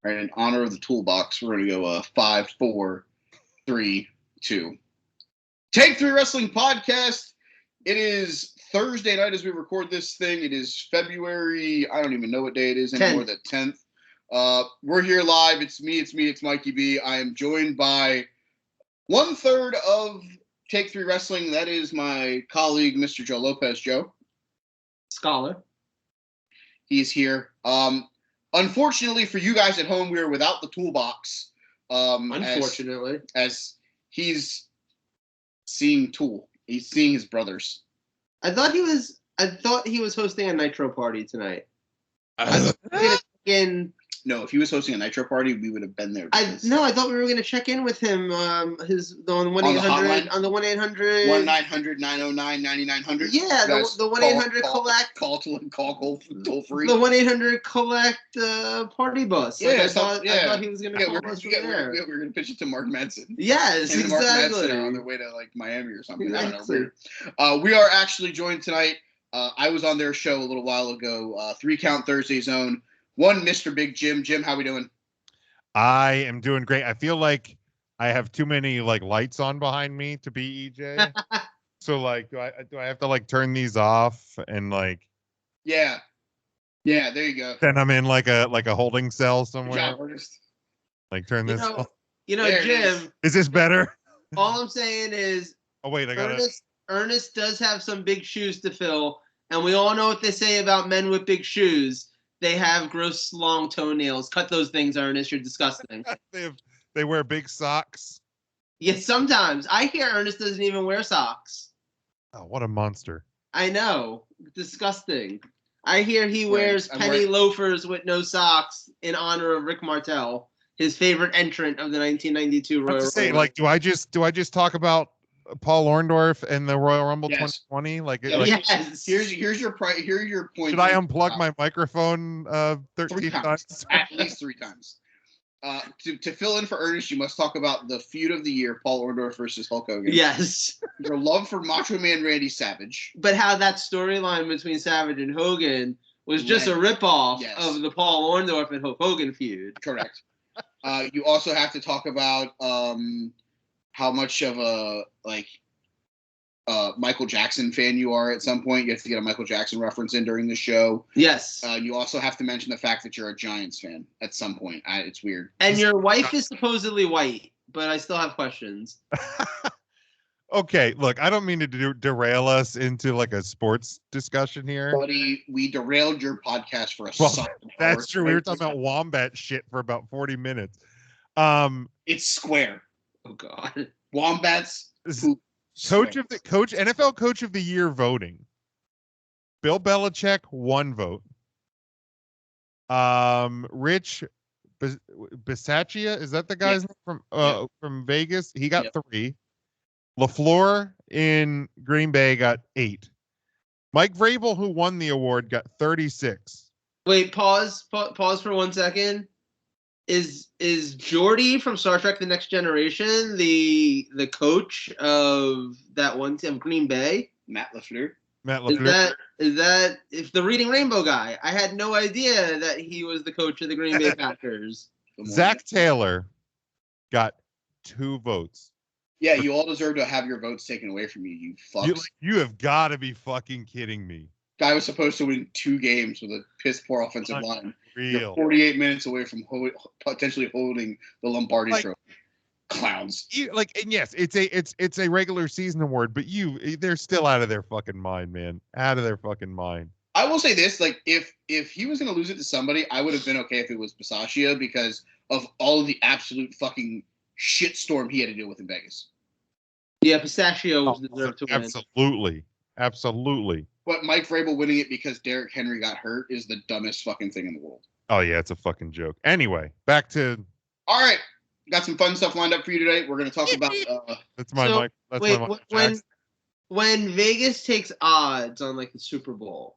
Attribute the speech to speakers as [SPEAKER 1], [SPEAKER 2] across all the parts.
[SPEAKER 1] All right, in honor of the toolbox, we're going to go 5, 4, 3, 2. Take 3 Wrestling Podcast. It is Thursday night as we record this thing. It is February, I don't even know what day it is anymore, the 10th. We're here live. It's Mikey B. I am joined by 1/3 of Take 3 Wrestling. That is my colleague, Mr. Joe Lopez. Joe?
[SPEAKER 2] Scholar.
[SPEAKER 1] He's here. Unfortunately for you guys at home, we are without the toolbox.
[SPEAKER 2] Unfortunately.
[SPEAKER 1] As he's seeing Tool. He's seeing his brothers.
[SPEAKER 2] I thought he was hosting a Nitro party tonight.
[SPEAKER 1] No, if he was hosting a Nitro party, we would have been there.
[SPEAKER 2] I thought we were going to check in with him. On the 1-800 on the 1-800
[SPEAKER 1] 1-900-909-9900.
[SPEAKER 2] Yeah, the 1-800 collect
[SPEAKER 1] call toll free.
[SPEAKER 2] The 1-800 collect party bus.
[SPEAKER 1] Yeah,
[SPEAKER 2] I thought he was going to call us from there.
[SPEAKER 1] We're going to pitch it to Mark Madsen.
[SPEAKER 2] Yes,
[SPEAKER 1] and
[SPEAKER 2] exactly.
[SPEAKER 1] Mark Madsen on their way to Miami or something. Exactly. I don't know. We are actually joined tonight. I was on their show a little while ago. 3 Count Thursday Zone. One, Mr. Big Jim. Jim, how we doing?
[SPEAKER 3] I am doing great. I feel like I have too many lights on behind me to be EJ. So do I have to turn these off and
[SPEAKER 1] Yeah, there you go.
[SPEAKER 3] Then I'm in like a holding cell somewhere. Turn this off.
[SPEAKER 2] Jim.
[SPEAKER 3] Is this better?
[SPEAKER 2] All I'm saying is Ernest does have some big shoes to fill, and we all know what they say about men with big shoes. They have gross long toenails. Cut those things, Ernest. You're disgusting.
[SPEAKER 3] They wear big socks.
[SPEAKER 2] Yes, sometimes. I hear Ernest doesn't even wear socks.
[SPEAKER 3] Oh, what a monster.
[SPEAKER 2] I know. Disgusting. I hear he wears penny loafers with no socks in honor of Rick Martel, his favorite entrant of the 1992 Royal Rumble.
[SPEAKER 3] Do I just talk about Paul Orndorff and the Royal Rumble 2020?
[SPEAKER 2] Yes.
[SPEAKER 1] Here's your point.
[SPEAKER 3] Should I unplug my microphone 13 times?
[SPEAKER 1] At least 3 times. To fill in for Ernest, you must talk about the feud of the year, Paul Orndorff versus Hulk Hogan.
[SPEAKER 2] Yes.
[SPEAKER 1] Your love for Macho Man Randy Savage.
[SPEAKER 2] But how that storyline between Savage and Hogan was just a ripoff of the Paul Orndorff and Hulk Hogan feud.
[SPEAKER 1] Correct. You also have to talk about how much of a Michael Jackson fan you are at some point. You have to get a Michael Jackson reference in during the show.
[SPEAKER 2] Yes.
[SPEAKER 1] You also have to mention the fact that you're a Giants fan at some point. It's weird.
[SPEAKER 2] And your wife is supposedly white, but I still have questions.
[SPEAKER 3] Okay, look, I don't mean to derail us into a sports discussion here.
[SPEAKER 1] Buddy, we derailed your podcast for a
[SPEAKER 3] solid That's true. We were talking about wombat shit for about 40 minutes.
[SPEAKER 1] It's square.
[SPEAKER 2] Oh God.
[SPEAKER 1] Wombats.
[SPEAKER 3] NFL Coach of the Year voting. Bill Belichick, 1 vote. Rich Bisaccia, is that the guy's name from Vegas? He got 3. LaFleur in Green Bay got 8. Mike Vrabel, who won the award, got 36.
[SPEAKER 2] Wait, pause for 1 second. Is Geordi from Star Trek: The Next Generation the coach of that one team, Green Bay?
[SPEAKER 1] Matt LaFleur.
[SPEAKER 2] Is that if the Reading Rainbow guy? I had no idea that he was the coach of the Green Bay Packers.
[SPEAKER 3] Zach Taylor got 2 votes.
[SPEAKER 1] Yeah, you all deserve to have your votes taken away from you, you fucks.
[SPEAKER 3] You have got to be fucking kidding me.
[SPEAKER 1] Guy was supposed to win 2 games with a piss poor offensive line. You're 48 minutes away from potentially holding the Lombardi Trophy. Clowns.
[SPEAKER 3] And yes, it's a regular season award, but they're still out of their fucking mind, man. Out of their fucking mind.
[SPEAKER 1] I will say this, if he was gonna lose it to somebody, I would have been okay if it was Bisaccia because of all of the absolute fucking shitstorm he had to deal with in Vegas.
[SPEAKER 2] Yeah, Pistachio was deserved to win.
[SPEAKER 3] Absolutely.
[SPEAKER 1] But Mike Vrabel winning it because Derrick Henry got hurt is the dumbest fucking thing in the world.
[SPEAKER 3] Oh, yeah, it's a fucking joke. Anyway, back to...
[SPEAKER 1] All right. Got some fun stuff lined up for you today. We're going to talk about...
[SPEAKER 3] That's my mic.
[SPEAKER 2] When Vegas takes odds on, the Super Bowl...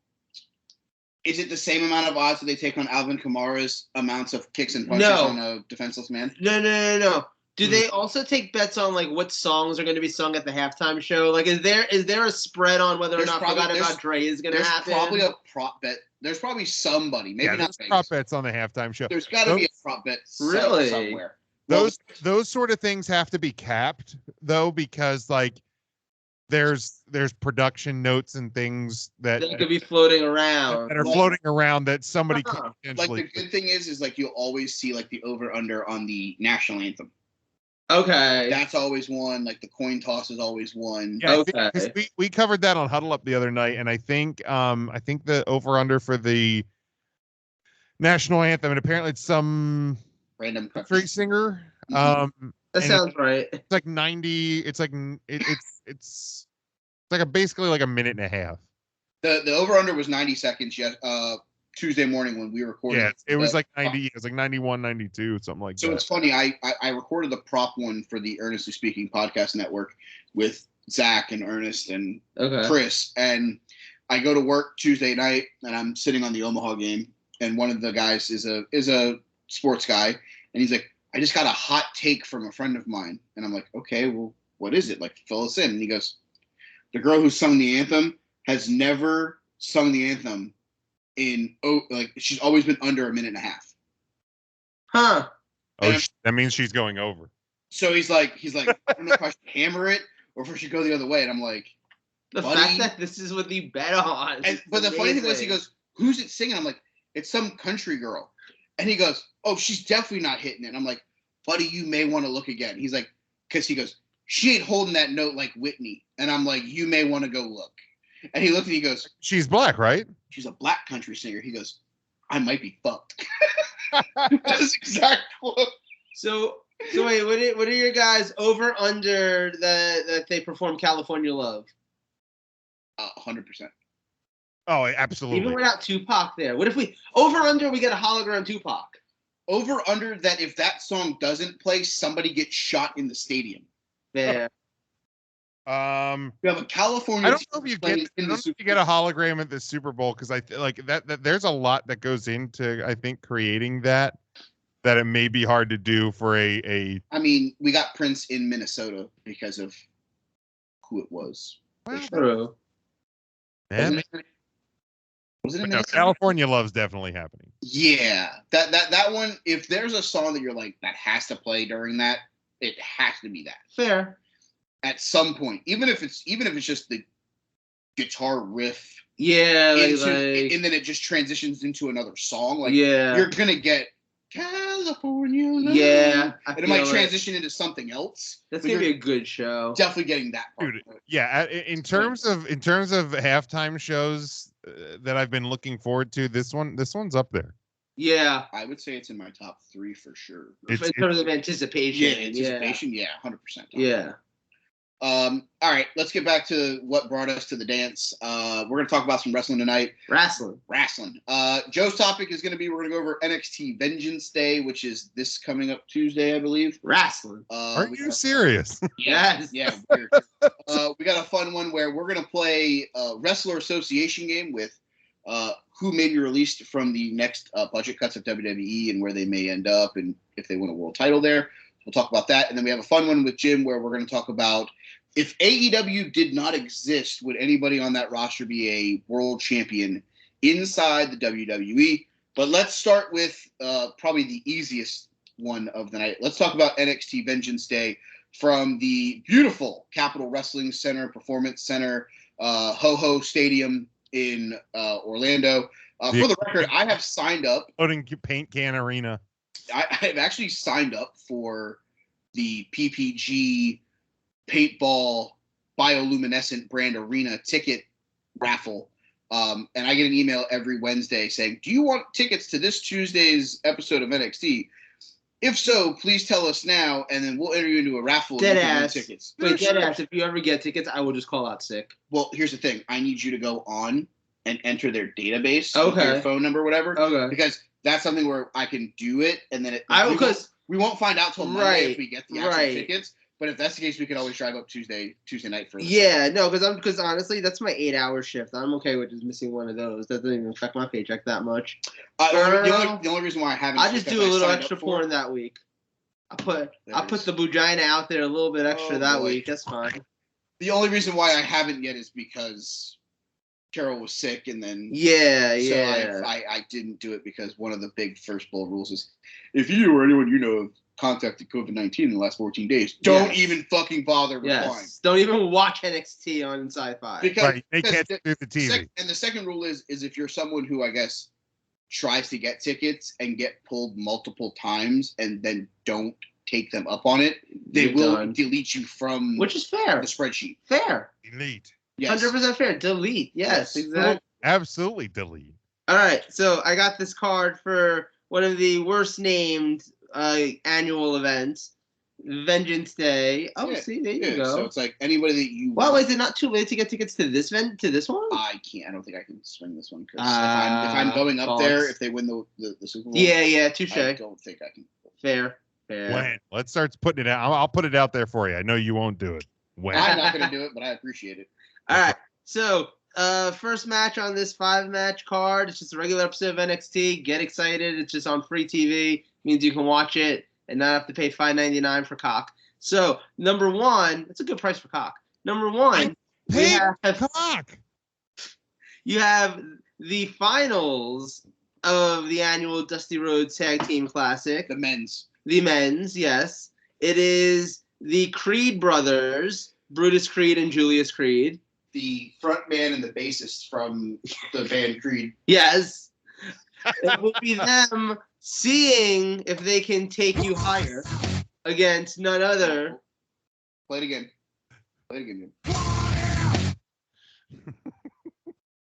[SPEAKER 1] Is it the same amount of odds that they take on Alvin Kamara's amounts of kicks and punches on a defenseless man?
[SPEAKER 2] No. Do they also take bets on like what songs are going to be sung at the halftime show? Like, is there a spread on whether or not Forgot About Dre is going to happen?
[SPEAKER 1] There's probably a prop bet. There's probably somebody, maybe not Vegas.
[SPEAKER 3] Prop bets on the halftime show.
[SPEAKER 1] There's got to be a prop bet somewhere.
[SPEAKER 3] Those sort of things have to be capped though, because like there's production notes and things that
[SPEAKER 2] could be floating around
[SPEAKER 3] that are floating around that somebody could potentially.
[SPEAKER 1] Like the good thing is like you'll always see like the over under on the national anthem.
[SPEAKER 2] Okay.
[SPEAKER 1] That's always one. Like the coin toss is always one.
[SPEAKER 3] Yeah, okay. We covered that on Huddle Up the other night, and I think the over under for the national anthem, and apparently it's some
[SPEAKER 1] random
[SPEAKER 3] country singer.
[SPEAKER 2] That sounds right.
[SPEAKER 3] It's like 90. It's like it's like basically like a minute and a half.
[SPEAKER 1] The over under was 90 seconds. Tuesday morning when we recorded.
[SPEAKER 3] Yeah, it was like 90. It was like 91, 92, something like that.
[SPEAKER 1] So it's funny. I recorded the prop one for the Earnestly Speaking podcast network with Zach and Ernest and Chris, and I go to work Tuesday night and I'm sitting on the Omaha game, and one of the guys is a sports guy, and he's like, I just got a hot take from a friend of mine, and I'm like, okay, well, what is it? Like, fill us in. And he goes, the girl who sung the anthem has never sung the anthem she's always been under a minute and a half.
[SPEAKER 2] Huh.
[SPEAKER 3] That means she's going over.
[SPEAKER 1] So he's like, I don't know if I should hammer it or if I should go the other way. And I'm like,
[SPEAKER 2] the fact that this is what you bet on.
[SPEAKER 1] But the funny thing was, he goes, who's it singing? I'm like, it's some country girl. And he goes, oh, she's definitely not hitting it. And I'm like, buddy, you may want to look again. He's like, because he goes, she ain't holding that note like Whitney. And I'm like, you may want to go look. And he looked and he goes,
[SPEAKER 3] she's black, right?
[SPEAKER 1] She's a black country singer. He goes, I might be fucked. That's exact quote.
[SPEAKER 2] So wait, what are your guys over under that they perform California Love?
[SPEAKER 1] 100%.
[SPEAKER 3] Oh, absolutely.
[SPEAKER 2] Even without Tupac there. What if we over under we get a hologram Tupac?
[SPEAKER 1] Over under that if that song doesn't play, somebody gets shot in the stadium.
[SPEAKER 2] Yeah.
[SPEAKER 1] You have a California.
[SPEAKER 3] I don't know if you get a hologram at the Super Bowl, because I like that there's a lot that goes into, I think, creating that it may be hard to do for a.
[SPEAKER 1] I mean, we got Prince in Minnesota because of who it was.
[SPEAKER 2] True.
[SPEAKER 1] Was it in
[SPEAKER 3] Minnesota? California Love's definitely happening. Yeah,
[SPEAKER 1] that one. If there's a song that you're like that has to play during that, it has to be that.
[SPEAKER 2] Fair.
[SPEAKER 1] At some point, even if it's just the guitar riff,
[SPEAKER 2] and
[SPEAKER 1] then it just transitions into another song. Like, you're gonna get California Love.
[SPEAKER 2] Yeah,
[SPEAKER 1] and it might transition into something else.
[SPEAKER 2] That's gonna be a good show.
[SPEAKER 1] Definitely getting that part.
[SPEAKER 3] Dude, yeah. In terms of halftime shows that I've been looking forward to, this one's up there.
[SPEAKER 2] Yeah,
[SPEAKER 1] I would say it's in my top 3 for sure.
[SPEAKER 2] In terms of anticipation.
[SPEAKER 1] Yeah, 100%.
[SPEAKER 2] Yeah.
[SPEAKER 1] All right, let's get back to what brought us to the dance. We're going to talk about some wrestling tonight.
[SPEAKER 2] Wrestling.
[SPEAKER 1] Joe's topic is going to be, we're going to go over NXT Vengeance Day, which is this coming up Tuesday, I believe.
[SPEAKER 2] Wrestling.
[SPEAKER 3] Aren't you serious?
[SPEAKER 1] Yes. Yeah, weird. We got a fun one where we're going to play a Wrestler Association game with who may be released from the next budget cuts of WWE and where they may end up and if they win a world title there. We'll talk about that. And then we have a fun one with Jim where we're going to talk about if AEW did not exist, would anybody on that roster be a world champion inside the WWE? But let's start with probably the easiest one of the night. Let's talk about NXT Vengeance Day from the beautiful Capitol Wrestling Center, Performance Center, Ho-Ho Stadium in Orlando. For the record, I have signed up.
[SPEAKER 3] Floating paint can arena.
[SPEAKER 1] I have actually signed up for the PPG paintball bioluminescent brand arena ticket raffle. And I get an email every Wednesday saying, do you want tickets to this Tuesday's episode of NXT? If so, please tell us now, and then we'll enter you into a raffle.
[SPEAKER 2] Deadass. Tickets. Wait, deadass. If you ever get tickets, I will just call out sick.
[SPEAKER 1] Well, here's the thing. I need you to go on and enter their database.
[SPEAKER 2] Okay.
[SPEAKER 1] With their phone number, whatever.
[SPEAKER 2] Okay.
[SPEAKER 1] Because that's something where I can do it, and then we won't find out till Monday if we get the actual tickets. But if that's the case, we could always drive up Tuesday night for.
[SPEAKER 2] Yeah, no, because honestly, that's my 8-hour shift. I'm okay with just missing one of those. That doesn't even affect my paycheck that much.
[SPEAKER 1] The only reason why I haven't.
[SPEAKER 2] I just do a little extra porn that week. I put the Bujina out there a little bit extra that week. That's fine.
[SPEAKER 1] The only reason why I haven't yet is because Carol was sick, and then I didn't do it because one of the big first bowl rules is if you or anyone you know contacted COVID-19 in the last 14 days, don't even fucking bother replying.
[SPEAKER 2] Yes. Don't even watch NXT on Sci-Fi.
[SPEAKER 3] Because they can't do the TV.
[SPEAKER 1] And the second rule is if you're someone who I guess tries to get tickets and get pulled multiple times and then don't take them up on it, they will delete you from
[SPEAKER 2] which is fair.
[SPEAKER 1] The spreadsheet.
[SPEAKER 2] Fair.
[SPEAKER 3] Delete.
[SPEAKER 1] Yes.
[SPEAKER 2] 100% fair. Delete. Yes, exactly.
[SPEAKER 3] Absolutely delete.
[SPEAKER 2] All right, so I got this card for one of the worst named annual events, Vengeance Day. Oh, see, there you go.
[SPEAKER 1] So it's like anybody that you.
[SPEAKER 2] Well, is it not too late to get tickets to this one?
[SPEAKER 1] I can't. I don't think I can swing this one because if I'm going up there, if they win the Super Bowl.
[SPEAKER 2] Yeah, touche.
[SPEAKER 1] I don't think I can.
[SPEAKER 2] Fair.
[SPEAKER 3] When? Let's start putting it out. I'll put it out there for you. I know you won't do it. When?
[SPEAKER 1] I'm not going to do it, but I appreciate it.
[SPEAKER 2] All right. So, first match on this 5-match card. It's just a regular episode of NXT. Get excited. It's just on free TV. Means you can watch it and not have to pay $5.99 for cock. So, number one, it's a good price for cock. Number one,
[SPEAKER 3] cock.
[SPEAKER 2] You have the finals of the annual Dusty Rhodes Tag Team Classic.
[SPEAKER 1] The men's.
[SPEAKER 2] The men's, yes. It is the Creed brothers, Brutus Creed and Julius Creed.
[SPEAKER 1] The front man and the bassist from the band Creed.
[SPEAKER 2] Yes. It will be them seeing if they can take you higher against none other.
[SPEAKER 1] Play it again.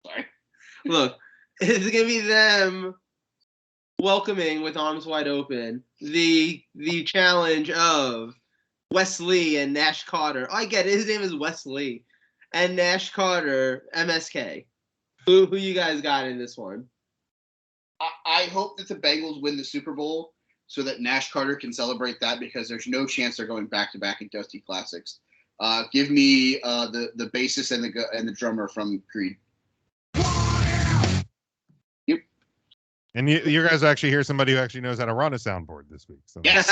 [SPEAKER 1] Sorry.
[SPEAKER 2] Look, it's going to be them welcoming with arms wide open the challenge of Wes Lee and Nash Carter. Oh, I get it. His name is Wes Lee. And Nash Carter, MSK. Who you guys got in this one?
[SPEAKER 1] I hope that the Bengals win the Super Bowl so that Nash Carter can celebrate that because there's no chance they're going back-to-back in Dusty Classics. Give me the bassist and the drummer from Creed. Yep.
[SPEAKER 3] And you guys actually hear somebody who actually knows how to run a soundboard this week. So
[SPEAKER 2] yes.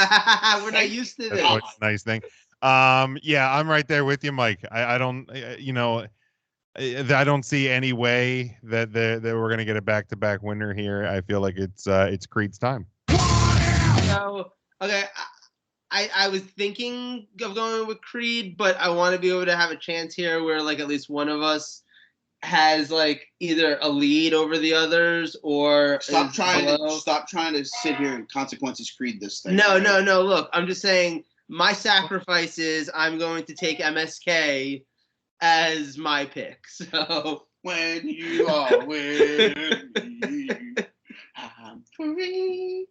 [SPEAKER 2] We're not used to this.
[SPEAKER 3] That's a nice thing. Yeah, I'm right there with you, Mike. I don't, I don't see any way that we're gonna get a back-to-back winner here. I feel like it's Creed's time.
[SPEAKER 2] So, okay, I was thinking of going with Creed, but I want to be able to have a chance here where like at least one of us has like either a lead over the others or
[SPEAKER 1] stop trying to sit here and consequences Creed this thing.
[SPEAKER 2] No. Look, I'm just saying my sacrifice is I'm going to take MSK as my pick. So
[SPEAKER 1] when you are with me, I'm free.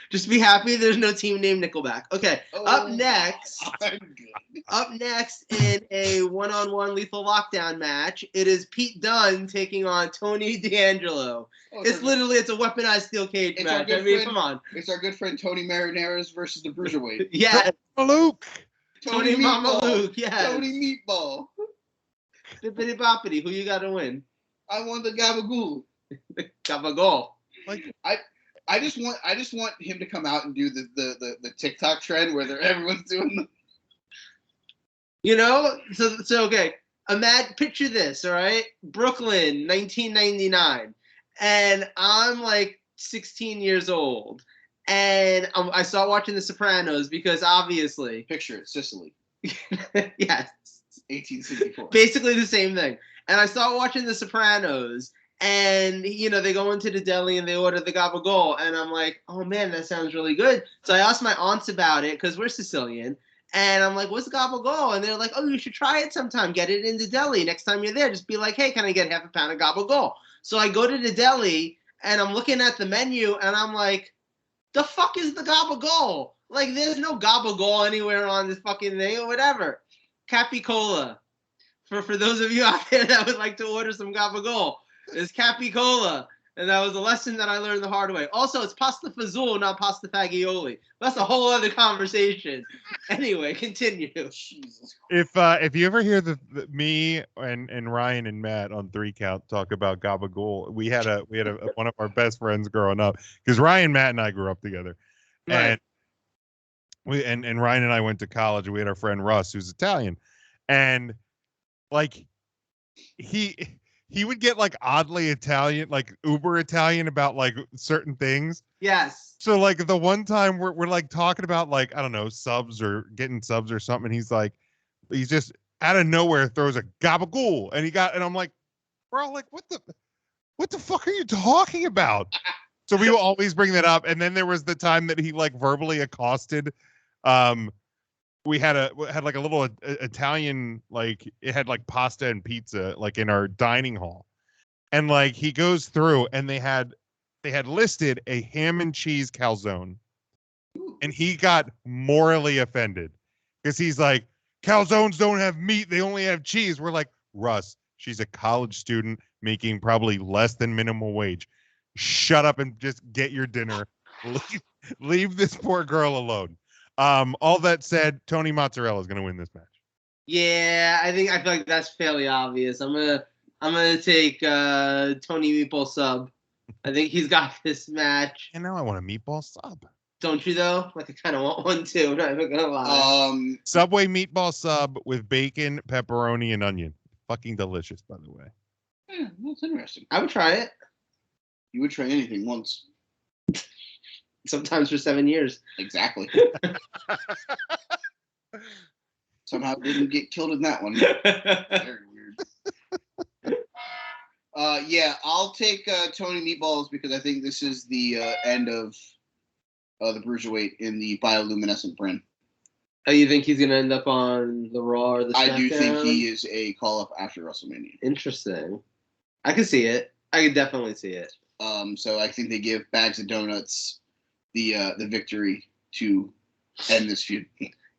[SPEAKER 2] Just be happy there's no team named Nickelback. Okay, up next in a one-on-one Lethal Lockdown match, it is Pete Dunne taking on Tony D'Angelo. It's a weaponized steel cage match. Come on.
[SPEAKER 1] It's our good friend Tony Marineris versus the Bruiserweight.
[SPEAKER 2] Yeah.
[SPEAKER 3] Luke.
[SPEAKER 2] Tony Mama Luke, yeah.
[SPEAKER 1] Tony Meatball.
[SPEAKER 2] Bippity boppity, who you got to win?
[SPEAKER 1] I want the Gabagool.
[SPEAKER 2] Gabagool.
[SPEAKER 1] I just want him to come out and do the TikTok trend where everyone's doing
[SPEAKER 2] so okay. Picture this, all right? Brooklyn, 1999. And I'm like 16 years old. And I started watching The Sopranos because obviously.
[SPEAKER 1] Picture it, Sicily.
[SPEAKER 2] Yes.
[SPEAKER 1] 1864.
[SPEAKER 2] Basically the same thing. And I started watching The Sopranos. And, they go into the deli and they order the gabagool. And I'm like, oh, man, that sounds really good. So I asked my aunts about it because we're Sicilian. And I'm like, what's gabagool? And they're like, oh, you should try it sometime. Get it in the deli. Next time you're there, just be like, hey, can I get half a pound of gabagool? So I go to the deli and I'm looking at the menu and I'm like, the fuck is the gabagool? Like, there's no gabagool anywhere on this fucking thing or whatever. Capicola. For those of you out there that would like to order some gabagool. It's Capicola, and that was a lesson that I learned the hard way. Also, it's pasta fazool, not pasta fagioli. That's a whole other conversation. Anyway, continue. Jesus.
[SPEAKER 3] If you ever hear me and Ryan and Matt on 3 Count talk about gabagool, we had one of our best friends growing up because Ryan, Matt, and I grew up together,
[SPEAKER 2] right.
[SPEAKER 3] And and Ryan and I went to college. We had our friend Russ, who's Italian, and like he would get like oddly Italian, like uber Italian about like certain things.
[SPEAKER 2] Yes.
[SPEAKER 3] So like the one time we're like talking about like, I don't know, subs or getting subs or something. And he's just out of nowhere throws a gabagool, and I'm like, bro, like what the fuck are you talking about? So we will always bring that up. And then there was the time that he like verbally accosted. We had like a little Italian, like it had like pasta and pizza like in our dining hall, and like he goes through and they had listed a ham and cheese calzone, and he got morally offended because he's like, calzones don't have meat, they only have cheese. We're like, Russ, she's a college student making probably less than minimum wage. Shut up and just get your dinner. Leave this poor girl alone. All that said, Tony Mozzarella is going to win this match.
[SPEAKER 2] Yeah, I feel like that's fairly obvious. I'm gonna take Tony Meatball Sub. I think he's got this match.
[SPEAKER 3] And now I want a meatball sub.
[SPEAKER 2] Don't you though? Like I kind of want one too. I'm not even gonna lie.
[SPEAKER 3] Subway meatball sub with bacon, pepperoni, and onion. Fucking delicious, by the way.
[SPEAKER 1] Yeah, that's interesting.
[SPEAKER 2] I would try it.
[SPEAKER 1] You would try anything once.
[SPEAKER 2] Sometimes for 7 years.
[SPEAKER 1] Exactly. Somehow didn't get killed in that one. Very weird. Yeah, I'll take Tony Meatballs because I think this is the end of the Bruiserweight in the bioluminescent brand.
[SPEAKER 2] Oh, you think he's gonna end up on the Raw or the SmackDown?
[SPEAKER 1] I do think he is a call-up after WrestleMania.
[SPEAKER 2] Interesting. I can see it. I can definitely see it.
[SPEAKER 1] So I think they give Bags of Donuts the victory to end this feud.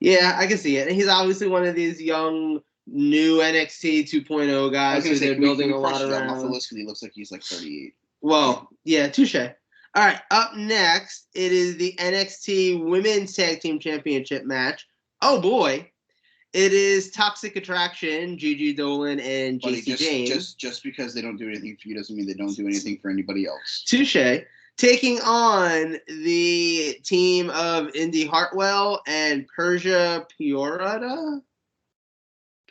[SPEAKER 2] Yeah, I can see it. And he's obviously one of these young, new NXT 2.0 guys who they're building a lot around.
[SPEAKER 1] Off the list because he looks like he's like 38.
[SPEAKER 2] Well, yeah, touche. All right, up next, it is the NXT Women's Tag Team Championship match. Oh, boy. It is Toxic Attraction, Gigi Dolan and JC James.
[SPEAKER 1] Just because they don't do anything for you doesn't mean they don't do anything for anybody else.
[SPEAKER 2] Touche. Taking on the team of Indy Hartwell and Persia Piorada.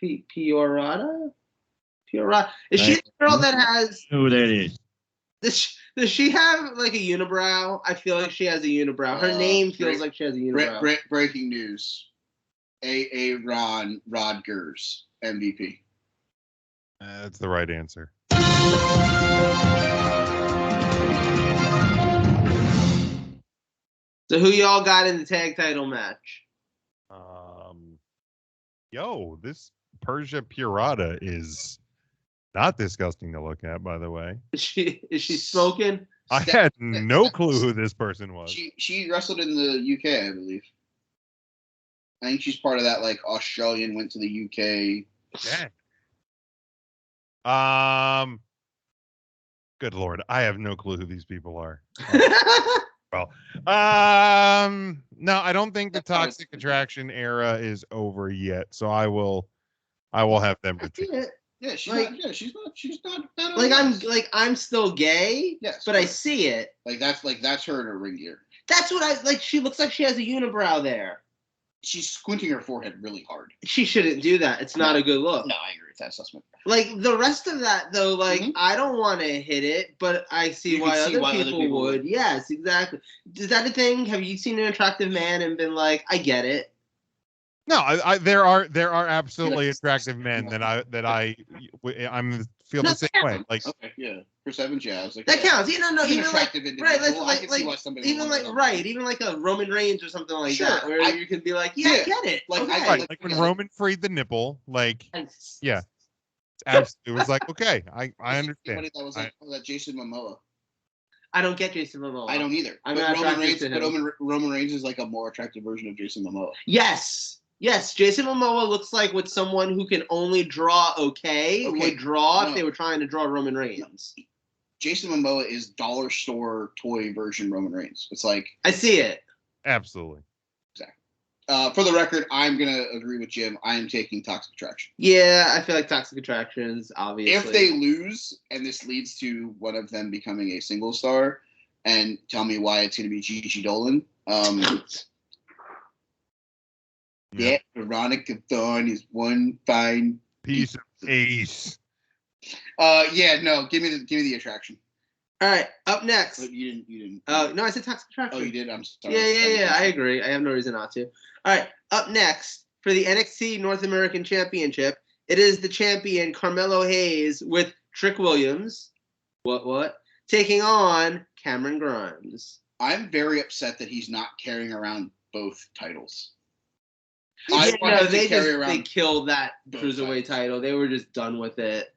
[SPEAKER 2] Piorada? Is she the girl that has...
[SPEAKER 4] Who that is?
[SPEAKER 2] Does she have like a unibrow? I feel like she has a unibrow. Her name feels like she has a unibrow.
[SPEAKER 1] Breaking news. Ron Rodgers, MVP.
[SPEAKER 3] That's the right answer.
[SPEAKER 2] So who y'all got in the tag title match?
[SPEAKER 3] This Persia Piorada is not disgusting to look at, by the way.
[SPEAKER 2] Is she smoking?
[SPEAKER 3] I had no clue who this person was.
[SPEAKER 1] She wrestled in the UK, I believe. I think she's part of that like Australian went to the UK.
[SPEAKER 3] Yeah. Good Lord, I have no clue who these people are. Well, no, I don't think the Toxic Attraction era is over yet. So I will have them retain.
[SPEAKER 1] Yeah, she's not bad.
[SPEAKER 2] I'm still gay.
[SPEAKER 1] Yes,
[SPEAKER 2] but I see it.
[SPEAKER 1] That's her in her ring gear.
[SPEAKER 2] That's what I like. She looks like she has a unibrow there.
[SPEAKER 1] She's squinting her forehead really hard.
[SPEAKER 2] She shouldn't do that. It's not a good look.
[SPEAKER 1] No, I agree with that assessment.
[SPEAKER 2] Like the rest of that though, I don't want to hit it, but I see why other people would. Yes, exactly. Is that a thing? Have you seen an attractive man and been like, I get it?
[SPEAKER 3] No, there are absolutely attractive men that I'm feel the same way. Like,
[SPEAKER 1] okay, yeah, Chris Evans, yeah, I was like,
[SPEAKER 2] that counts. You know, no, even
[SPEAKER 1] attractive
[SPEAKER 2] individual.
[SPEAKER 1] I can see why somebody
[SPEAKER 2] even like a Roman Reigns or something like that, where you could be like, I get it.
[SPEAKER 3] Like when Roman freed the nipple, like, yeah, it was like, okay, I understand.
[SPEAKER 1] That was that Jason Momoa.
[SPEAKER 2] I don't get Jason Momoa.
[SPEAKER 1] I don't either. Roman Reigns is like a more attractive version of Jason Momoa.
[SPEAKER 2] Yes, Jason Momoa looks like what someone who can only draw would draw if they were trying to draw Roman Reigns.
[SPEAKER 1] No. Jason Momoa is dollar store toy version Roman Reigns. It's like...
[SPEAKER 2] I see it.
[SPEAKER 3] Absolutely.
[SPEAKER 1] Exactly. For the record, I'm going to agree with Jim. I am taking Toxic Attraction.
[SPEAKER 2] Yeah, I feel like Toxic Attractions, obviously.
[SPEAKER 1] If they lose, and this leads to one of them becoming a single star, and tell me why it's going to be Gigi Dolan, Yeah, Veronica Thorne is one fine
[SPEAKER 3] piece of ace.
[SPEAKER 1] Yeah, no, give me the attraction.
[SPEAKER 2] All right, up next.
[SPEAKER 1] Oh, you didn't.
[SPEAKER 2] No, I said toxic attraction.
[SPEAKER 1] Oh, you did? I'm sorry.
[SPEAKER 2] Yeah, I agree. I have no reason not to. All right, up next for the NXT North American Championship, it is the champion Carmelo Hayes with Trick Williams. What? Taking on Cameron Grimes.
[SPEAKER 1] I'm very upset that he's not carrying around both titles.
[SPEAKER 2] They killed that Cruiserweight title. They were just done with it.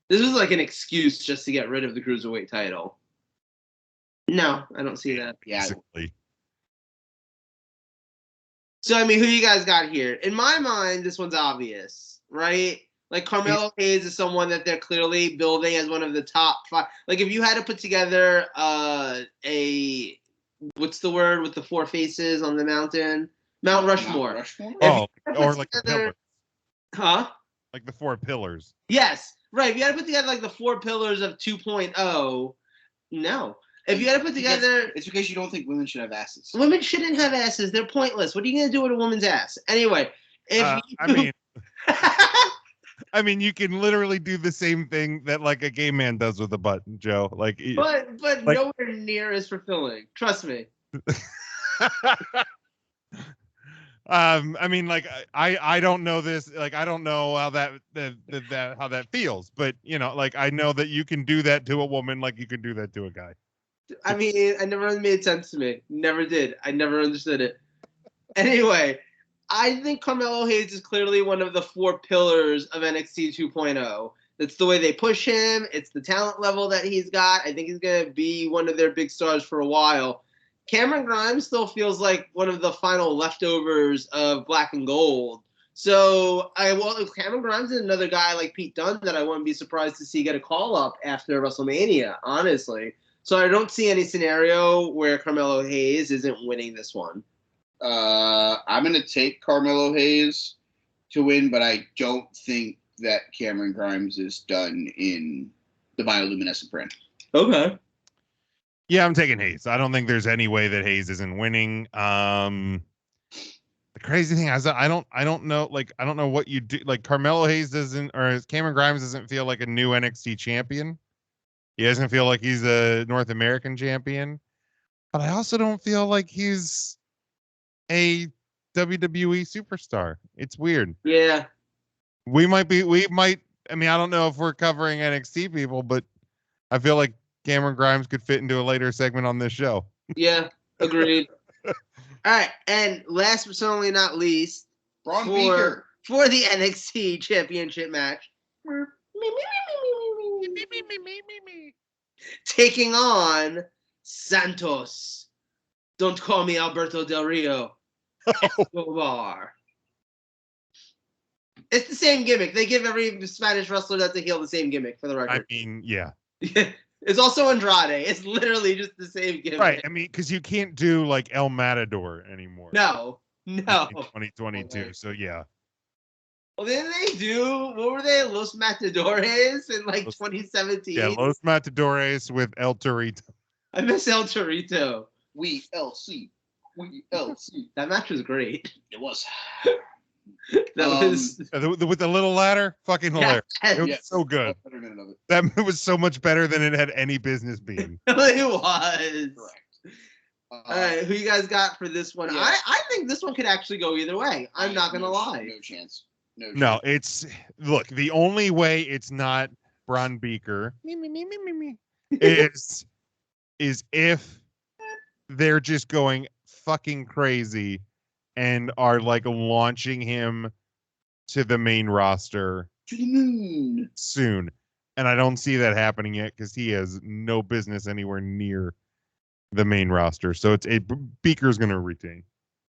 [SPEAKER 2] This was like an excuse just to get rid of the Cruiserweight title. No, I don't see that.
[SPEAKER 1] Yeah.
[SPEAKER 2] So, I mean, who you guys got here? In my mind, this one's obvious, right? Like, Carmelo Hayes is someone that they're clearly building as one of the top 5. Like, if you had to put together what's the word with the 4 faces on the mountain? Mount Rushmore.
[SPEAKER 3] Oh, or like the pillars.
[SPEAKER 2] Huh?
[SPEAKER 3] Like the 4 pillars.
[SPEAKER 2] Yes, right. If you had to put together like the 4 pillars of 2.0, no. If you had to put together...
[SPEAKER 1] It's because you don't think women should have asses.
[SPEAKER 2] Women shouldn't have asses. They're pointless. What are you going to do with a woman's ass? Anyway,
[SPEAKER 3] I mean, you can literally do the same thing that like a gay man does with a butt, Joe. Like,
[SPEAKER 2] but like, nowhere near as fulfilling. Trust me.
[SPEAKER 3] I mean, like, I don't know this. Like, I don't know how how that feels. But you know, like, I know that you can do that to a woman, like you can do that to a guy.
[SPEAKER 2] I mean, it never made sense to me. Never did. I never understood it. Anyway, I think Carmelo Hayes is clearly one of the 4 pillars of NXT 2.0. That's the way they push him. It's the talent level that he's got. I think he's going to be one of their big stars for a while. Cameron Grimes still feels like one of the final leftovers of Black and Gold. So, Cameron Grimes is another guy like Pete Dunne that I wouldn't be surprised to see get a call-up after WrestleMania, honestly. So I don't see any scenario where Carmelo Hayes isn't winning this one.
[SPEAKER 1] I'm going to take Carmelo Hayes to win, but I don't think that Cameron Grimes is done in the bioluminescent brand.
[SPEAKER 2] Okay.
[SPEAKER 3] Yeah, I'm taking Hayes. I don't think there's any way that Hayes isn't winning. The crazy thing is I don't know, like, I don't know what you do. Like, Carmelo Hayes doesn't, or Cameron Grimes doesn't feel like a new NXT champion. He doesn't feel like he's a North American champion, but I also don't feel like he's a WWE superstar. It's weird.
[SPEAKER 2] Yeah.
[SPEAKER 3] We might, I mean, I don't know if we're covering NXT people, but I feel like Cameron Grimes could fit into a later segment on this show.
[SPEAKER 2] Yeah, agreed. All right, and last but certainly not least,
[SPEAKER 1] Braun Beaker
[SPEAKER 2] for the NXT Championship match. Taking on Santos. Don't call me Alberto Del Rio. Escobar. It's the same gimmick. They give every Spanish wrestler that's a heel the same gimmick, for the record.
[SPEAKER 3] I mean, yeah.
[SPEAKER 2] It's also Andrade. It's literally just the same gimmick.
[SPEAKER 3] Right. I mean, because you can't do like El Matador anymore.
[SPEAKER 2] No.
[SPEAKER 3] In 2022. Okay. So yeah.
[SPEAKER 2] Well, didn't they do, what were they? Los Matadores in like 2017?
[SPEAKER 3] Yeah, Los Matadores with El Torito.
[SPEAKER 2] I miss El Torito.
[SPEAKER 1] We LC.
[SPEAKER 2] That match was great.
[SPEAKER 1] It was.
[SPEAKER 2] That was
[SPEAKER 3] with the little ladder, fucking hilarious. It was so good. That was so much better than it had any business being.
[SPEAKER 2] It was.
[SPEAKER 1] Correct.
[SPEAKER 2] All right, who you guys got for this one? Yeah. I think this one could actually go either way. I'm not gonna lie.
[SPEAKER 1] No chance.
[SPEAKER 3] No, it's look. The only way it's not Braun Beaker is if they're just going fucking crazy and are like launching him to the main roster
[SPEAKER 1] to the moon
[SPEAKER 3] soon. And I don't see that happening yet because he has no business anywhere near the main roster. So Beaker's going to retain.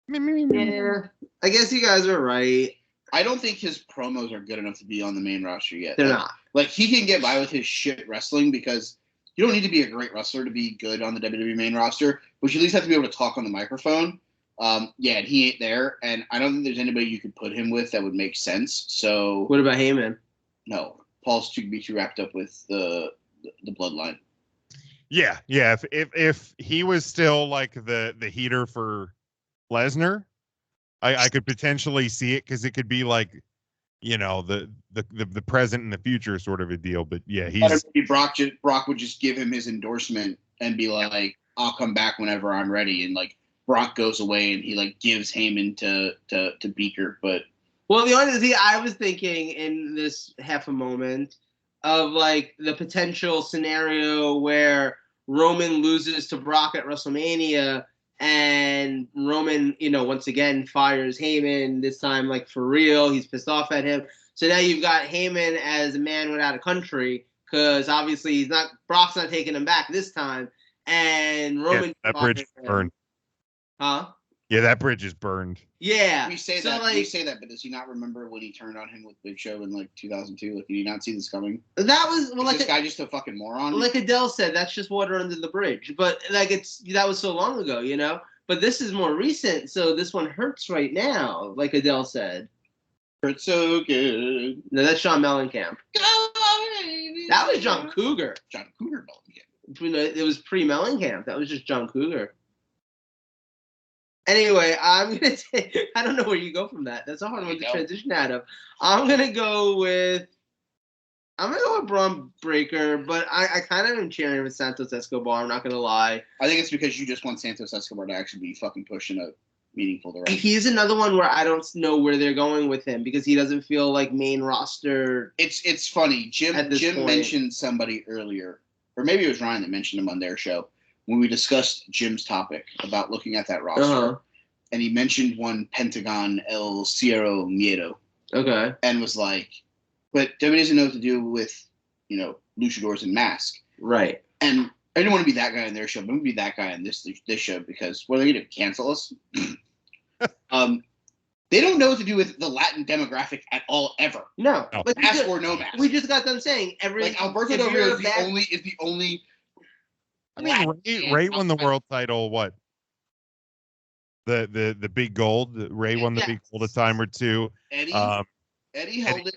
[SPEAKER 2] Yeah, I guess you guys are right.
[SPEAKER 1] I don't think his promos are good enough to be on the main roster yet.
[SPEAKER 2] They're not.
[SPEAKER 1] Like, he can get by with his shit wrestling because you don't need to be a great wrestler to be good on the WWE main roster, but you at least have to be able to talk on the microphone. Yeah, and he ain't there, and I don't think there's anybody you could put him with that would make sense. So
[SPEAKER 2] what about Heyman?
[SPEAKER 1] No, Paul's too wrapped up with the bloodline.
[SPEAKER 3] Yeah. If he was still like the heater for Lesnar, I could potentially see it because it could be like, the present and the future sort of a deal. But yeah,
[SPEAKER 1] maybe Brock would just give him his endorsement and be like, I'll come back whenever I'm ready. And like Brock goes away and he like gives Heyman to Beaker. But
[SPEAKER 2] the only thing I was thinking in this half a moment of like the potential scenario where Roman loses to Brock at WrestleMania and Roman, once again fires Heyman, this time like for real. He's pissed off at him. So now you've got Heyman as a man without a country because obviously Brock's not taking him back this time. And Roman...
[SPEAKER 3] that bridge is burned.
[SPEAKER 2] Huh?
[SPEAKER 3] Yeah, that bridge is burned.
[SPEAKER 2] Yeah.
[SPEAKER 1] We say that, but does he not remember when he turned on him with Big Show in like 2002? Like, did he not see this coming?
[SPEAKER 2] That was...
[SPEAKER 1] Is this guy just a fucking moron?
[SPEAKER 2] Like Adele said, that's just water under the bridge. But like that was so long ago, But this is more recent, so this one hurts right now, like Adele said.
[SPEAKER 1] Hurts so good.
[SPEAKER 2] No, that's Sean Mellencamp. That was John Cougar.
[SPEAKER 1] John Cougar Mellencamp.
[SPEAKER 2] It was pre-Mellencamp. That was just John Cougar. Anyway, I'm going to take... I don't know where you go from that. That's a hard one to transition out of. I'm going to go with Braun Breaker, but I kind of am cheering with Santos Escobar. I'm not going to lie.
[SPEAKER 1] I think it's because you just want Santos Escobar to actually be fucking pushing a meaningful direction.
[SPEAKER 2] He's another one where I don't know where they're going with him because he doesn't feel like main roster.
[SPEAKER 1] It's funny. Jim mentioned somebody earlier, or maybe it was Ryan that mentioned him on their show when we discussed Jim's topic about looking at that roster.
[SPEAKER 2] Uh-huh.
[SPEAKER 1] And he mentioned one Pentagon El Cierro Miedo.
[SPEAKER 2] Okay.
[SPEAKER 1] And was like, but WWE doesn't know what to do with, luchadors and masks.
[SPEAKER 2] Right.
[SPEAKER 1] And I didn't want to be that guy on their show, but I'm going to be that guy on this show because what are they going to cancel us? They don't know what to do with the Latin demographic at all, ever.
[SPEAKER 2] No.
[SPEAKER 1] But mask or no mask.
[SPEAKER 2] We just got them saying
[SPEAKER 1] Alberto Del Rio is the only.
[SPEAKER 3] I mean, Ray won the world title. What? The big gold. Ray won the big gold a time or two.
[SPEAKER 1] Eddie held it.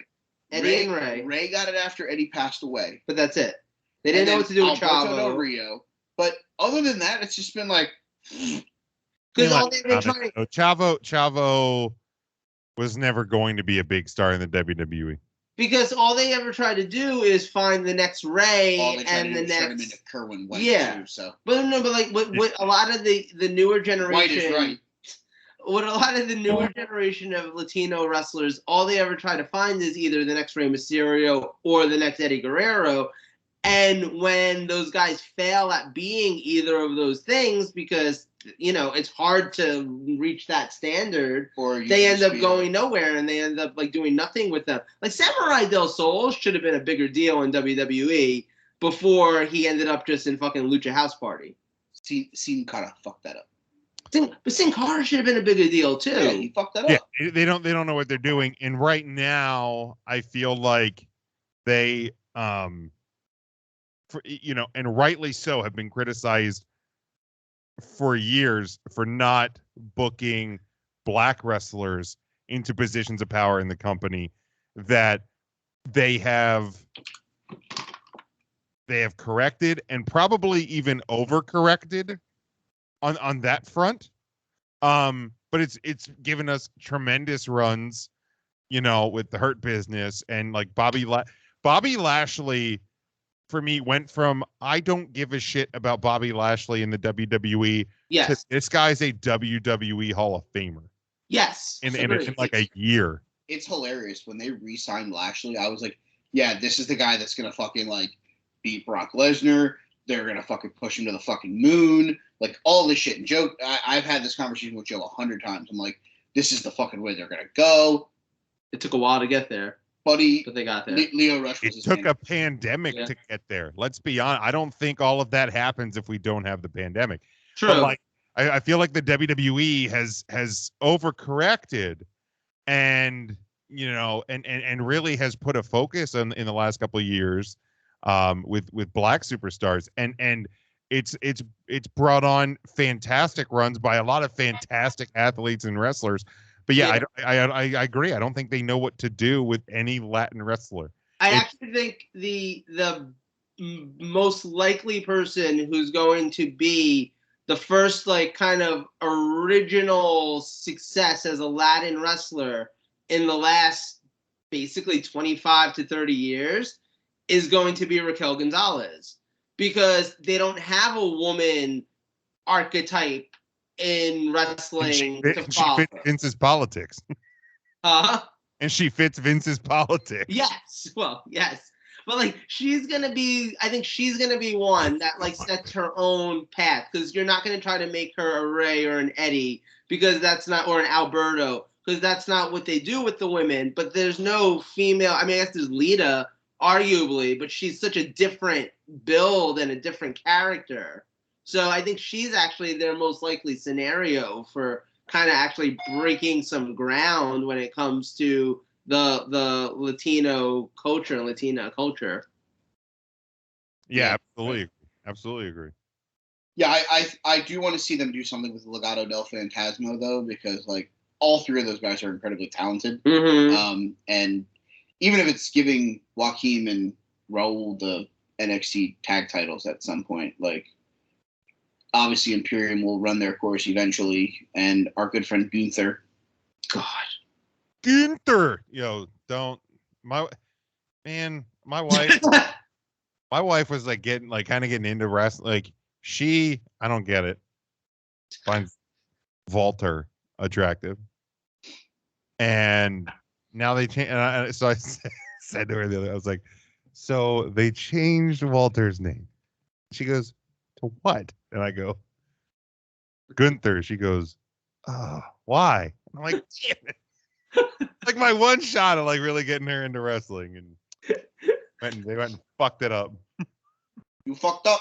[SPEAKER 2] Eddie and Ray.
[SPEAKER 1] Ray got it after Eddie passed away.
[SPEAKER 2] But that's it. They didn't know what to do with
[SPEAKER 1] Alberto Del Rio. But other than that, it's just been like.
[SPEAKER 2] Because all they've been trying.
[SPEAKER 3] Chavo was never going to be a big star in the WWE.
[SPEAKER 2] Because all they ever try to do is find the next Ray and the next. Turn him into
[SPEAKER 1] Kerwin White too, so.
[SPEAKER 2] But like what a lot of the newer generation.
[SPEAKER 1] White is right.
[SPEAKER 2] What a lot of the newer generation of Latino wrestlers, all they ever try to find is either the next Rey Mysterio or the next Eddie Guerrero. And when those guys fail at being either of those things, because it's hard to reach that standard, or they end up going nowhere, and they end up like doing nothing with them. Like Samurai Del Sol should have been a bigger deal in WWE before he ended up just in fucking Lucha House Party.
[SPEAKER 1] Sin Cara fucked that up.
[SPEAKER 2] But Sin Cara should have been a bigger deal too.
[SPEAKER 1] Yeah, he fucked that up.
[SPEAKER 3] Yeah, they don't know what they're doing, and right now I feel like they and rightly so, have been criticized for years for not booking black wrestlers into positions of power in the company that they have corrected and probably even overcorrected on that front. But it's given us tremendous runs, with the Hurt Business and like Bobby Lashley. For me, went from I don't give a shit about Bobby Lashley in the WWE to this guy's a WWE Hall of Famer.
[SPEAKER 2] Yes.
[SPEAKER 3] In like a year.
[SPEAKER 1] It's hilarious. When they re-signed Lashley, I was like, yeah, this is the guy that's going to fucking like beat Brock Lesnar. They're going to fucking push him to the fucking moon. Like all this shit. And Joe, I've had this conversation with Joe 100 times. I'm like, this is the fucking way they're going to go.
[SPEAKER 2] It took a while to get there. But they got there.
[SPEAKER 1] Leo Rush was
[SPEAKER 3] It took a pandemic to get there. Let's be honest. I don't think all of that happens if we don't have the pandemic.
[SPEAKER 2] True.
[SPEAKER 3] But like, I feel like the WWE has overcorrected, and and really has put a focus in the last couple of years, with black superstars, and it's brought on fantastic runs by a lot of fantastic athletes and wrestlers. But yeah, I agree. I don't think they know what to do with any Latin wrestler.
[SPEAKER 2] I actually think the most likely person who's going to be the first like kind of original success as a Latin wrestler in the last basically 25 to 30 years is going to be Raquel Gonzalez, because they don't have a woman archetype in wrestling to follow.
[SPEAKER 3] She fits Vince's politics.
[SPEAKER 2] Huh?
[SPEAKER 3] And she fits Vince's politics.
[SPEAKER 2] Yes. Well, yes. But like I think she's gonna be one that like sets her own path, because you're not gonna try to make her a Ray or an Eddie, because that's not, or an Alberto, because that's not what they do with the women. But there's no female. I mean, I guess there's Lita, arguably, but she's such a different build and a different character. So I think she's actually their most likely scenario for kind of actually breaking some ground when it comes to the Latino culture and Latina culture.
[SPEAKER 3] Yeah, absolutely agree.
[SPEAKER 1] Yeah, I do want to see them do something with Legado del Fantasma, though, because like all three of those guys are incredibly talented.
[SPEAKER 2] Mm-hmm.
[SPEAKER 1] And even if it's giving Joaquin and Raul the NXT tag titles at some point, like obviously Imperium will run their course eventually, and our good friend Gunther. God.
[SPEAKER 3] Gunther, my wife was like kind of getting into wrestling. Like I don't get it. Finds Walter attractive, and now they change. So I said to her the other, I was like, so they changed Walter's name. She goes, to what? And I go, Gunther. She goes, why? I'm like, damn it. Like my one shot of like really getting her into wrestling, and they went and fucked it up.
[SPEAKER 1] You fucked up.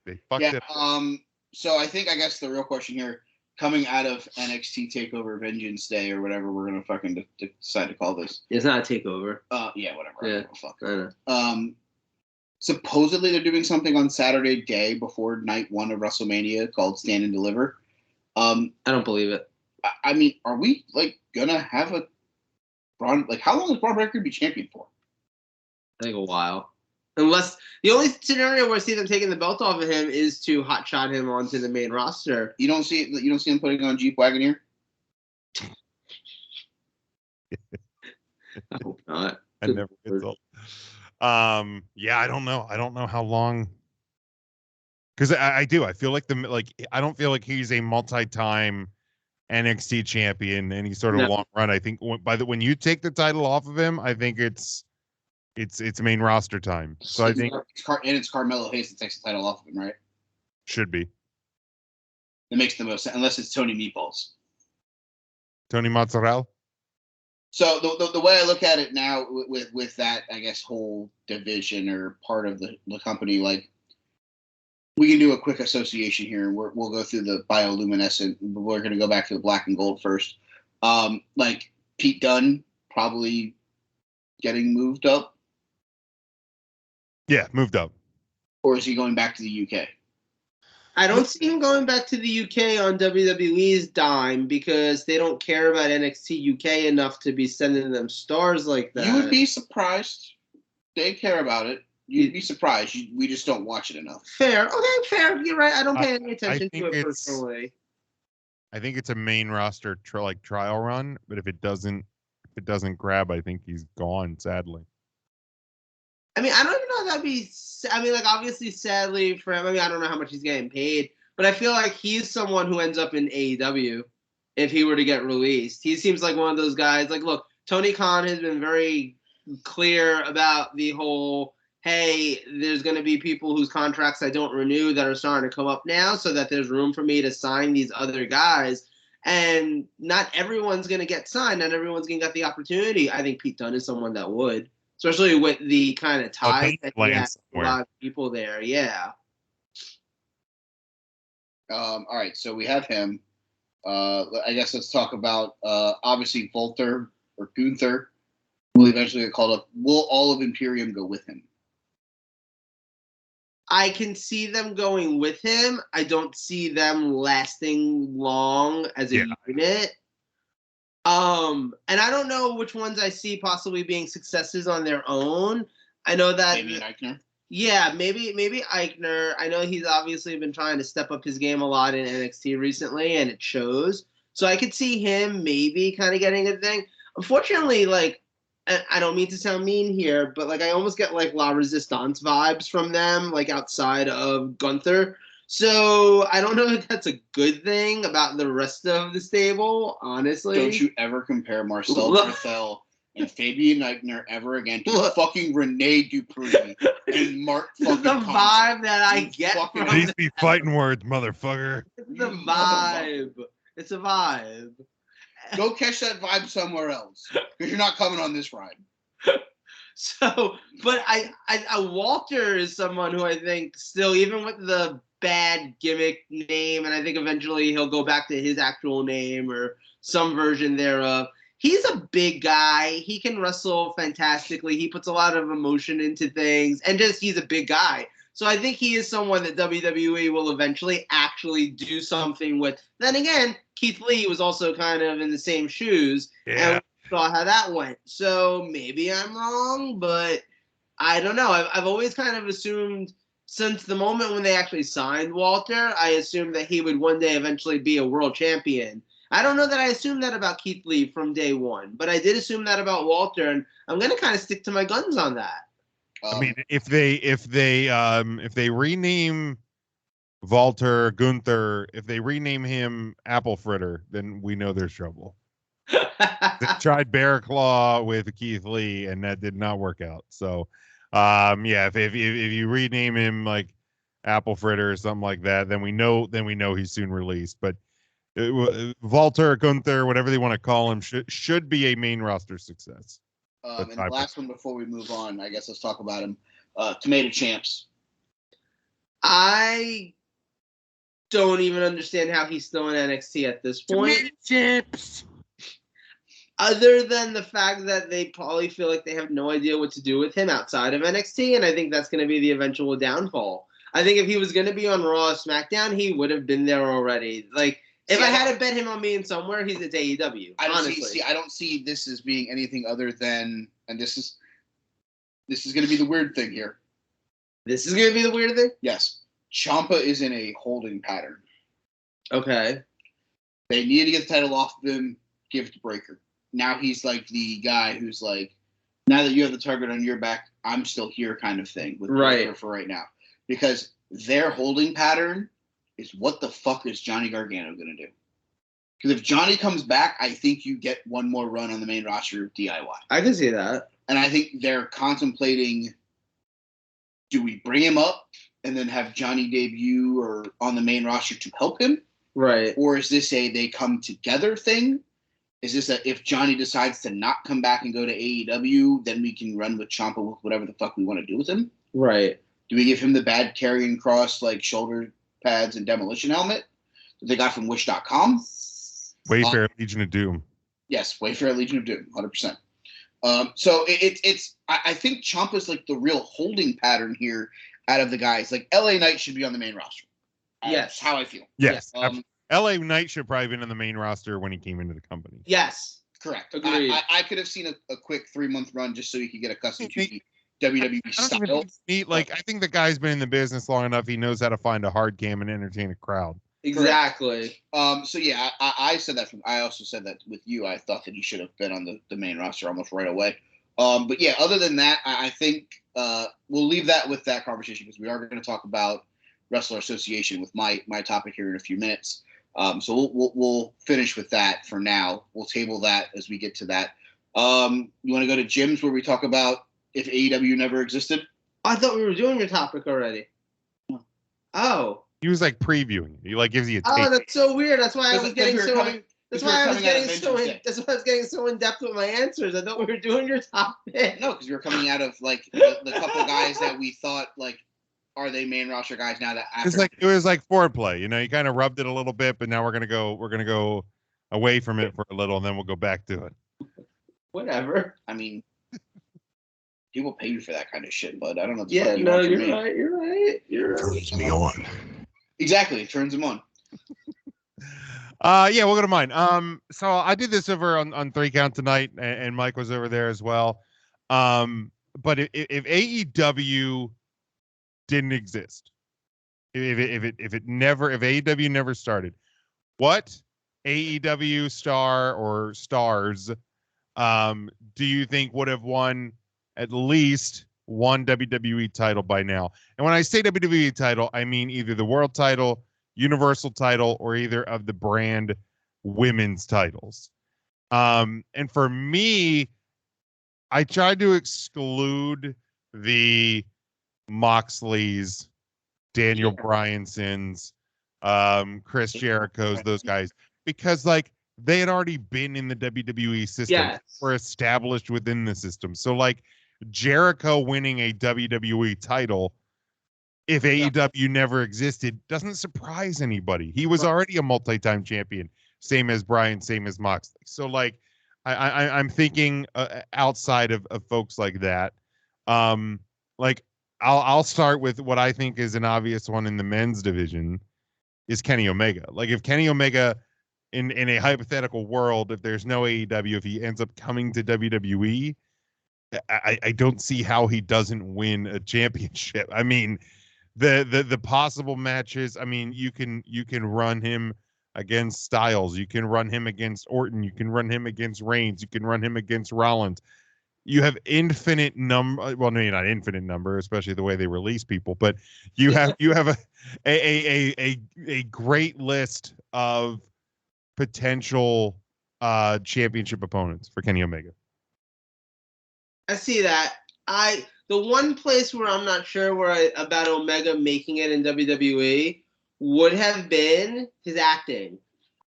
[SPEAKER 3] They fucked it up.
[SPEAKER 1] So I guess the real question here, coming out of NXT Takeover Vengeance Day or whatever we're gonna fucking decide to call this.
[SPEAKER 2] It's not a takeover.
[SPEAKER 1] Yeah, whatever.
[SPEAKER 2] Yeah.
[SPEAKER 1] I know. Supposedly they're doing something on Saturday day before night one of WrestleMania called Stand and Deliver.
[SPEAKER 2] I don't believe it.
[SPEAKER 1] I mean, are we like gonna have a Braun? Like, how long is Braun Breaker be champion for?
[SPEAKER 2] I think a while. Unless the only scenario where I see them taking the belt off of him is to hotshot him onto the main roster.
[SPEAKER 1] You don't see him putting on Jeep Wagoneer?
[SPEAKER 2] I hope not.
[SPEAKER 3] I never get told. Yeah, I don't know. I don't know how long. Because I do. I feel like I don't feel like he's a multi-time NXT champion any sort of long run. I think when you take the title off of him, I think it's main roster time. So I think
[SPEAKER 1] it's Carmelo Hayes that takes the title off of him, right?
[SPEAKER 3] Should be.
[SPEAKER 1] It makes the most sense, unless it's Tony Meatballs.
[SPEAKER 3] Tony Mozzarella.
[SPEAKER 1] So the way I look at it now with that, I guess, whole division or part of the company, like we can do a quick association here, and we'll go through the bioluminescent. We're going to go back to the black and gold first. Like Pete Dunne probably getting moved up.
[SPEAKER 3] Yeah, moved up.
[SPEAKER 1] Or is he going back to the UK?
[SPEAKER 2] I don't see him going back to the UK on WWE's dime, because they don't care about NXT UK enough to be sending them stars like that.
[SPEAKER 1] You would be surprised. They care about it. You'd be surprised. We just don't watch it enough.
[SPEAKER 2] Fair. Okay, fair. You're right. I don't pay any attention to it personally.
[SPEAKER 3] I think it's a main roster trial run, but if it doesn't grab, I think he's gone, sadly.
[SPEAKER 2] I mean, I don't even know if that'd be. I mean, like, obviously, sadly for him. I mean, I don't know how much he's getting paid, but I feel like he's someone who ends up in AEW if he were to get released. He seems like one of those guys. Like, look, Tony Khan has been very clear about the whole, hey, there's going to be people whose contracts I don't renew that are starting to come up now, so that there's room for me to sign these other guys. And not everyone's going to get signed. Not everyone's going to get the opportunity. I think Pete Dunne is someone that would. Especially with the kind of ties that he has with a lot of people there. Yeah.
[SPEAKER 1] All right, so we have him. I guess let's talk about, obviously, Walter or Gunther, who eventually get called up. Will all of Imperium go with him?
[SPEAKER 2] I can see them going with him. I don't see them lasting long as a unit. And I don't know which ones I see possibly being successes on their own. I know that
[SPEAKER 1] Damien Eichner.
[SPEAKER 2] Yeah, maybe Eichner. I know he's obviously been trying to step up his game a lot in NXT recently, and it shows. So I could see him maybe kind of getting a thing. Unfortunately, like, I don't mean to sound mean here, but like I almost get like La Resistance vibes from them, like outside of Gunther. So I don't know if that's a good thing about the rest of the stable, honestly.
[SPEAKER 1] Don't you ever compare Marcel Berthel and Fabian Eichner ever again to fucking Rene Dupree and Mark fucking
[SPEAKER 2] the vibe that I get from
[SPEAKER 3] these be fighting words, motherfucker.
[SPEAKER 2] It's the vibe. It's a vibe.
[SPEAKER 1] Go catch that vibe somewhere else, because you're not coming on this ride.
[SPEAKER 2] So, but I Walter is someone who I think still, even with the bad gimmick name, and I think eventually he'll go back to his actual name or some version thereof. He's a big guy. He can wrestle fantastically. He puts a lot of emotion into things, and just he's a big guy. So I think he is someone that WWE will eventually actually do something with. Then again, Keith Lee was also kind of in the same shoes, and we saw how that went. So maybe I'm wrong, but I don't know. I've always kind of assumed since the moment when they actually signed Walter, I assumed that he would one day eventually be a world champion. I don't know that I assumed that about Keith Lee from day one, but I did assume that about Walter, and I'm going to kind of stick to my guns on that.
[SPEAKER 3] I mean, if they rename Walter Gunther, if they rename him Apple Fritter, then we know there's trouble. They tried Bear Claw with Keith Lee, and that did not work out. So, yeah, if you rename him like Apple Fritter or something like that, then we know he's soon released. But Walter Gunther, whatever they want to call him, should be a main roster success.
[SPEAKER 1] And the last one before we move on, I guess let's talk about him. Tomato Champs.
[SPEAKER 2] I don't even understand how he's still in NXT at this point.
[SPEAKER 3] Tomato Champs.
[SPEAKER 2] Other than the fact that they probably feel like they have no idea what to do with him outside of NXT, and I think that's going to be the eventual downfall. I think if he was going to be on Raw or SmackDown, he would have been there already. Like, if I had to bet him on being somewhere, he's at AEW. Honestly,
[SPEAKER 1] I don't see this as being anything other than, and this is going to be the weird thing here.
[SPEAKER 2] This is going to be the weird thing?
[SPEAKER 1] Yes. Ciampa is in a holding pattern.
[SPEAKER 2] Okay.
[SPEAKER 1] They needed to get the title off of him, give it to Breaker. Now he's like the guy who's like, now that you have the target on your back, I'm still here kind of thing with Breaker for right now. Because their holding pattern is, what the fuck is Johnny Gargano going to do? Because if Johnny comes back, I think you get one more run on the main roster of DIY.
[SPEAKER 2] I can see that.
[SPEAKER 1] And I think they're contemplating, do we bring him up and then have Johnny debut or on the main roster to help him?
[SPEAKER 2] Right.
[SPEAKER 1] Or is this a they come together thing? Is this a if Johnny decides to not come back and go to AEW, then we can run with Ciampa with whatever the fuck we want to do with him?
[SPEAKER 2] Right.
[SPEAKER 1] Do we give him the bad Karrion Kross like shoulder pads and demolition helmet that they got from Wish.com?
[SPEAKER 3] Wayfair Legion of Doom.
[SPEAKER 1] Yes, Wayfair Legion of Doom, 100%. So I think Ciampa's like the real holding pattern here out of the guys. Like LA Knight should be on the main roster.
[SPEAKER 2] Yes,
[SPEAKER 1] that's how I feel.
[SPEAKER 3] Yes. LA Knight should probably been in the main roster when he came into the company.
[SPEAKER 2] Yes.
[SPEAKER 1] Correct.
[SPEAKER 2] Agreed.
[SPEAKER 1] I could have seen a quick 3-month run just so he could get accustomed to the WWE style.
[SPEAKER 3] I think the guy's been in the business long enough. He knows how to find a hard cam and entertain a crowd.
[SPEAKER 2] Exactly.
[SPEAKER 1] So yeah, I said that. I also said that with you. I thought that he should have been on the main roster almost right away. But yeah, other than that, I think we'll leave that with that conversation because we are going to talk about Wrestler Association with my topic here in a few minutes. So we'll finish with that for now. We'll table that as we get to that. You want to go to Jim's where we talk about if AEW never existed?
[SPEAKER 2] I thought we were doing your topic already.
[SPEAKER 1] No.
[SPEAKER 2] Oh.
[SPEAKER 3] He was like previewing. He like gives you a tape.
[SPEAKER 2] Oh, that's so weird. That's why I was getting so. That's why I was getting so in depth with my answers. I thought we were doing your topic.
[SPEAKER 1] No, because we were coming out of like the couple guys that we thought like, are they main roster guys now that after
[SPEAKER 3] it was like foreplay, you know, you kind of rubbed it a little bit, but now we're gonna go away from it for a little and then we'll go back to it.
[SPEAKER 2] Whatever.
[SPEAKER 1] I mean, people pay you for that kind of shit, but I don't know.
[SPEAKER 2] Yeah, no, you're right.
[SPEAKER 3] Turns me on.
[SPEAKER 1] Exactly, it turns them on.
[SPEAKER 3] Yeah, we'll go to mine. So I did this over on 3 Count tonight, and Mike was over there as well. But if AEW didn't exist, if AEW never started, what AEW star or stars do you think would have won at least one WWE title by now? And when I say WWE title, I mean either the world title, universal title, or either of the brand women's titles. And for me, I tried to exclude the Moxleys, Daniel Bryansons, Chris Jericho's, those guys, because like they had already been in the WWE system, were established within the system. So like Jericho winning a WWE title, if AEW never existed, doesn't surprise anybody. He was already a multi-time champion, same as Bryan, same as Moxley. So like I'm thinking outside of folks like that. Like I'll start with what I think is an obvious one in the men's division is Kenny Omega. Like if Kenny Omega in a hypothetical world, if there's no AEW, if he ends up coming to WWE, I don't see how he doesn't win a championship. I mean, the possible matches, I mean, you can run him against Styles, you can run him against Orton, you can run him against Reigns, you can run him against Rollins. You have infinite number. Well, no, not infinite number, especially the way they release people. But you have a great list of potential championship opponents for Kenny Omega.
[SPEAKER 2] I see that. The one place where I'm not sure about Omega making it in WWE would have been his acting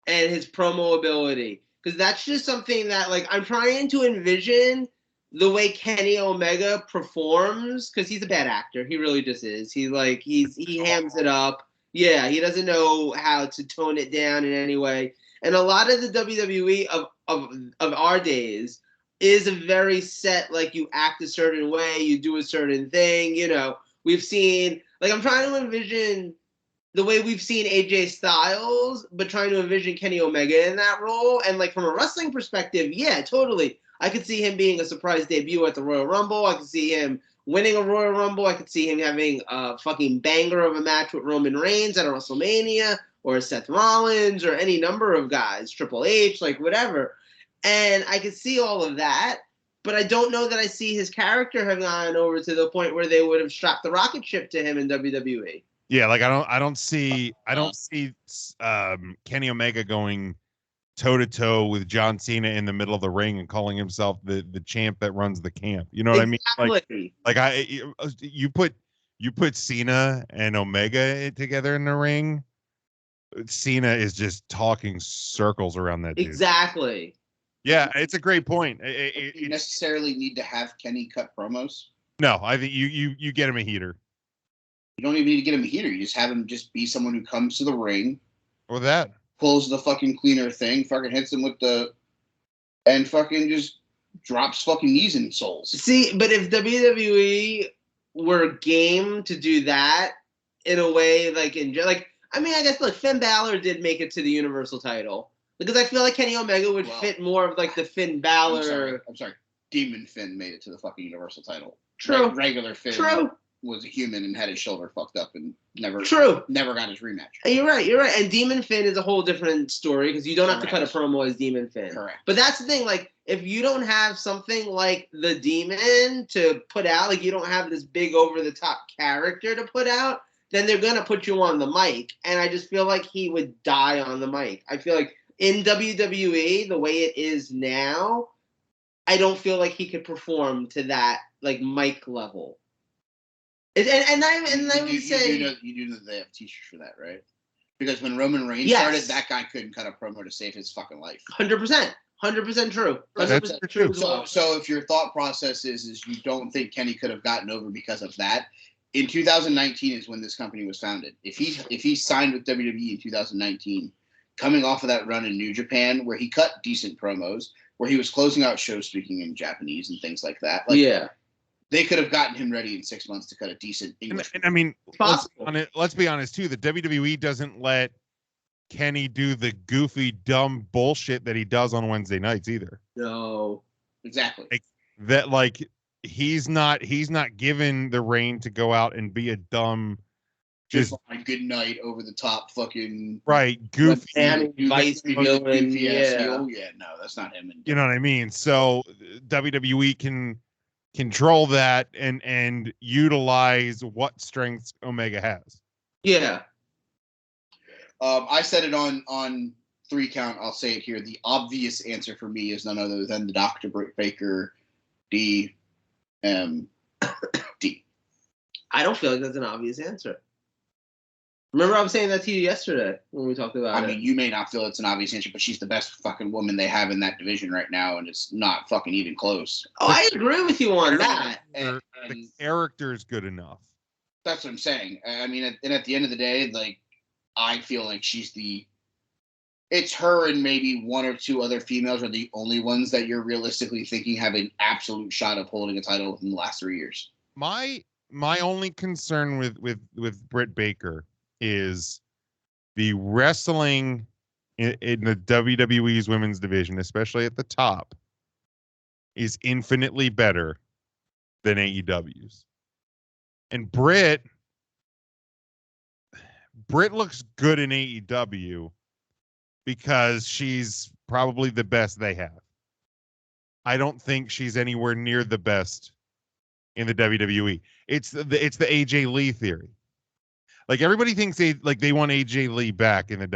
[SPEAKER 2] and his promo ability, because that's just something that like I'm trying to envision the way Kenny Omega performs, because he's a bad actor. He really just is. He hams it up. Yeah, he doesn't know how to tone it down in any way. And a lot of the WWE of our days is a very set, like you act a certain way, you do a certain thing. You know, we've seen, like I'm trying to envision the way we've seen AJ Styles, but trying to envision Kenny Omega in that role. And like from a wrestling perspective, yeah, totally. I could see him being a surprise debut at the Royal Rumble. I could see him winning a Royal Rumble. I could see him having a fucking banger of a match with Roman Reigns at a WrestleMania, or Seth Rollins, or any number of guys, Triple H, like whatever. And I could see all of that, but I don't know that I see his character have gone over to the point where they would have strapped the rocket ship to him in WWE.
[SPEAKER 3] Yeah, like I don't see Kenny Omega going toe-to-toe with John Cena in the middle of the ring and calling himself the champ that runs the camp. You know what
[SPEAKER 2] exactly.
[SPEAKER 3] I mean? Like you put Cena and Omega together in the ring, Cena is just talking circles around that dude.
[SPEAKER 2] Exactly.
[SPEAKER 3] Yeah, it's a great point.
[SPEAKER 1] You necessarily need to have Kenny cut promos.
[SPEAKER 3] No, I think you get him a heater.
[SPEAKER 1] You don't even need to get him a heater. You just have him just be someone who comes to the ring.
[SPEAKER 3] Or that.
[SPEAKER 1] Pulls the fucking cleaner thing, fucking hits him with and fucking just drops fucking knees and souls.
[SPEAKER 2] See, but if WWE were game to do that in a way, I guess, look, Finn Balor did make it to the Universal title. Because I feel like Kenny Omega would fit more of like the Finn Balor.
[SPEAKER 1] I'm sorry. Demon Finn made it to the fucking Universal title.
[SPEAKER 2] True.
[SPEAKER 1] Regular Finn.
[SPEAKER 2] True.
[SPEAKER 1] Was a human and had his shoulder fucked up and never got his rematch.
[SPEAKER 2] You're right. And Demon Finn is a whole different story, because you don't have to cut a promo as Demon Finn.
[SPEAKER 1] Correct.
[SPEAKER 2] But that's the thing, like, if you don't have something like the Demon to put out, like you don't have this big over-the-top character to put out, then they're going to put you on the mic. And I just feel like he would die on the mic. I feel like in WWE, the way it is now, I don't feel like he could perform to that, like, mic level. You do know
[SPEAKER 1] that they have t-shirts for that, right? Because when Roman Reigns started, that guy couldn't cut a promo to save his fucking life.
[SPEAKER 2] 100%. 100% true. 100% true.
[SPEAKER 1] So if your thought process is you don't think Kenny could have gotten over because of that, in 2019 is when this company was founded. If he signed with WWE in 2019, coming off of that run in New Japan where he cut decent promos, where he was closing out shows speaking in Japanese and things like that. They could have gotten him ready in 6 months to cut a decent English.
[SPEAKER 3] And I mean, let's be honest too. The WWE doesn't let Kenny do the goofy, dumb bullshit that he does on Wednesday nights either.
[SPEAKER 1] No, exactly.
[SPEAKER 3] he's not given the reign to go out and be a dumb,
[SPEAKER 1] just like good night over the top fucking
[SPEAKER 3] goofy
[SPEAKER 2] vice villain.
[SPEAKER 1] Yeah, no, that's not him.
[SPEAKER 3] You know what I mean? So WWE can control that and utilize what strengths Omega has.
[SPEAKER 2] Yeah.
[SPEAKER 1] I said it on 3 count. I'll say it here. The obvious answer for me is none other than the Dr. Britt Baker DMD.
[SPEAKER 2] I don't feel like that's an obvious answer. Remember I was saying that to you yesterday when we talked about it.
[SPEAKER 1] I mean, you may not feel it's an obvious answer, but she's the best fucking woman they have in that division right now, and it's not fucking even close.
[SPEAKER 2] Oh, I agree with you on that.
[SPEAKER 3] The character is good enough.
[SPEAKER 1] That's what I'm saying. I mean, and at the end of the day, like, I feel like it's her and maybe 1 or 2 other females are the only ones that you're realistically thinking have an absolute shot of holding a title within the last 3 years.
[SPEAKER 3] My only concern with Britt Baker is the wrestling in the WWE's women's division, especially at the top, is infinitely better than AEW's. And Britt looks good in AEW because she's probably the best they have. I don't think she's anywhere near the best in the WWE. It's the AJ Lee theory. Like, everybody thinks they want AJ Lee back in the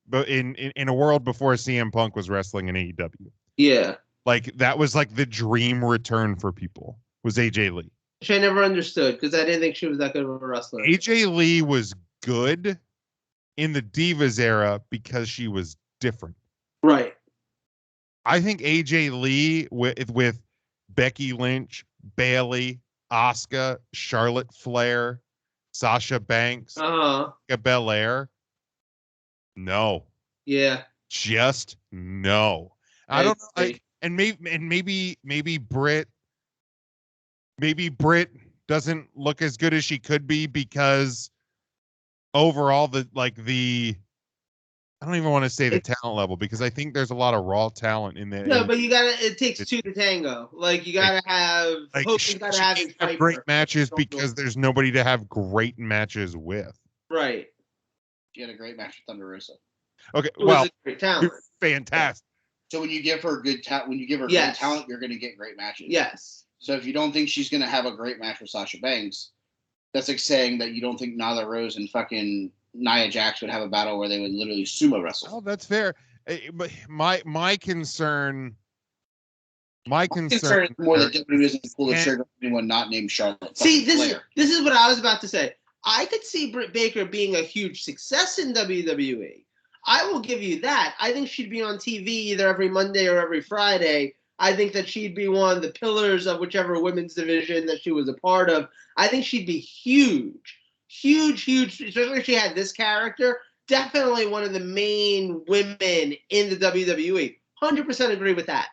[SPEAKER 3] but in a world before CM Punk was wrestling in AEW.
[SPEAKER 2] Yeah.
[SPEAKER 3] Like, that was like the dream return for people, was AJ Lee.
[SPEAKER 2] Which I never understood because I didn't think she was that good of a wrestler.
[SPEAKER 3] AJ Lee was good in the Divas era because she was different.
[SPEAKER 2] Right.
[SPEAKER 3] I think AJ Lee with Becky Lynch, Bayley, Asuka, Charlotte Flair, Sasha Banks, Belair. No.
[SPEAKER 2] Yeah.
[SPEAKER 3] Just no. I don't know. Maybe Britt doesn't look as good as she could be because overall I don't even want to say the talent level, because I think there's a lot of raw talent in there.
[SPEAKER 2] No, but it takes 2 to tango. Like, you gotta have Hogan's gotta have his
[SPEAKER 3] great matches because there's nobody to have great matches with.
[SPEAKER 2] Right.
[SPEAKER 1] She had a great match with Thunder Rosa.
[SPEAKER 3] Okay, well,
[SPEAKER 2] great talent.
[SPEAKER 3] Fantastic.
[SPEAKER 1] So when you give her good talent, good talent, you're going to get great matches.
[SPEAKER 2] Yes.
[SPEAKER 1] So if you don't think she's going to have a great match with Sasha Banks, that's like saying that you don't think Nyla Rose and fucking Nia Jax would have a battle where they would literally sumo wrestle.
[SPEAKER 3] Oh, that's fair. But my concern is more
[SPEAKER 1] that WWE doesn't pull the trigger on anyone not named Charlotte.
[SPEAKER 2] See, this is what I was about to say. I could see Britt Baker being a huge success in WWE. I will give you that. I think she'd be on TV either every Monday or every Friday. I think that she'd be one of the pillars of whichever women's division that she was a part of. I think she'd be huge. Huge, especially if she had this character. Definitely one of the main women in the WWE. 100% agree with that.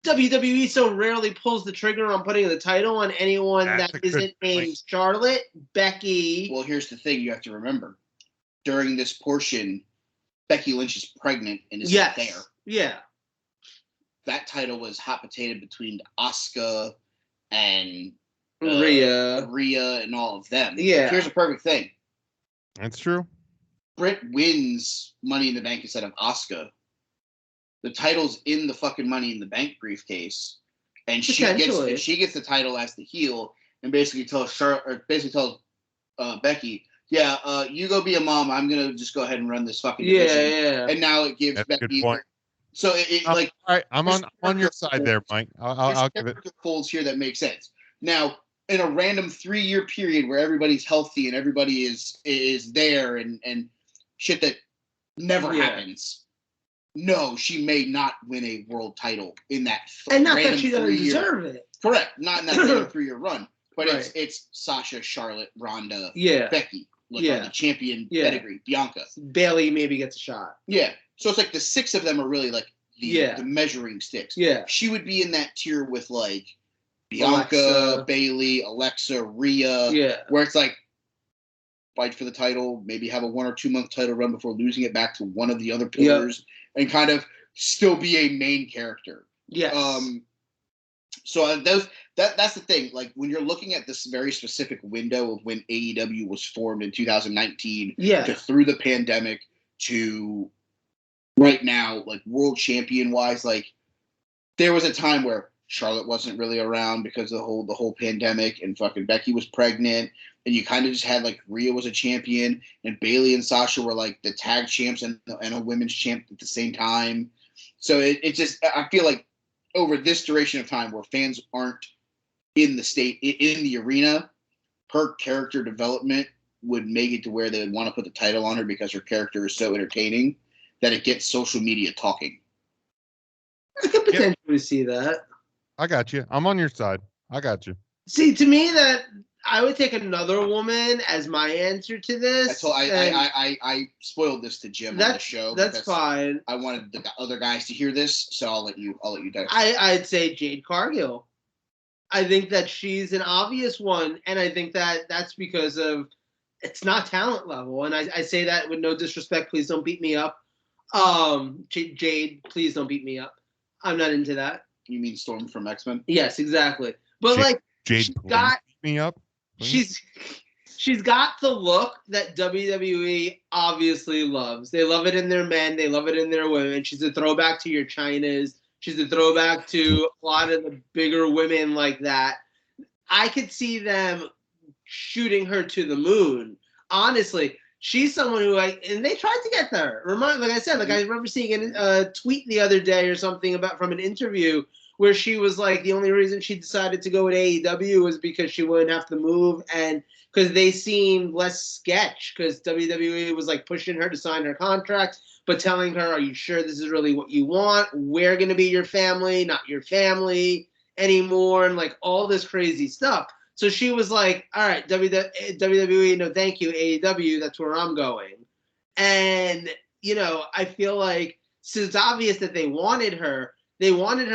[SPEAKER 2] WWE so rarely pulls the trigger on putting the title on anyone that isn't named Charlotte, Becky.
[SPEAKER 1] Well, here's the thing you have to remember. During this portion, Becky Lynch is pregnant and is there.
[SPEAKER 2] Yeah.
[SPEAKER 1] That title was hot potato between Asuka and
[SPEAKER 2] Rhea
[SPEAKER 1] and all of them.
[SPEAKER 2] Yeah.
[SPEAKER 1] Here's a perfect thing.
[SPEAKER 3] That's true.
[SPEAKER 1] Britt wins Money in the Bank instead of Asuka. The title's in the fucking Money in the Bank briefcase, and she gets the title as the heel, and basically tells Becky, "Yeah, you go be a mom. I'm gonna just go ahead and run this fucking division."
[SPEAKER 2] Yeah.
[SPEAKER 1] And now it gives Becky.
[SPEAKER 3] Good point.
[SPEAKER 1] So it
[SPEAKER 3] all right, I'm on your side there, Mike. I'll give it
[SPEAKER 1] folds here that make sense. Now, in a random 3-year period where everybody's healthy and everybody is there and shit that never happens. No, she may not win a world title in that
[SPEAKER 2] and not that she doesn't deserve it.
[SPEAKER 1] Correct, not in that 3-year run, but it's Sasha, Charlotte, Ronda, Becky, the champion pedigree, Bianca,
[SPEAKER 2] Bayley maybe gets a shot.
[SPEAKER 1] Yeah, so it's like the 6 of them are really like the measuring sticks.
[SPEAKER 2] Yeah,
[SPEAKER 1] she would be in that tier with like Bianca, Bayley, Alexa, Rhea. Where it's like fight for the title, maybe have a 1 or 2 month title run before losing it back to one of the other pillars. And kind of still be a main character.
[SPEAKER 2] Yes.
[SPEAKER 1] So that's the thing. Like when you're looking at this very specific window of when AEW was formed in 2019, to through the pandemic to right now, like world champion wise, like there was a time where Charlotte wasn't really around because of the whole pandemic, and fucking Becky was pregnant, and you kind of just had like Rhea was a champion, and Bayley and Sasha were like the tag champs and a women's champ at the same time. So it just, I feel like over this duration of time where fans aren't in the arena, her character development would make it to where they would want to put the title on her because her character is so entertaining that it gets social media talking.
[SPEAKER 2] I could potentially see that.
[SPEAKER 3] I got you. I'm on your side. I got you.
[SPEAKER 2] See, to me, that I would take another woman as my answer to this.
[SPEAKER 1] I spoiled this to Jim on the show.
[SPEAKER 2] That's fine.
[SPEAKER 1] I wanted the other guys to hear this, so I'll let you dive.
[SPEAKER 2] I'd say Jade Cargill. I think that she's an obvious one, and I think that that's because of it's not talent level, and I say that with no disrespect. Please don't beat me up. Jade, please don't beat me up. I'm not into that.
[SPEAKER 1] You mean Storm from X-Men?
[SPEAKER 2] Yes, exactly. But
[SPEAKER 3] Jade, beat me up.
[SPEAKER 2] Please. She's got the look that WWE obviously loves. They love it in their men. They love it in their women. She's a throwback to your Chynas. She's a throwback to a lot of the bigger women like that. I could see them shooting her to the moon. Honestly, she's someone who and they tried to get there. Like I said, I remember seeing a tweet the other day or something from an interview where she was like, the only reason she decided to go with AEW was because she wouldn't have to move and because they seemed less sketch because WWE was like pushing her to sign her contract, but telling her, are you sure this is really what you want? We're going to be your family, not your family anymore, and like all this crazy stuff. So she was like, all right, WWE, no thank you, AEW, that's where I'm going. And, I feel like since it's obvious that they wanted her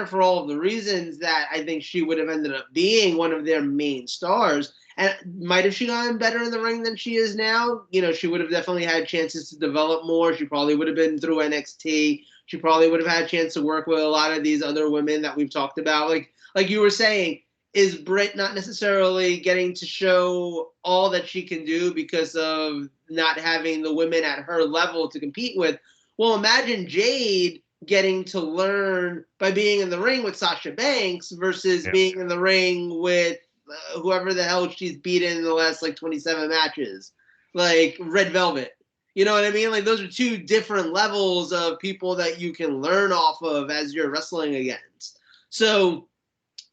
[SPEAKER 2] for all of the reasons that I think she would have ended up being one of their main stars. And might have she gotten better in the ring than she is now? She would have definitely had chances to develop more. She probably would have been through NXT. She probably would have had a chance to work with a lot of these other women that we've talked about. Like you were saying, is Britt not necessarily getting to show all that she can do because of not having the women at her level to compete with? Well, imagine Jade getting to learn by being in the ring with Sasha Banks versus being in the ring with whoever the hell she's beaten in the last 27 matches, like Red Velvet. You know what I mean? Like those are two different levels of people that you can learn off of as you're wrestling against. So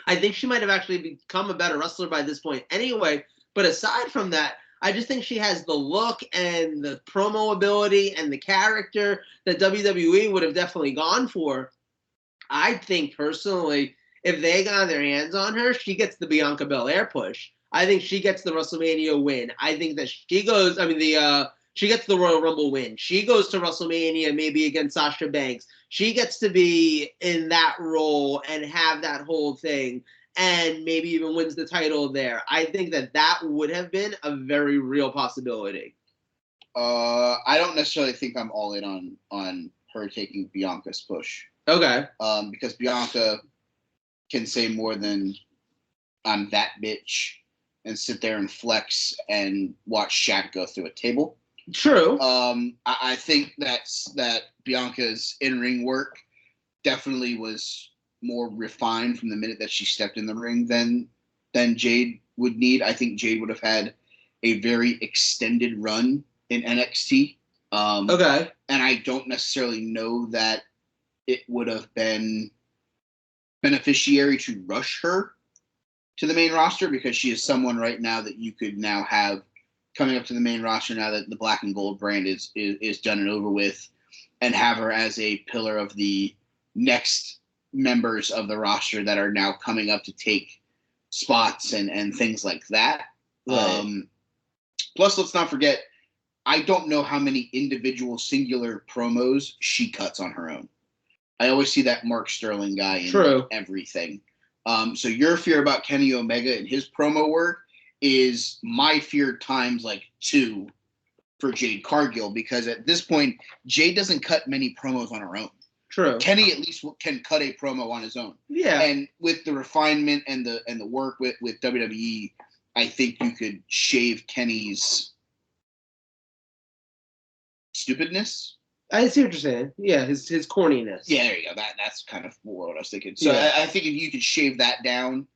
[SPEAKER 2] I think she might have actually become a better wrestler by this point anyway. But aside from that, I just think she has the look and the promo ability and the character that WWE would have definitely gone for. I think personally, if they got their hands on her, she gets the Bianca Belair push. I think she gets the WrestleMania win. I think that she gets the Royal Rumble win. She goes to WrestleMania maybe against Sasha Banks. She gets to be in that role and have that whole thing and maybe even wins the title there. I think that would have been a very real possibility.
[SPEAKER 1] I don't necessarily think I'm all in on her taking Bianca's push.
[SPEAKER 2] Okay.
[SPEAKER 1] Because Bianca can say more than I'm that bitch and sit there and flex and watch Shaq go through a table.
[SPEAKER 2] True.
[SPEAKER 1] I think that Bianca's in-ring work definitely was more refined from the minute that she stepped in the ring than Jade would need. I think Jade would have had a very extended run in NXT.
[SPEAKER 2] Okay.
[SPEAKER 1] And I don't necessarily know that it would have been beneficiary to rush her to the main roster because she is someone right now that you could now have coming up to the main roster now that the Black and Gold brand is done and over with, and have her as a pillar of the next members of the roster that are now coming up to take spots and things like that.
[SPEAKER 2] Right.
[SPEAKER 1] Plus, let's not forget, I don't know how many individual singular promos she cuts on her own. I always see that Mark Sterling guy in everything. So your fear about Kenny Omega and his promo work is my fear times 2 for Jade Cargill, because at this point, Jade doesn't cut many promos on her own.
[SPEAKER 2] True.
[SPEAKER 1] Kenny at least can cut a promo on his own.
[SPEAKER 2] Yeah.
[SPEAKER 1] And with the refinement and the work with WWE, I think you could shave Kenny's stupidness.
[SPEAKER 2] I see what you're saying. Yeah, his corniness.
[SPEAKER 1] Yeah, there you go. That's kind of what I was thinking. So yeah. I think if you could shave that down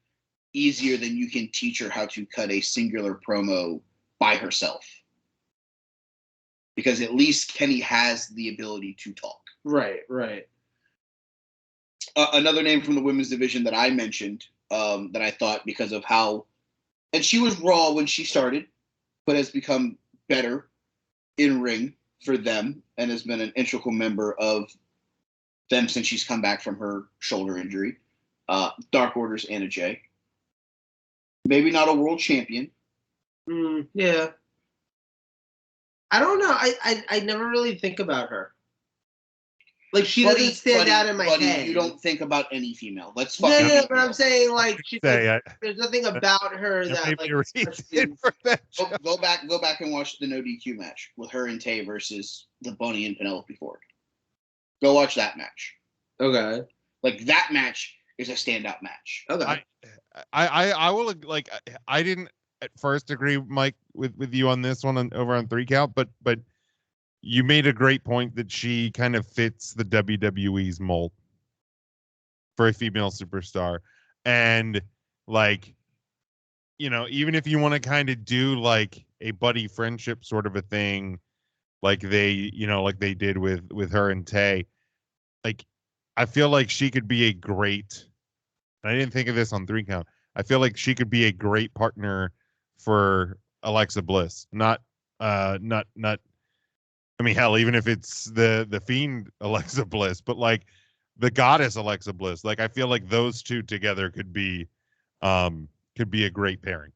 [SPEAKER 1] easier than you can teach her how to cut a singular promo by herself. Because at least Kenny has the ability to talk.
[SPEAKER 2] Right.
[SPEAKER 1] Another name from the women's division that I mentioned that I thought because of how, and she was Raw when she started, but has become better in ring for them and has been an integral member of them since she's come back from her shoulder injury. Dark Order's Anna Jay. Maybe not a world champion.
[SPEAKER 2] Yeah. I don't know. I never really think about her. Like, she doesn't stand out in my head.
[SPEAKER 1] You don't think about any female. Let's
[SPEAKER 2] fucking... Yeah, but I'm saying, like, there's nothing about her that, like...
[SPEAKER 1] Go back and watch the No DQ match with her and Tay versus the Bunny and Penelope Ford. Go watch that match.
[SPEAKER 2] Okay.
[SPEAKER 1] Like, that match is a standout match.
[SPEAKER 2] Okay.
[SPEAKER 3] I will, like, I didn't at first agree, Mike, with you on this one over on 3 Count, but you made a great point that she kind of fits the WWE's mold for a female superstar. And, like, you know, even if you want to kind of do like a buddy friendship sort of a thing, like they did with her and Tay, like, I feel like she could be a great, and I didn't think of this on 3 Count, I feel like she could be a great partner for Alexa Bliss. Not I mean, hell, even if it's the Fiend Alexa Bliss, but like the Goddess Alexa Bliss, like I feel like those two together could be a great pairing.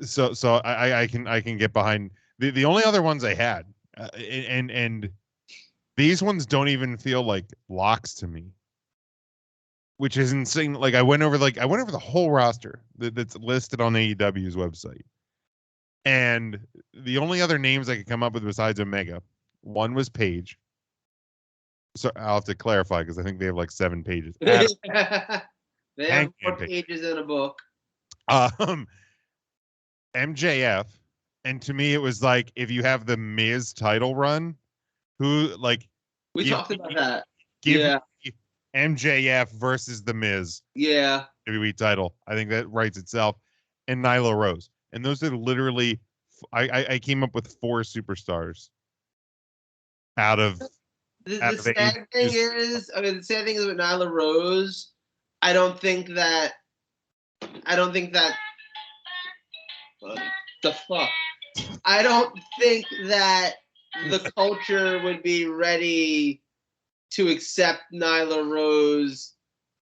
[SPEAKER 3] So I can get behind the only other ones I had, and these ones don't even feel like locks to me, which is insane. Like I went over the whole roster that's listed on AEW's website. And the only other names I could come up with besides Omega, one was Paige. So I'll have to clarify because I think they have like 7 pages.
[SPEAKER 2] They have 4 pages in a book.
[SPEAKER 3] MJF, and to me it was like if you have the Miz title run, who like
[SPEAKER 2] we talked about that.
[SPEAKER 3] Give MJF versus the Miz.
[SPEAKER 2] Yeah.
[SPEAKER 3] WWE title. I think that writes itself. And Nyla Rose. And those are literally, I came up with 4 superstars out of.
[SPEAKER 2] The sad thing is with Nyla Rose, I don't think that. What the fuck? I don't think that the culture would be ready to accept Nyla Rose.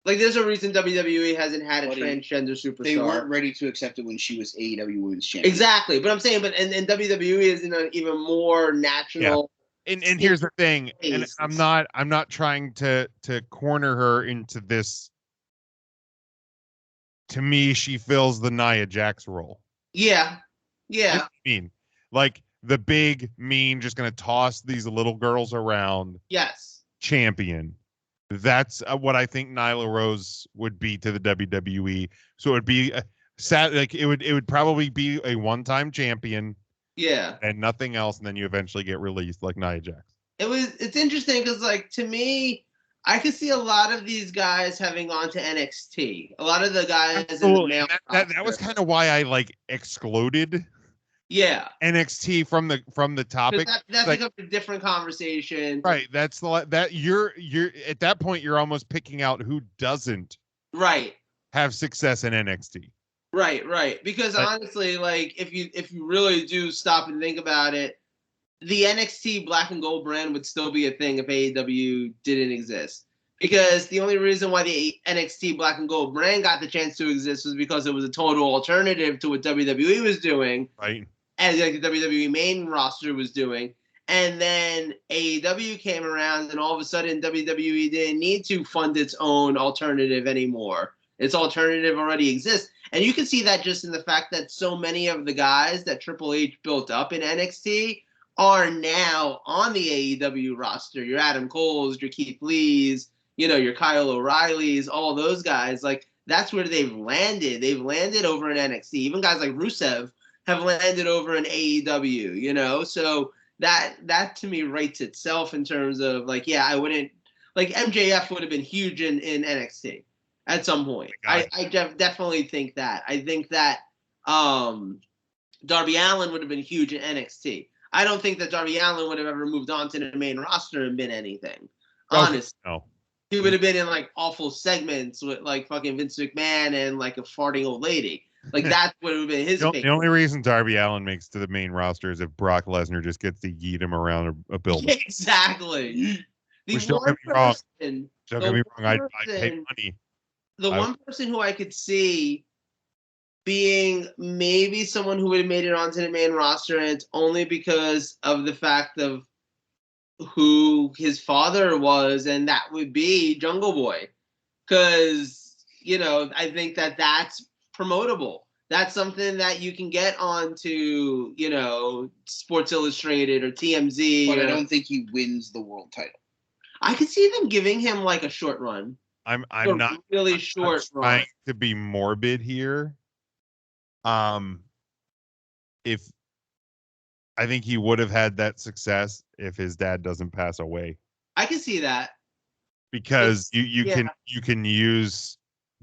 [SPEAKER 2] Like, there's a reason WWE hasn't had a transgender superstar.
[SPEAKER 1] They weren't ready to accept it when she was AEW Women's Champion.
[SPEAKER 2] Exactly. But I'm saying, and WWE is in an even more natural.
[SPEAKER 3] Yeah. And here's the thing, and I'm not trying to corner her into this. To me, she fills the Nia Jax role.
[SPEAKER 2] Yeah. Yeah.
[SPEAKER 3] I mean, like the big, mean, just gonna toss these little girls around.
[SPEAKER 2] Yes.
[SPEAKER 3] Champion. That's what I think Nyla Rose would be to the WWE. So it would be it would probably be a one-time champion.
[SPEAKER 2] Yeah.
[SPEAKER 3] And nothing else, and then you eventually get released like Nia Jax.
[SPEAKER 2] It's interesting because, like, to me, I could see a lot of these guys having gone to NXT. A lot of the guys
[SPEAKER 3] Absolutely. In the male that was kind of why I like excluded NXT from the topic.
[SPEAKER 2] That's like a different conversation.
[SPEAKER 3] Right. That's that you're at that point you're almost picking out who doesn't have success in NXT.
[SPEAKER 2] Right. Because honestly, like if you really do stop and think about it, the NXT Black and Gold brand would still be a thing if AEW didn't exist. Because the only reason why the NXT Black and Gold brand got the chance to exist was because it was a total alternative to what WWE was doing.
[SPEAKER 3] Right.
[SPEAKER 2] As like the WWE main roster was doing. And then AEW came around and all of a sudden WWE didn't need to fund its own alternative anymore. Its alternative already exists. And you can see that just in the fact that so many of the guys that Triple H built up in NXT are now on the AEW roster. Your Adam Cole's, your Keith Lee's, your Kyle O'Reilly's, all those guys. Like, that's where they've landed. They've landed over in NXT. Even guys like Rusev have landed over in AEW, So that to me writes itself in terms of, like, yeah, I wouldn't, like, MJF would have been huge in NXT at some point. I definitely think that. I think that Darby Allin would have been huge in NXT. I don't think that Darby Allin would have ever moved on to the main roster and been anything. Honestly.
[SPEAKER 3] No.
[SPEAKER 2] He would have been in, like, awful segments with, like, fucking Vince McMahon and, like, a farting old lady. Like, that would have been his fate.
[SPEAKER 3] The only reason Darby Allin makes to the main roster is if Brock Lesnar just gets to yeet him around a building.
[SPEAKER 2] Exactly.
[SPEAKER 3] Don't get me wrong. I'd pay money.
[SPEAKER 2] The one person who I could see being maybe someone who would have made it onto the main roster, and it's only because of the fact of who his father was, and that would be Jungle Boy. Because, I think that that's promotable. That's something that you can get onto, Sports Illustrated or TMZ.
[SPEAKER 1] But I don't think he wins the world title.
[SPEAKER 2] I could see them giving him, like, a short run.
[SPEAKER 3] I'm not
[SPEAKER 2] really short
[SPEAKER 3] run. Trying to be morbid here. If I think he would have had that success if his dad doesn't pass away.
[SPEAKER 2] I can see that.
[SPEAKER 3] Because you can use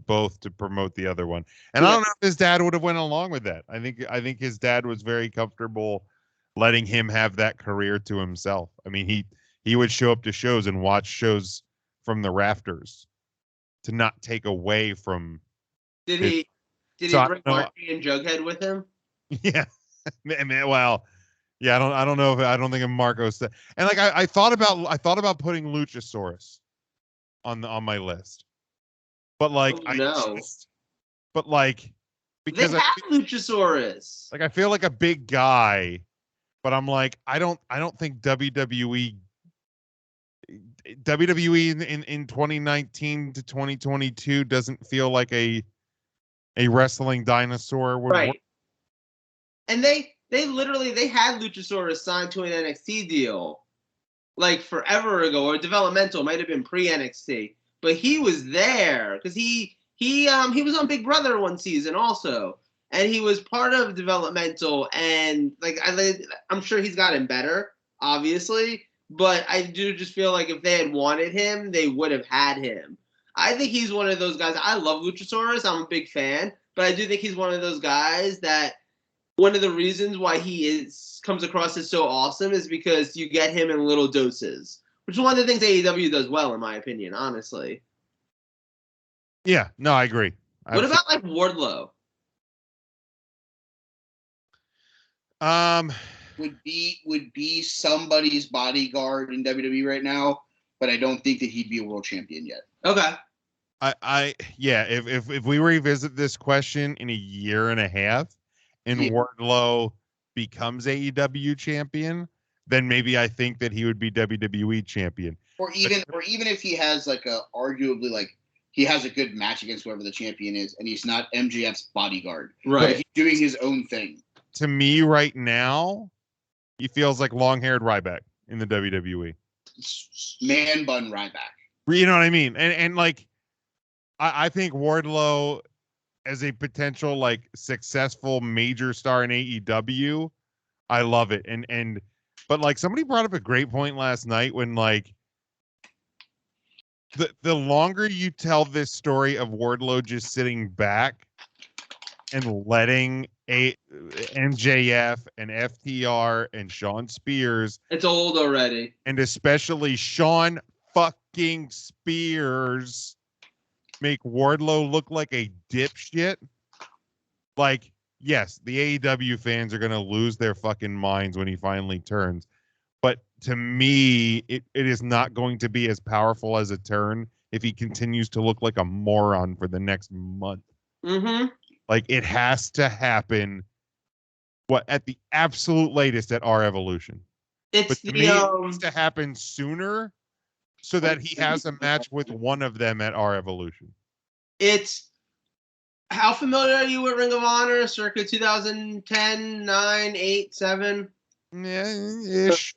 [SPEAKER 3] both to promote the other one. And I don't know if his dad would have went along with that. I think his dad was very comfortable letting him have that career to himself. I mean, he would show up to shows and watch shows from the rafters to not take away from.
[SPEAKER 2] Did he bring Marky and Jughead with him?
[SPEAKER 3] Yeah. Well, yeah, I don't know if I don't think of Marcos. And like I thought about putting Luchasaurus on my list. But like because
[SPEAKER 2] they have Luchasaurus.
[SPEAKER 3] Like I feel like a big guy, but I'm like I don't think WWE in 2019 to 2022 doesn't feel like a wrestling dinosaur would work.
[SPEAKER 2] And they had Luchasaurus signed to an NXT deal like forever ago, or developmental, might have been pre-NXT, but he was there because he was on Big Brother one season also, and he was part of developmental, and like I'm sure he's gotten better, obviously, but I do just feel like if they had wanted him, they would have had him. I think he's one of those guys. I love Luchasaurus. I'm a big fan, but I do think he's one of those guys that one of the reasons why he comes across as so awesome is because you get him in little doses, which is one of the things AEW does well, in my opinion, honestly.
[SPEAKER 3] Yeah, no, I agree.
[SPEAKER 2] What about like Wardlow?
[SPEAKER 1] Would be somebody's bodyguard in WWE right now, but I don't think that he'd be a world champion yet.
[SPEAKER 2] Okay.
[SPEAKER 3] If we revisit this question in a year and a half and Wardlow becomes AEW champion, then maybe I think that he would be WWE champion.
[SPEAKER 1] Or even if he has like arguably like he has a good match against whoever the champion is, and he's not MJF's bodyguard.
[SPEAKER 2] Right.
[SPEAKER 1] But if he's doing his own thing.
[SPEAKER 3] To me right now, he feels like long-haired Ryback in the WWE.
[SPEAKER 1] Man bun Ryback.
[SPEAKER 3] You know what I mean? And like, I think Wardlow as a potential like successful major star in AEW, I love it. But like somebody brought up a great point last night when like the longer you tell this story of Wardlow just sitting back and letting MJF and FTR and Sean Spears,
[SPEAKER 2] it's old already,
[SPEAKER 3] and especially Sean fucking Spears, make Wardlow look like a dipshit. Like, yes, the AEW fans are gonna lose their fucking minds when he finally turns, but to me, it is not going to be as powerful as a turn if he continues to look like a moron for the next month.
[SPEAKER 2] Mm-hmm.
[SPEAKER 3] Like, it has to happen. What at the absolute latest at our Evolution. It needs to happen sooner so that he has a match with one of them at our Evolution.
[SPEAKER 2] It's how familiar are you with Ring of Honor circa 2010, 9, 8, 7?
[SPEAKER 3] Yeah, ish.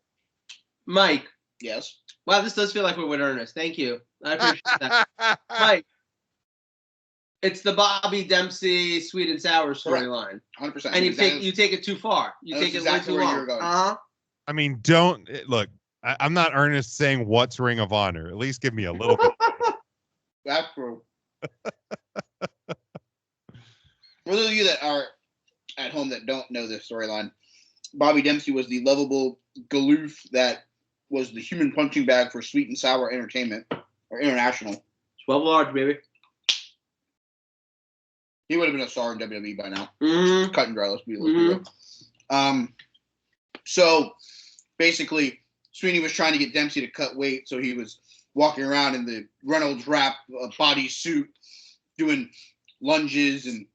[SPEAKER 2] Mike.
[SPEAKER 1] Yes.
[SPEAKER 2] Wow, this does feel like we're with Ernest. Thank you. I appreciate that. Mike. It's the Bobby Dempsey sweet and sour storyline.
[SPEAKER 1] 100%.
[SPEAKER 2] And you take it too far. You take it way too long.
[SPEAKER 3] I mean, don't look. I'm not Ernest saying what's Ring of Honor. At least give me a little bit.
[SPEAKER 1] That's true. For those of you that are at home that don't know this storyline, Bobby Dempsey was the lovable galoof that was the human punching bag for Sweet and Sour Entertainment or International.
[SPEAKER 2] 12 large, baby.
[SPEAKER 1] He would have been a star in WWE by now.
[SPEAKER 2] Mm-hmm.
[SPEAKER 1] Cut and dry, let's be real. So basically, Sweeney was trying to get Dempsey to cut weight, so he was walking around in the Reynolds wrap body suit, doing lunges and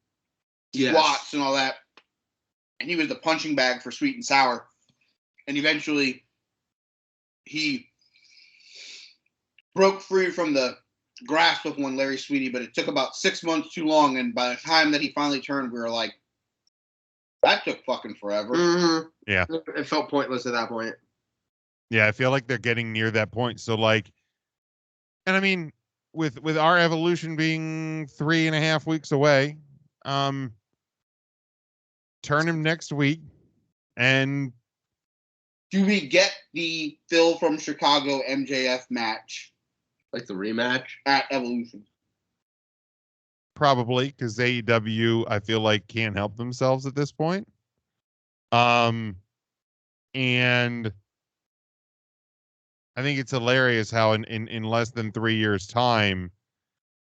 [SPEAKER 1] squats and all that. And he was the punching bag for Sweet and Sour. And eventually, he broke free from the grasp of one Larry Sweeney, but it took about 6 months too long. And by the time that he finally turned, we were like, that took fucking forever.
[SPEAKER 2] Mm-hmm.
[SPEAKER 3] Yeah.
[SPEAKER 2] It felt pointless at that point.
[SPEAKER 3] Yeah, I feel like they're getting near that point. So like, and I mean, with our evolution being 3.5 weeks away, turn him next week. And
[SPEAKER 1] do we get the Phil from Chicago MJF match?
[SPEAKER 2] Like the rematch?
[SPEAKER 1] At Evolution.
[SPEAKER 3] Probably, because AEW, I feel like, can't help themselves at this point. And I think it's hilarious how in less than 3 years' time,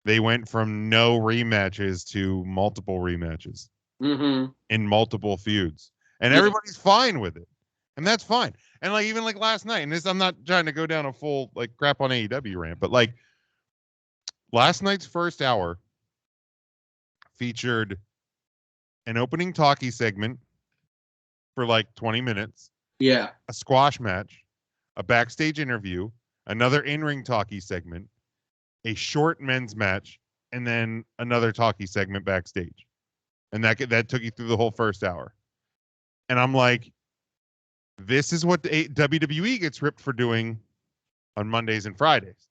[SPEAKER 3] they went from no rematches to multiple rematches in multiple feuds. And everybody's fine with it. And that's fine. And like even like last night, and this, I'm not trying to go down a full like crap on AEW rant, but like last night's first hour featured an opening talkie segment for like 20 minutes.
[SPEAKER 2] Yeah.
[SPEAKER 3] A squash match, a backstage interview, another in-ring talkie segment, a short men's match, and then another talkie segment backstage. And that took you through the whole first hour. And I'm like, this is what the WWE gets ripped for doing on Mondays and Fridays.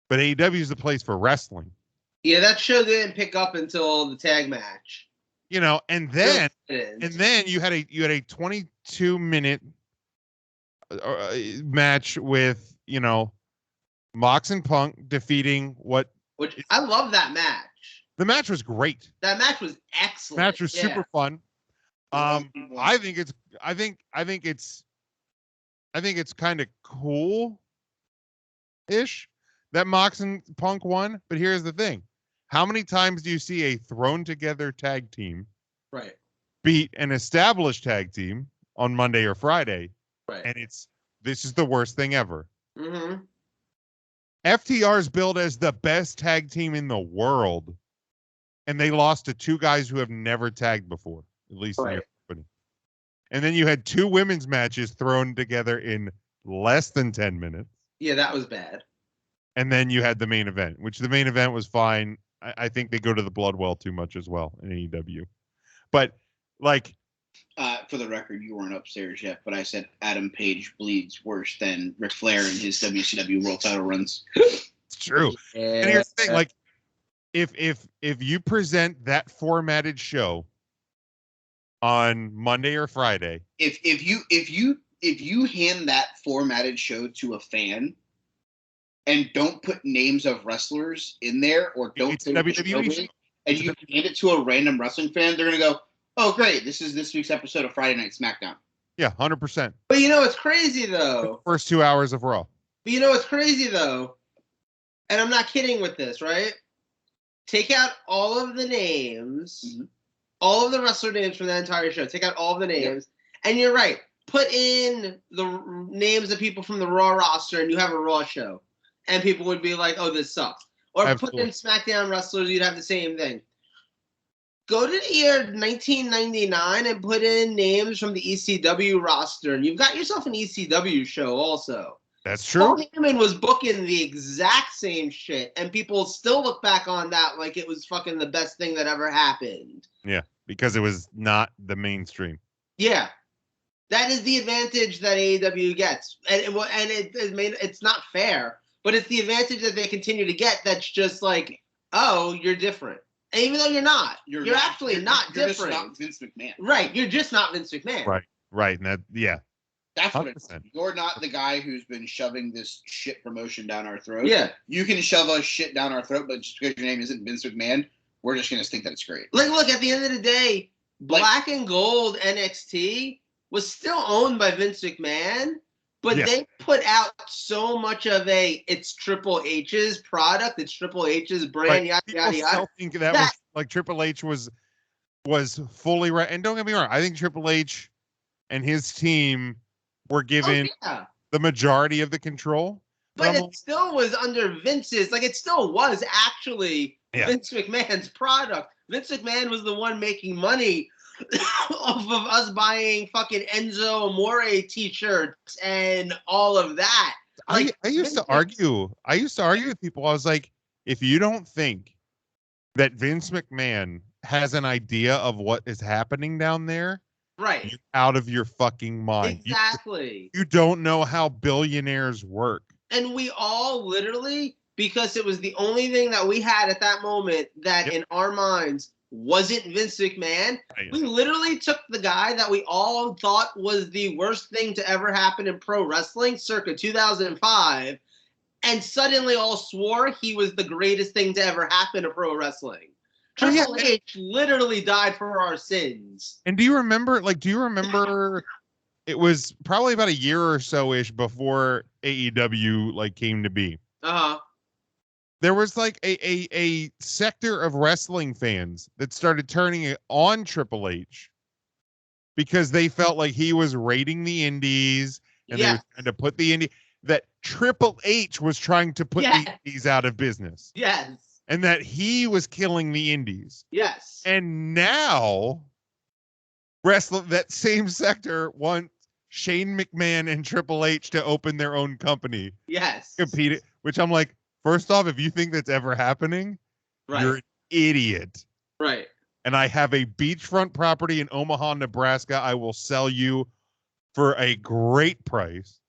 [SPEAKER 3] But AEW is the place for wrestling.
[SPEAKER 2] Yeah, that show didn't pick up until the tag match.
[SPEAKER 3] You know, and then you had a 22-minute match with, you know, Mox and Punk defeating which
[SPEAKER 2] I love that match.
[SPEAKER 3] The match was great.
[SPEAKER 2] That match was excellent.
[SPEAKER 3] The match was super fun. I think it's kind of cool-ish that Mox and Punk won, but here's the thing. How many times do you see a thrown together tag team beat an established tag team on Monday or Friday?
[SPEAKER 2] Right.
[SPEAKER 3] And this is the worst thing ever.
[SPEAKER 2] Mm-hmm.
[SPEAKER 3] FTR's billed as the best tag team in the world, and they lost to two guys who have never tagged before, at least in their company. And then you had two women's matches thrown together in less than 10 minutes.
[SPEAKER 2] Yeah, that was bad.
[SPEAKER 3] And then you had the main event, which the main event was fine. I think they go to the blood well too much as well in AEW. But, like...
[SPEAKER 1] for the record, you weren't upstairs yet, but I said Adam Page bleeds worse than Ric Flair in his WCW world title runs.
[SPEAKER 3] It's true. Yeah. And here's the thing, like, if you present that formatted show on Monday or Friday,
[SPEAKER 1] if you hand that formatted show to a fan and don't put names of wrestlers in there, or don't
[SPEAKER 3] WWE
[SPEAKER 1] and you hand it to a random wrestling fan, they're gonna go, "Oh, great! This is this week's episode of Friday Night SmackDown."
[SPEAKER 3] Yeah, 100%.
[SPEAKER 2] But you know it's crazy though.
[SPEAKER 3] First 2 hours of Raw.
[SPEAKER 2] But you know it's crazy though, and I'm not kidding with this, right? Take out all of the names, all of the wrestler names from that entire show. Take out all of the names, and you're right. Put in the names of people from the Raw roster, and you have a Raw show, and people would be like, "Oh, this sucks." Or Absolutely. Put in SmackDown wrestlers, you'd have the same thing. Go to the year 1999 and put in names from the ECW roster, and you've got yourself an ECW show also.
[SPEAKER 3] That's true.
[SPEAKER 2] Paul Heyman was booking the exact same shit, and people still look back on that like it was fucking the best thing that ever happened.
[SPEAKER 3] Yeah, because it was not the mainstream.
[SPEAKER 2] Yeah. That is the advantage that AEW gets, and it's not fair, but it's the advantage that they continue to get. That's just like, oh, you're different, and even though you're not, you're actually not different. You're just not Vince McMahon, right? You're just not Vince McMahon,
[SPEAKER 3] right, and
[SPEAKER 1] that's what it is. You're not the guy who's been shoving this shit promotion down our throat.
[SPEAKER 2] Yeah,
[SPEAKER 1] you can shove us shit down our throat, but just because your name isn't Vince McMahon, we're just gonna think that it's great.
[SPEAKER 2] Like, look, at the end of the day, Black and Gold NXT was still owned by Vince McMahon, but they put out so much of it's Triple H's product, it's Triple H's brand, yada, yada, yada.
[SPEAKER 3] I think that was like Triple H was fully right. And don't get me wrong, I think Triple H and his team were given the majority of the control.
[SPEAKER 2] But it still was under Vince's, like it still was actually Vince McMahon's product. Vince McMahon was the one making money off of us buying fucking Enzo Amore t-shirts and all of that. Like,
[SPEAKER 3] I used to argue with people. I was like, if you don't think that Vince McMahon has an idea of what is happening down there,
[SPEAKER 2] right,
[SPEAKER 3] you're out of your fucking mind.
[SPEAKER 2] Exactly.
[SPEAKER 3] You don't know how billionaires work.
[SPEAKER 2] And we all literally, because it was the only thing that we had at that moment that in our minds wasn't Vince McMahon, we literally took the guy that we all thought was the worst thing to ever happen in pro wrestling circa 2005 and suddenly all swore he was the greatest thing to ever happen to pro wrestling. Triple H literally died for our sins.
[SPEAKER 3] And do you remember it was probably about a year or so-ish before AEW came to be.
[SPEAKER 2] Uh-huh.
[SPEAKER 3] There was a sector of wrestling fans that started turning it on Triple H because they felt like he was raiding the indies and they were trying to put the that Triple H was trying to put the indies out of business.
[SPEAKER 2] Yes.
[SPEAKER 3] And that he was killing the indies.
[SPEAKER 2] Yes.
[SPEAKER 3] And now that same sector wants Shane McMahon and Triple H to open their own company.
[SPEAKER 2] Yes.
[SPEAKER 3] Compete, which I'm like, first off, if you think that's ever happening, you're an idiot.
[SPEAKER 2] Right.
[SPEAKER 3] And I have a beachfront property in Omaha, Nebraska. I will sell you for a great price.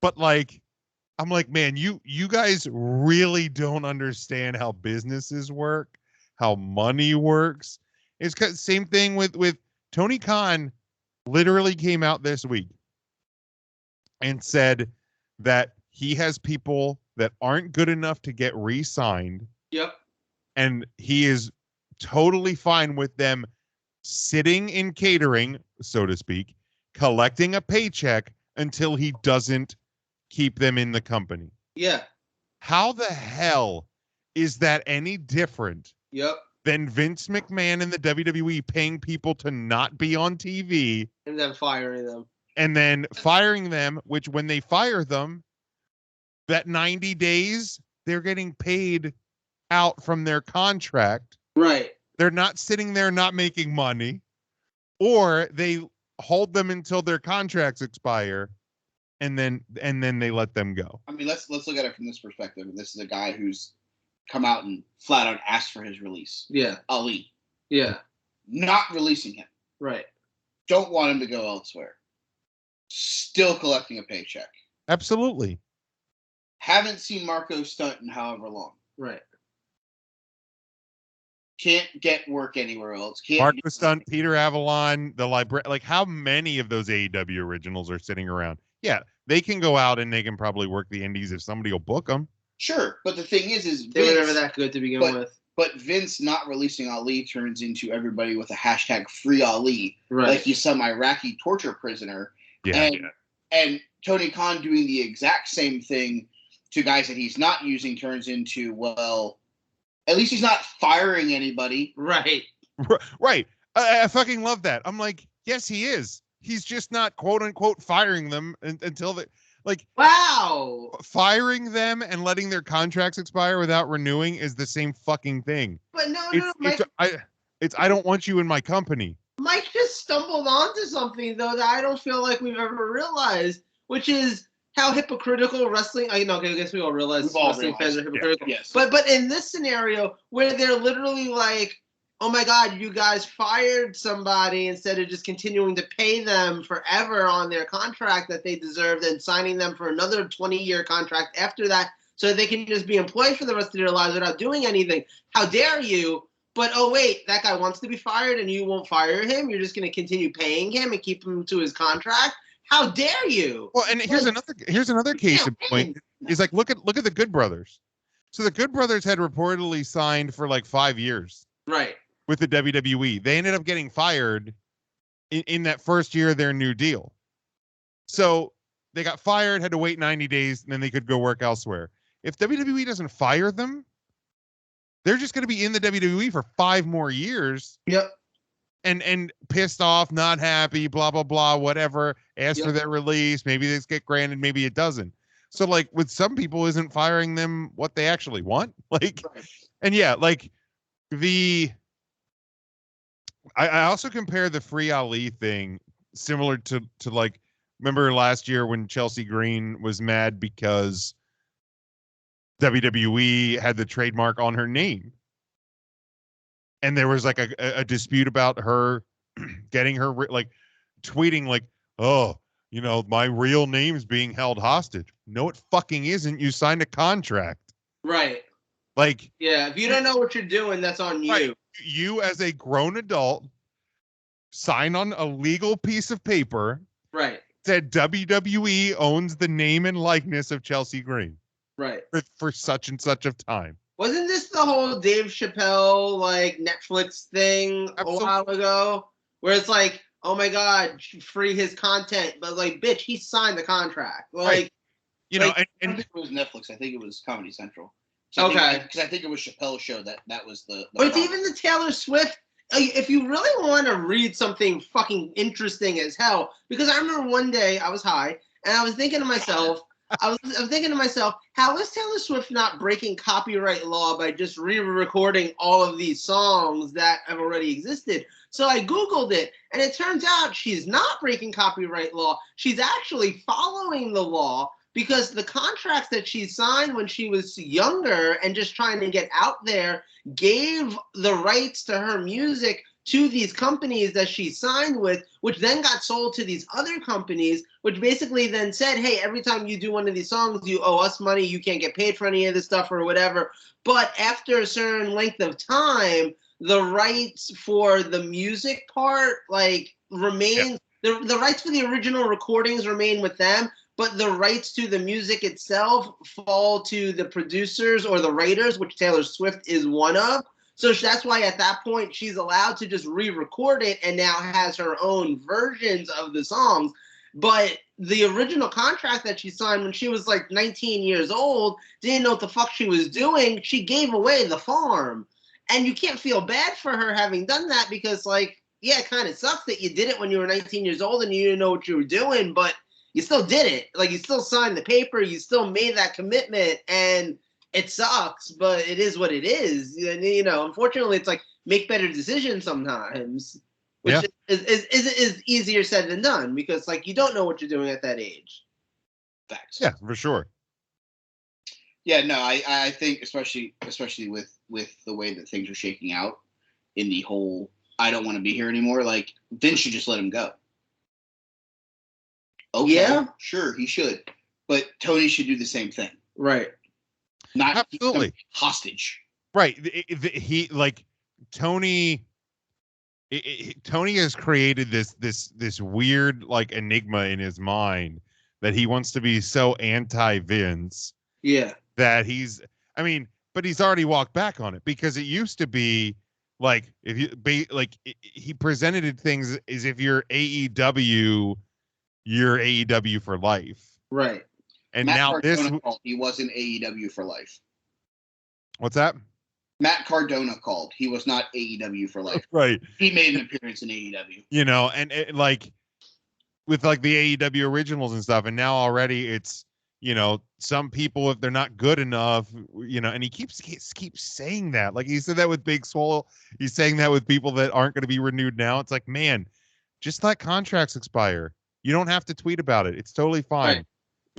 [SPEAKER 3] But I'm like, man, you guys really don't understand how businesses work, how money works. It's same thing with Tony Khan. Literally came out this week and said that he has people that aren't good enough to get re-signed.
[SPEAKER 2] Yep.
[SPEAKER 3] And he is totally fine with them sitting in catering, so to speak, collecting a paycheck until he doesn't keep them in the company.
[SPEAKER 2] Yeah.
[SPEAKER 3] How the hell is that any different than Vince McMahon and the WWE paying people to not be on TV
[SPEAKER 2] and then firing them?
[SPEAKER 3] And then firing them, which when they fire them, that 90 days, they're getting paid out from their contract.
[SPEAKER 2] Right.
[SPEAKER 3] They're not sitting there not making money, or they hold them until their contracts expire, and then they let them go.
[SPEAKER 1] I mean, let's look at it from this perspective. This is a guy who's come out and flat out asked for his release.
[SPEAKER 2] Yeah.
[SPEAKER 1] Ali.
[SPEAKER 2] Yeah.
[SPEAKER 1] Not releasing him.
[SPEAKER 2] Right.
[SPEAKER 1] Don't want him to go elsewhere. Still collecting a paycheck.
[SPEAKER 3] Absolutely.
[SPEAKER 1] Haven't seen Marco stunt in however long.
[SPEAKER 2] Right.
[SPEAKER 1] Can't get work anywhere else.
[SPEAKER 3] Marco stunt, Peter Avalon, the library. Like, how many of those AEW originals are sitting around? Yeah, they can go out and they can probably work the indies if somebody will book them.
[SPEAKER 1] Sure, but the thing is
[SPEAKER 2] they were never that good to begin with.
[SPEAKER 1] But Vince not releasing Ali turns into everybody with a hashtag free Ali.
[SPEAKER 2] Right.
[SPEAKER 1] Like he's some Iraqi torture prisoner.
[SPEAKER 3] Yeah.
[SPEAKER 1] And Tony Khan doing the exact same thing to guys that he's not using turns into, well, at least he's not firing anybody.
[SPEAKER 2] Right.
[SPEAKER 3] Right. I fucking love that. I'm like, yes, he is. He's just not quote unquote firing them until they
[SPEAKER 2] wow.
[SPEAKER 3] Firing them and letting their contracts expire without renewing is the same fucking thing.
[SPEAKER 2] But no,
[SPEAKER 3] Mike, I don't want you in my company.
[SPEAKER 2] Mike just stumbled onto something though that I don't feel like we've ever realized, which is how hypocritical wrestling. I guess we all realize wrestling fans are hypocritical.
[SPEAKER 1] Yeah, yes.
[SPEAKER 2] But in this scenario where they're literally like, oh my God, you guys fired somebody instead of just continuing to pay them forever on their contract that they deserved and signing them for another 20-year contract after that so they can just be employed for the rest of their lives without doing anything. How dare you? But, oh, wait, that guy wants to be fired and you won't fire him? You're just going to continue paying him and keep him to his contract? How dare you?
[SPEAKER 3] Well, and here's another case in point. Is like look at the Good Brothers. So the Good Brothers had reportedly signed for like 5 years.
[SPEAKER 2] Right.
[SPEAKER 3] With the WWE. They ended up getting fired in that first year of their new deal. So they got fired, had to wait 90 days, and then they could go work elsewhere. If WWE doesn't fire them, they're just going to be in the WWE for 5 more years.
[SPEAKER 2] Yep.
[SPEAKER 3] And pissed off, not happy, blah, blah, blah, whatever. Ask for their release. Maybe this get granted, maybe it doesn't. So, like, with some people, isn't firing them what they actually want? Like, and yeah, like, I also compare the Free Ali thing similar to like, remember last year when Chelsea Green was mad because WWE had the trademark on her name. And there was like a dispute about her getting her, like, tweeting like, oh, you know, my real name's being held hostage. No, it fucking isn't. You signed a contract.
[SPEAKER 2] Right.
[SPEAKER 3] Like,
[SPEAKER 2] yeah, if you don't know what you're doing, that's on you.
[SPEAKER 3] Right. You as a grown adult sign on a legal piece of paper.
[SPEAKER 2] Right.
[SPEAKER 3] Said WWE owns the name and likeness of Chelsea Green.
[SPEAKER 2] Right.
[SPEAKER 3] For such and such of time.
[SPEAKER 2] Wasn't this the whole Dave Chappelle, like, Netflix thing a while ago? Where it's like, oh my God, free his content. But, like, bitch, he signed the contract. Like,
[SPEAKER 3] right. You know,
[SPEAKER 1] I don't think it was Netflix. I think it was Comedy Central.
[SPEAKER 2] Okay.
[SPEAKER 1] Because I think it was Chappelle's show that was the
[SPEAKER 2] but it's even the Taylor Swift. If you really want to read something fucking interesting as hell, because I remember one day I was high and I was thinking to myself, how is Taylor Swift not breaking copyright law by just re-recording all of these songs that have already existed? So I Googled it, and it turns out she's not breaking copyright law. She's actually following the law because the contracts that she signed when she was younger and just trying to get out there gave the rights to her music to these companies that she signed with, which then got sold to these other companies, which basically then said, hey, every time you do one of these songs, you owe us money. You can't get paid for any of this stuff or whatever. But after a certain length of time, the rights for the music part, like, remain, the rights for the original recordings remain with them, but the rights to the music itself fall to the producers or the writers, which Taylor Swift is one of. So that's why at that point she's allowed to just re-record it and now has her own versions of the songs. But the original contract that she signed when she was like 19 years old, didn't know what the fuck she was doing. She gave away the farm. And you can't feel bad for her having done that because, like, yeah, it kind of sucks that you did it when you were 19 years old and you didn't know what you were doing, but you still did it. Like, you still signed the paper, you still made that commitment, and it sucks, but it is what it is. And, you know, unfortunately, it's like, make better decisions sometimes, which is easier said than done because, like, you don't know what you're doing at that age.
[SPEAKER 1] Facts.
[SPEAKER 3] Yeah, for sure.
[SPEAKER 1] Yeah, no, I think especially with the way that things are shaking out in the whole I don't want to be here anymore, like, Vince should just let him go. Okay, yeah, sure, he should. But Tony should do the same thing.
[SPEAKER 2] Right.
[SPEAKER 1] Not
[SPEAKER 3] absolutely
[SPEAKER 1] hostage.
[SPEAKER 3] Right. He like Tony Tony has created this weird like enigma in his mind that he wants to be so anti-Vince.
[SPEAKER 2] Yeah.
[SPEAKER 3] That but he's already walked back on it because it used to be like if you he presented things as if you're AEW for life.
[SPEAKER 2] Right.
[SPEAKER 3] And
[SPEAKER 1] Matt
[SPEAKER 3] now
[SPEAKER 1] Cardona called. He wasn't AEW for life.
[SPEAKER 3] What's that?
[SPEAKER 1] Matt Cardona called. He was not AEW for life.
[SPEAKER 3] Right.
[SPEAKER 1] He made an appearance in AEW.
[SPEAKER 3] You know, and like with like the AEW originals and stuff, and now already it's, you know, some people, if they're not good enough, you know, and he keeps saying that. Like he said that with Big Swole. He's saying that with people that aren't going to be renewed now. It's like, man, just let contracts expire. You don't have to tweet about it. It's totally fine.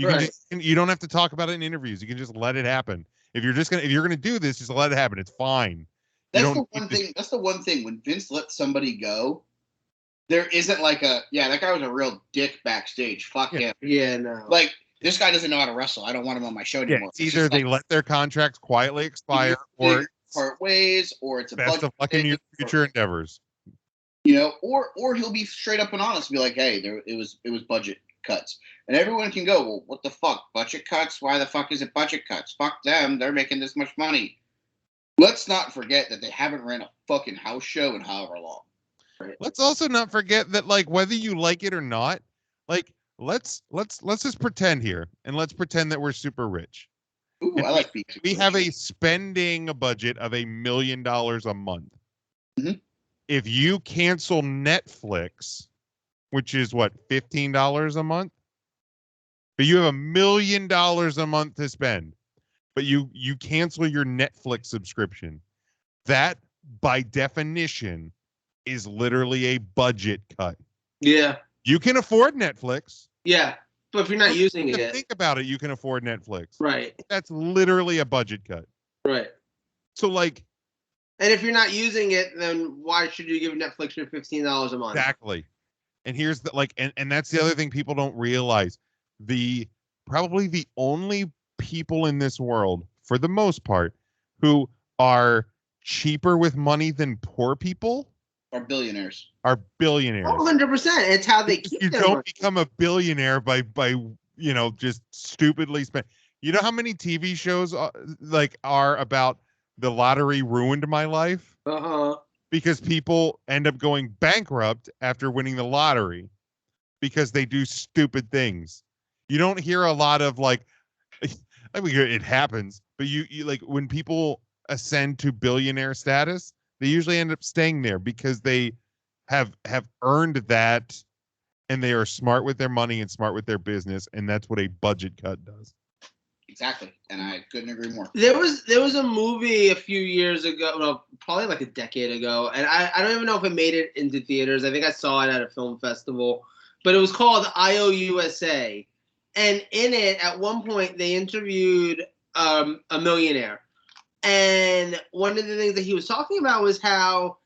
[SPEAKER 2] Right.
[SPEAKER 3] You don't have to talk about it in interviews. You can just let it happen. If you're gonna do this, just let it happen. It's fine.
[SPEAKER 1] That's the one thing. That's the one thing. When Vince lets somebody go, there isn't like that guy was a real dick backstage. Fuck him.
[SPEAKER 2] Yeah, no.
[SPEAKER 1] Like, this guy doesn't know how to wrestle. I don't want him on my show anymore.
[SPEAKER 3] It's either they let their contracts quietly expire, or
[SPEAKER 1] part ways, or it's a
[SPEAKER 3] best of luck in your future endeavors.
[SPEAKER 1] Or he'll be straight up and honest, and be like, hey, it was budget cuts, and everyone can go, well, what the fuck, budget cuts? Why the fuck is it budget cuts? Fuck them, they're making this much money. Let's not forget that they haven't ran a fucking house show in however long. Right?
[SPEAKER 3] Let's also not forget that, like, whether you like it or not, like, let's just pretend here, and let's pretend that we're super rich.
[SPEAKER 1] Ooh, I like being super
[SPEAKER 3] we
[SPEAKER 1] rich.
[SPEAKER 3] have a spending budget of $1 million a month.
[SPEAKER 1] Mm-hmm.
[SPEAKER 3] If you cancel Netflix, which is what, $15 a month, but you have $1 million a month to spend, but you cancel your Netflix subscription, that by definition is literally a budget cut.
[SPEAKER 2] Yeah.
[SPEAKER 3] You can afford Netflix.
[SPEAKER 2] Yeah, but if you're not using it,
[SPEAKER 3] think about it. You can afford Netflix.
[SPEAKER 2] Right.
[SPEAKER 3] That's literally a budget cut.
[SPEAKER 2] Right.
[SPEAKER 3] So, like,
[SPEAKER 2] and if you're not using it, then why should you give Netflix your $15 a month?
[SPEAKER 3] Exactly. And here's the and that's the other thing people don't realize. Probably the only people in this world, for the most part, who are cheaper with money than poor people
[SPEAKER 1] are billionaires.
[SPEAKER 3] Are billionaires.
[SPEAKER 2] 100%. It's how they keep
[SPEAKER 3] you
[SPEAKER 2] their
[SPEAKER 3] don't
[SPEAKER 2] money.
[SPEAKER 3] Become a billionaire by just stupidly spend. You know how many TV shows are about the lottery ruined my life?
[SPEAKER 2] Uh-huh.
[SPEAKER 3] Because people end up going bankrupt after winning the lottery because they do stupid things. You don't hear a lot of I mean, it happens, but you like when people ascend to billionaire status, they usually end up staying there because they have earned that, and they are smart with their money and smart with their business, and that's what a budget cut does.
[SPEAKER 1] Exactly, and I couldn't agree more.
[SPEAKER 2] There was a movie a few years ago, well, probably like a decade ago, and I don't even know if it made it into theaters. I think I saw it at a film festival, but it was called IOUSA, and in it, at one point, they interviewed a millionaire, and one of the things that he was talking about was how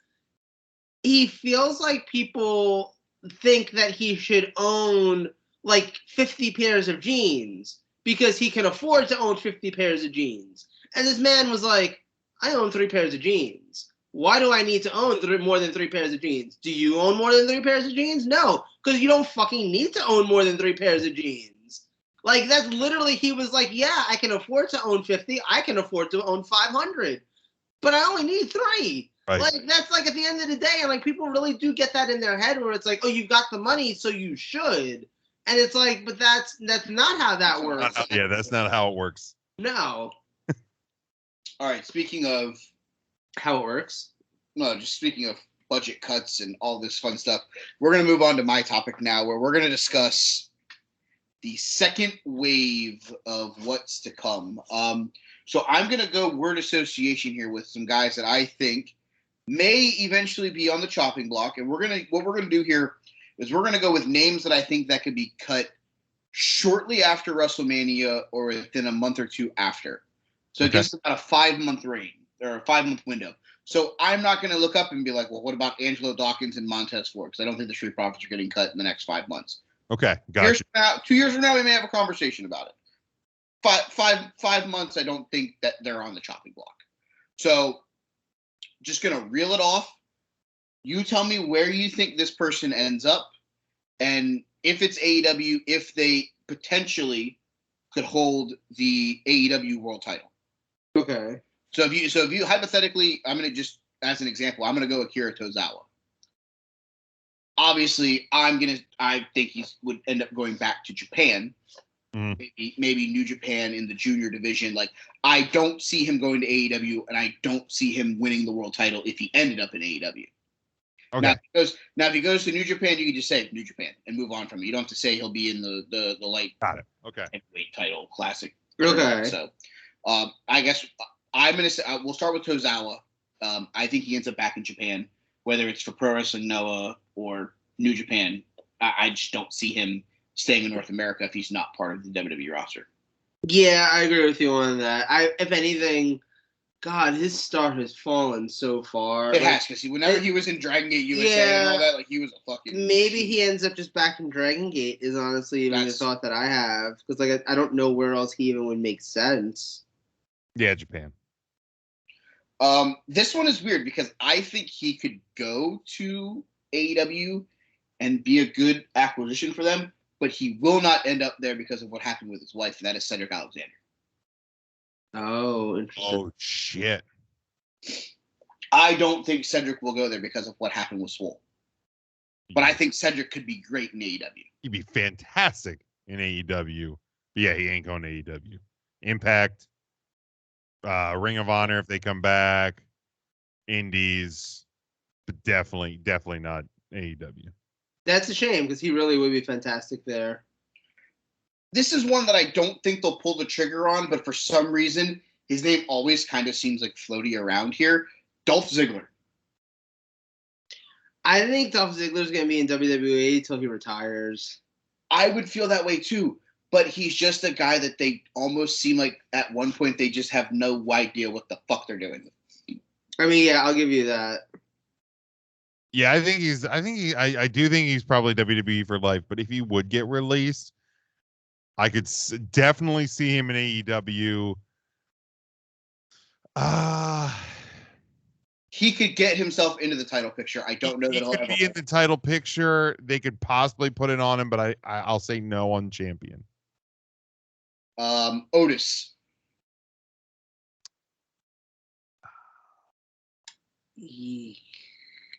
[SPEAKER 2] he feels like people think that he should own like 50 pairs of jeans because he can afford to own 50 pairs of jeans. And this man was like, I own 3 pairs of jeans. Why do I need to own more than 3 pairs of jeans? Do you own more than 3 pairs of jeans? No, because you don't fucking need to own more than 3 pairs of jeans. Like, that's literally, he was like, yeah, I can afford to own 50. I can afford to own 500. But I only need 3. Right. Like, that's like at the end of the day, and like people really do get that in their head where it's like, oh, you've got the money, so you should. And it's like, but that's not how that works.
[SPEAKER 3] That's not how it works.
[SPEAKER 2] No.
[SPEAKER 1] All right, speaking of
[SPEAKER 2] how it works.
[SPEAKER 1] No, just speaking of budget cuts and all this fun stuff, we're going to move on to my topic now, where we're going to discuss the second wave of what's to come. So I'm going to go word association here with some guys that I think may eventually be on the chopping block. And what we're going to do here is we're going to go with names that I think that could be cut shortly after WrestleMania or within a month or two after. So it gives about a 5-month range or a 5-month window. So I'm not going to look up and be like, well, what about Angelo Dawkins and Montez Ford? Because I don't think the Street Profits are getting cut in the next 5 months.
[SPEAKER 3] Okay, gotcha.
[SPEAKER 1] 2 years from now, we may have a conversation about it. 5 months, I don't think that they're on the chopping block. So just going to reel it off. You tell me where you think this person ends up, and if it's AEW, if they potentially could hold the AEW world title.
[SPEAKER 2] Okay.
[SPEAKER 1] So if you hypothetically, I'm going to just, as an example, I'm going to go Akira Tozawa. Obviously, I think he would end up going back to Japan. Maybe New Japan in the junior division. Like, I don't see him going to AEW, and I don't see him winning the world title if he ended up in AEW. Okay. Now, if he goes to New Japan, you can just say New Japan and move on from it. You don't have to say he'll be in the light.
[SPEAKER 3] Got it. Okay.
[SPEAKER 1] Heavyweight title classic.
[SPEAKER 2] Okay.
[SPEAKER 1] So, I guess I'm gonna say we'll start with Tozawa. I think he ends up back in Japan, whether it's for Pro Wrestling Noah or New Japan. I just don't see him staying in North America if he's not part of the WWE roster.
[SPEAKER 2] Yeah, I agree with you on that. If anything, God, his star has fallen so far.
[SPEAKER 1] It has, because whenever he was in Dragon Gate USA and all that, like, he was a fucking...
[SPEAKER 2] Maybe he ends up just back in Dragon Gate is honestly even the thought that I have. Because, like, I don't know where else he even would make sense.
[SPEAKER 3] Yeah, Japan.
[SPEAKER 1] This one is weird because I think he could go to AEW and be a good acquisition for them, but he will not end up there because of what happened with his wife, and that is Cedric Alexander.
[SPEAKER 2] Oh, interesting.
[SPEAKER 3] Oh, shit.
[SPEAKER 1] I don't think Cedric will go there because of what happened with Swole. But I think Cedric could be great in AEW.
[SPEAKER 3] He'd be fantastic in AEW. But yeah, he ain't going to AEW. Impact, Ring of Honor if they come back, Indies, but definitely not AEW.
[SPEAKER 2] That's a shame because he really would be fantastic there.
[SPEAKER 1] This is one that I don't think they'll pull the trigger on, but for some reason, his name always kind of seems like floaty around here. Dolph Ziggler.
[SPEAKER 2] I think Dolph Ziggler's going to be in WWE until he retires.
[SPEAKER 1] I would feel that way too, but he's just a guy that they almost seem like at one point they just have no idea what the fuck they're doing.
[SPEAKER 2] I mean, yeah, I'll give you that.
[SPEAKER 3] Yeah, I do think he's probably WWE for life, but if he would get released, I could definitely see him in AEW.
[SPEAKER 1] He could get himself into the title picture. I don't know that he'll
[SPEAKER 3] ever be in the title picture. They could possibly put it on him, but I'll say no on champion.
[SPEAKER 1] Otis.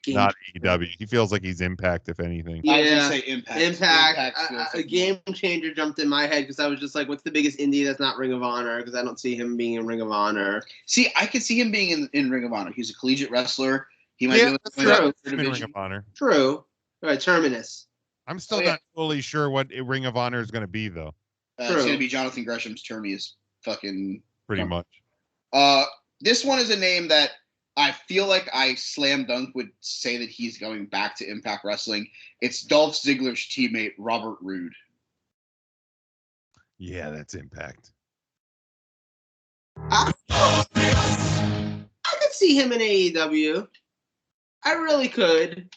[SPEAKER 3] Not AEW. He feels like he's Impact, if anything.
[SPEAKER 2] Yeah,
[SPEAKER 1] I was gonna say Impact.
[SPEAKER 2] Impact a game changer jumped in my head because I was just like, what's the biggest indie that's not Ring of Honor? Because I don't see him being in Ring of Honor.
[SPEAKER 1] See, I could see him being in Ring of Honor. He's a collegiate wrestler. He might
[SPEAKER 3] do
[SPEAKER 1] it
[SPEAKER 3] in Ring of Honor.
[SPEAKER 2] True. All right, Terminus.
[SPEAKER 3] I'm still not fully sure what Ring of Honor is going to be, though.
[SPEAKER 1] It's going to be Jonathan Gresham's Terminus. Fucking
[SPEAKER 3] pretty much.
[SPEAKER 1] This one is a name that I feel like I slam dunk would say that he's going back to Impact Wrestling. It's Dolph Ziggler's teammate, Robert Roode.
[SPEAKER 3] Yeah, that's Impact.
[SPEAKER 2] I could see him in AEW. I really could.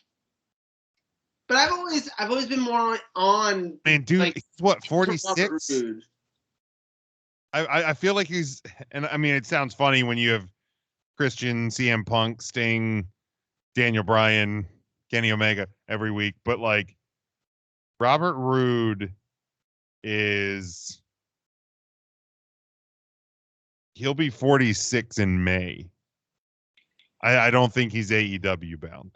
[SPEAKER 2] But I've always been more on.
[SPEAKER 3] Man, dude, like, he's what, 46? I feel like he's, and I mean, it sounds funny when you have Christian, CM Punk, Sting, Daniel Bryan, Kenny Omega every week, but like Robert Roode he'll be 46 in May. I don't think he's AEW bound.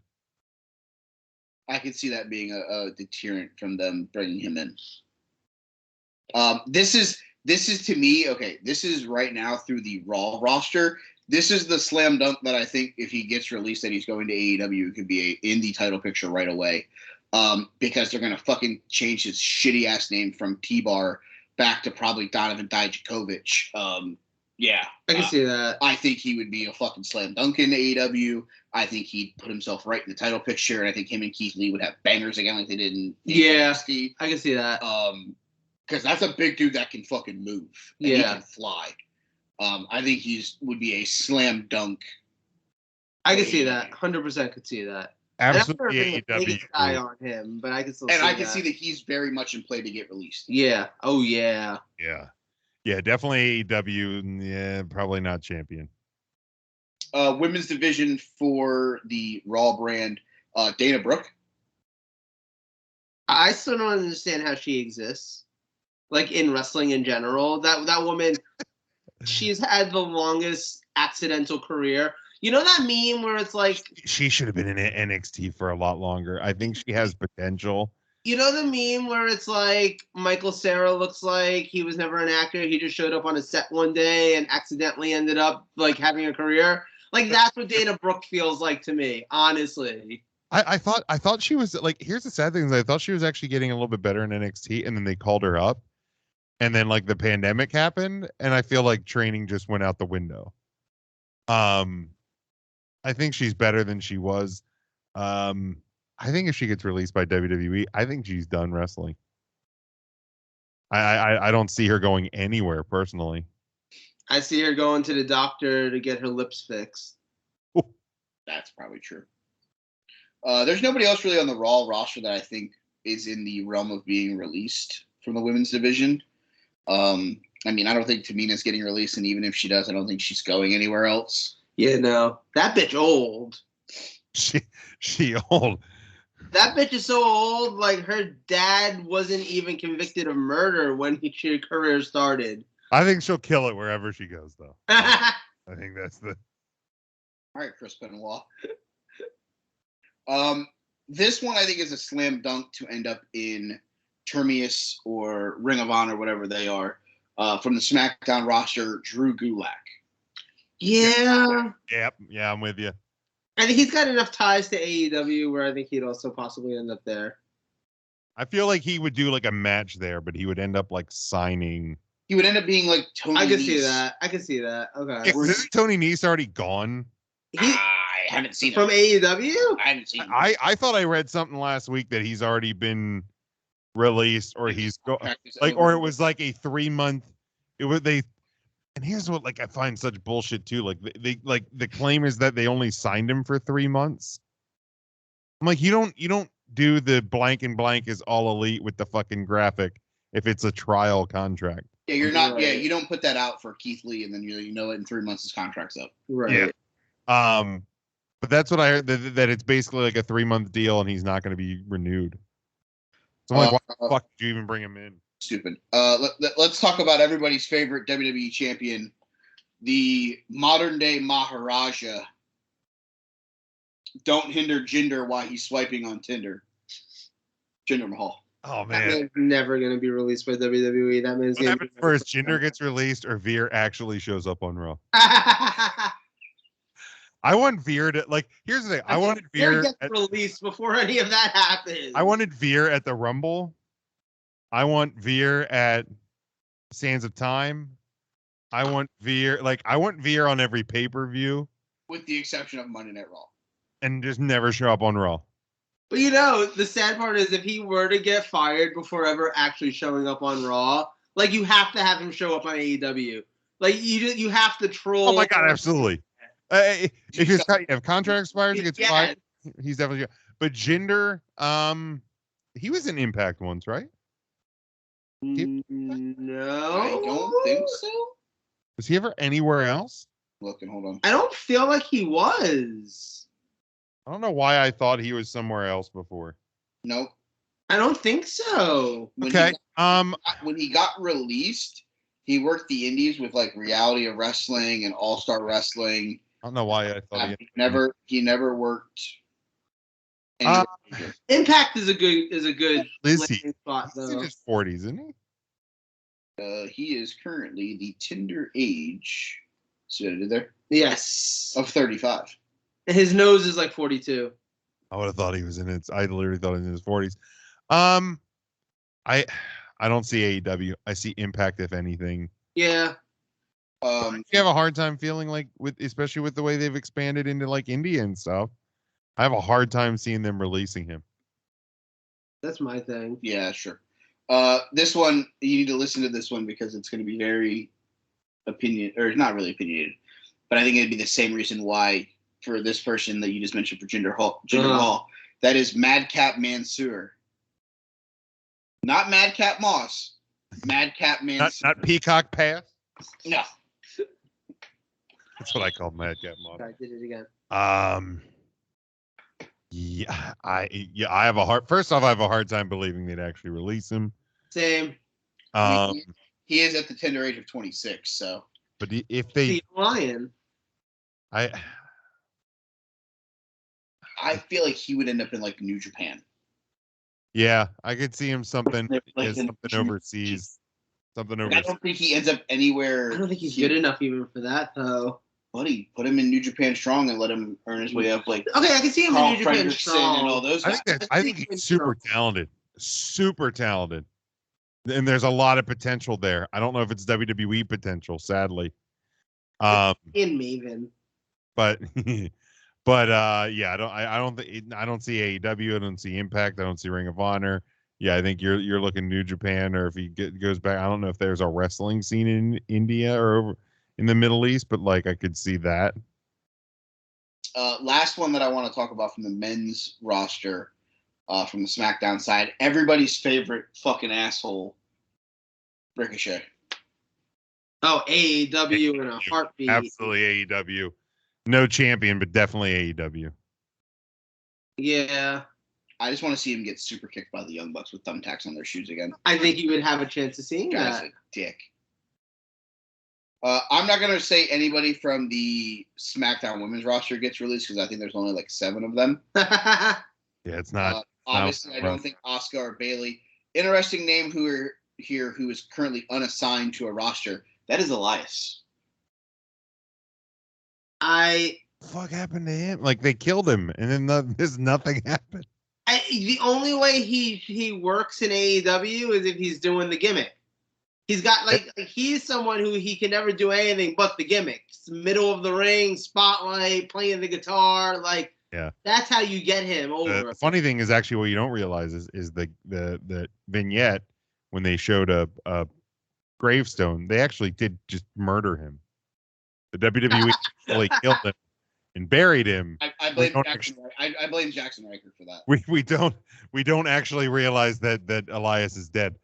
[SPEAKER 1] I could see that being a deterrent from them bringing him in. This is to me, okay, this is right now through the Raw roster. This is the slam dunk that I think if he gets released that he's going to AEW, it could be in the title picture right away. Because they're going to fucking change his shitty ass name from T-Bar back to probably Donovan Dijakovic. Yeah.
[SPEAKER 2] I can see that.
[SPEAKER 1] I think he would be a fucking slam dunk in AEW. I think he'd put himself right in the title picture, and I think him and Keith Lee would have bangers again like they did in NXT.
[SPEAKER 2] I can see that.
[SPEAKER 1] Because that's a big dude that can fucking move. And he can fly. I think would be a slam dunk.
[SPEAKER 2] I can see that. 100% could see that.
[SPEAKER 3] Absolutely
[SPEAKER 2] AEW guy on him, but I can still.
[SPEAKER 1] And I can see that he's very much in play to get released.
[SPEAKER 2] Yeah. Oh yeah.
[SPEAKER 3] Yeah, definitely AEW. Yeah, probably not champion.
[SPEAKER 1] Women's division for the Raw brand, Dana Brooke.
[SPEAKER 2] I still don't understand how she exists. Like in wrestling in general, that woman, she's had the longest accidental career. You know that meme where it's like
[SPEAKER 3] she should have been in NXT for a lot longer. I think she has potential.
[SPEAKER 2] You know the meme where it's like Michael Cera looks like he was never an actor. He just showed up on a set one day and accidentally ended up like having a career. Like that's what Dana Brooke feels like to me, honestly.
[SPEAKER 3] I thought she was like. Here's the sad thing: is I thought she was actually getting a little bit better in NXT, and then they called her up, and then like the pandemic happened, and I feel like training just went out the window. I think she's better than she was. I think if she gets released by WWE, I think she's done wrestling. I don't see her going anywhere personally.
[SPEAKER 2] I see her going to the doctor to get her lips fixed.
[SPEAKER 1] That's probably true. There's nobody else really on the Raw roster that I think is in the realm of being released from the women's division. I mean, I don't think Tamina's getting released, and even if she does, I don't think she's going anywhere else.
[SPEAKER 2] Yeah, no. That bitch old.
[SPEAKER 3] She old.
[SPEAKER 2] That bitch is so old, like her dad wasn't even convicted of murder when her career started.
[SPEAKER 3] I think she'll kill it wherever she goes, though. I think that's the...
[SPEAKER 1] All right, Chris Benoit. This one I think is a slam dunk to end up in Terminus or Ring of Honor, whatever they are. From the SmackDown roster, Drew Gulak.
[SPEAKER 2] Yeah.
[SPEAKER 3] Yep. Yeah, I'm with you.
[SPEAKER 2] I think he's got enough ties to AEW where I think he'd also possibly end up there.
[SPEAKER 3] I feel like he would do like a match there, but he would end up like signing.
[SPEAKER 1] He would end up being like Tony Nese.
[SPEAKER 2] I can see that. Okay.
[SPEAKER 3] Isn't Tony Nese already gone?
[SPEAKER 1] I haven't seen
[SPEAKER 2] from AEW.
[SPEAKER 1] I haven't seen him.
[SPEAKER 3] I thought I read something last week that he's already been released, or he's or it was like a 3-month. It was they. And here's what like I find such bullshit too. Like they like the claim is that they only signed him for 3 months. I'm like, you don't do the blank and blank is all elite with the fucking graphic if it's a trial contract.
[SPEAKER 1] Yeah, you're not. Right. Yeah, you don't put that out for Keith Lee and then you know it in 3 months his contract's up.
[SPEAKER 2] Right.
[SPEAKER 3] Yeah. But that's what I heard that it's basically like a 3-month deal and he's not going to be renewed. So I'm like, why the fuck did you even bring him in?
[SPEAKER 1] Stupid. Let's talk about everybody's favorite WWE champion, the modern day Maharaja. Don't hinder Jinder while he's swiping on Tinder. Jinder Mahal.
[SPEAKER 3] Oh man,
[SPEAKER 2] that man's never gonna be released by WWE. That man's
[SPEAKER 3] what happens first? Jinder gets released, or Veer actually shows up on Raw. I want Veer to like. Here's the thing. I wanted Veer
[SPEAKER 2] gets released before any of that happens.
[SPEAKER 3] I wanted Veer at the Rumble. I want Veer at Sands of Time. I want Veer on every pay-per-view.
[SPEAKER 1] With the exception of Monday Night Raw.
[SPEAKER 3] And just never show up on Raw.
[SPEAKER 2] But you know, the sad part is if he were to get fired before ever actually showing up on Raw, like you have to have him show up on AEW. Like you have to troll.
[SPEAKER 3] Oh my god, absolutely. If contract expires, he gets fired. He's definitely. But Jinder, he was in Impact once, right?
[SPEAKER 2] No,
[SPEAKER 1] I don't think so.
[SPEAKER 3] Was he ever anywhere else?
[SPEAKER 1] Looking, hold on.
[SPEAKER 2] I don't feel like he was.
[SPEAKER 3] I don't know why I thought he was somewhere else before.
[SPEAKER 1] Nope.
[SPEAKER 2] I don't think so.
[SPEAKER 3] Okay.
[SPEAKER 1] When he got released, he worked the indies with like Reality of Wrestling and All Star Wrestling.
[SPEAKER 3] I don't know why I thought
[SPEAKER 1] he never worked.
[SPEAKER 2] Impact is a good spot though.
[SPEAKER 3] He's in his 40s, isn't
[SPEAKER 1] he? He is currently the tender age. See what I did there?
[SPEAKER 2] Yes.
[SPEAKER 1] Of 35.
[SPEAKER 2] His nose is like 42.
[SPEAKER 3] I would have thought he was in it. I literally thought he was in his 40s. I don't see AEW. I see Impact, if anything.
[SPEAKER 2] Yeah.
[SPEAKER 3] You have a hard time feeling like especially with the way they've expanded into like India and stuff. I have a hard time seeing them releasing him.
[SPEAKER 2] That's my thing.
[SPEAKER 1] Yeah, sure. This one, you need to listen to this one because it's going to be very not really opinionated, but I think it'd be the same reason why for this person that you just mentioned for Jinder Mahal. That is Madcap Mansoor. Not Madcap Moss. Madcap Mansoor.
[SPEAKER 3] Not Peacock Pass?
[SPEAKER 1] No.
[SPEAKER 3] That's what I call Madcap Moss.
[SPEAKER 2] I did it again.
[SPEAKER 3] Yeah, I have a hard time believing they'd actually release him.
[SPEAKER 2] Same.
[SPEAKER 1] He is at the tender age of 26, so.
[SPEAKER 3] But if they
[SPEAKER 2] Lion,
[SPEAKER 1] I feel like he would end up in like New Japan.
[SPEAKER 3] Yeah, I could see him something overseas. Something overseas.
[SPEAKER 1] I don't think he ends up anywhere.
[SPEAKER 2] I don't think he's good enough even for that though.
[SPEAKER 1] Buddy, put him in New Japan Strong and let him earn his way up. Like
[SPEAKER 2] okay, I can see him in New Japan Strong
[SPEAKER 1] and all those guys.
[SPEAKER 3] I think he's super talented. Super talented. And there's a lot of potential there. I don't know if it's WWE potential, sadly.
[SPEAKER 2] In Maven.
[SPEAKER 3] But yeah, I don't see AEW, I don't see Impact, I don't see Ring of Honor. Yeah, I think you're looking New Japan, or if he goes back, I don't know if there's a wrestling scene in India or in the Middle East, but like I could see that.
[SPEAKER 1] Last one that I want to talk about from the men's roster, from the SmackDown side, everybody's favorite fucking asshole, Ricochet.
[SPEAKER 2] Oh, AEW in a heartbeat.
[SPEAKER 3] Absolutely AEW. No champion, but definitely AEW.
[SPEAKER 2] Yeah.
[SPEAKER 1] I just want to see him get super kicked by the Young Bucks with thumbtacks on their shoes again.
[SPEAKER 2] I think he would have a chance of seeing
[SPEAKER 1] Guy's
[SPEAKER 2] that.
[SPEAKER 1] a dick. I'm not going to say anybody from the SmackDown women's roster gets released because I think there's only like 7 of them.
[SPEAKER 3] Yeah, it's not.
[SPEAKER 1] Obviously, I don't think Asuka or Bayley. Interesting name who is currently unassigned to a roster. That is Elias.
[SPEAKER 3] What the fuck happened to him? Like they killed him, and then there's nothing happened.
[SPEAKER 2] The only way he works in AEW is if he's doing the gimmick. He's got like he's someone who he can never do anything but the gimmick. It's middle of the ring, spotlight, playing the guitar, like that's how you get him over.
[SPEAKER 3] The funny thing is actually what you don't realize is the vignette when they showed a gravestone, they actually did just murder him. The WWE actually killed him and buried him.
[SPEAKER 1] I blame Jackson. I blame Jackson Riker for that.
[SPEAKER 3] We don't actually realize that Elias is dead.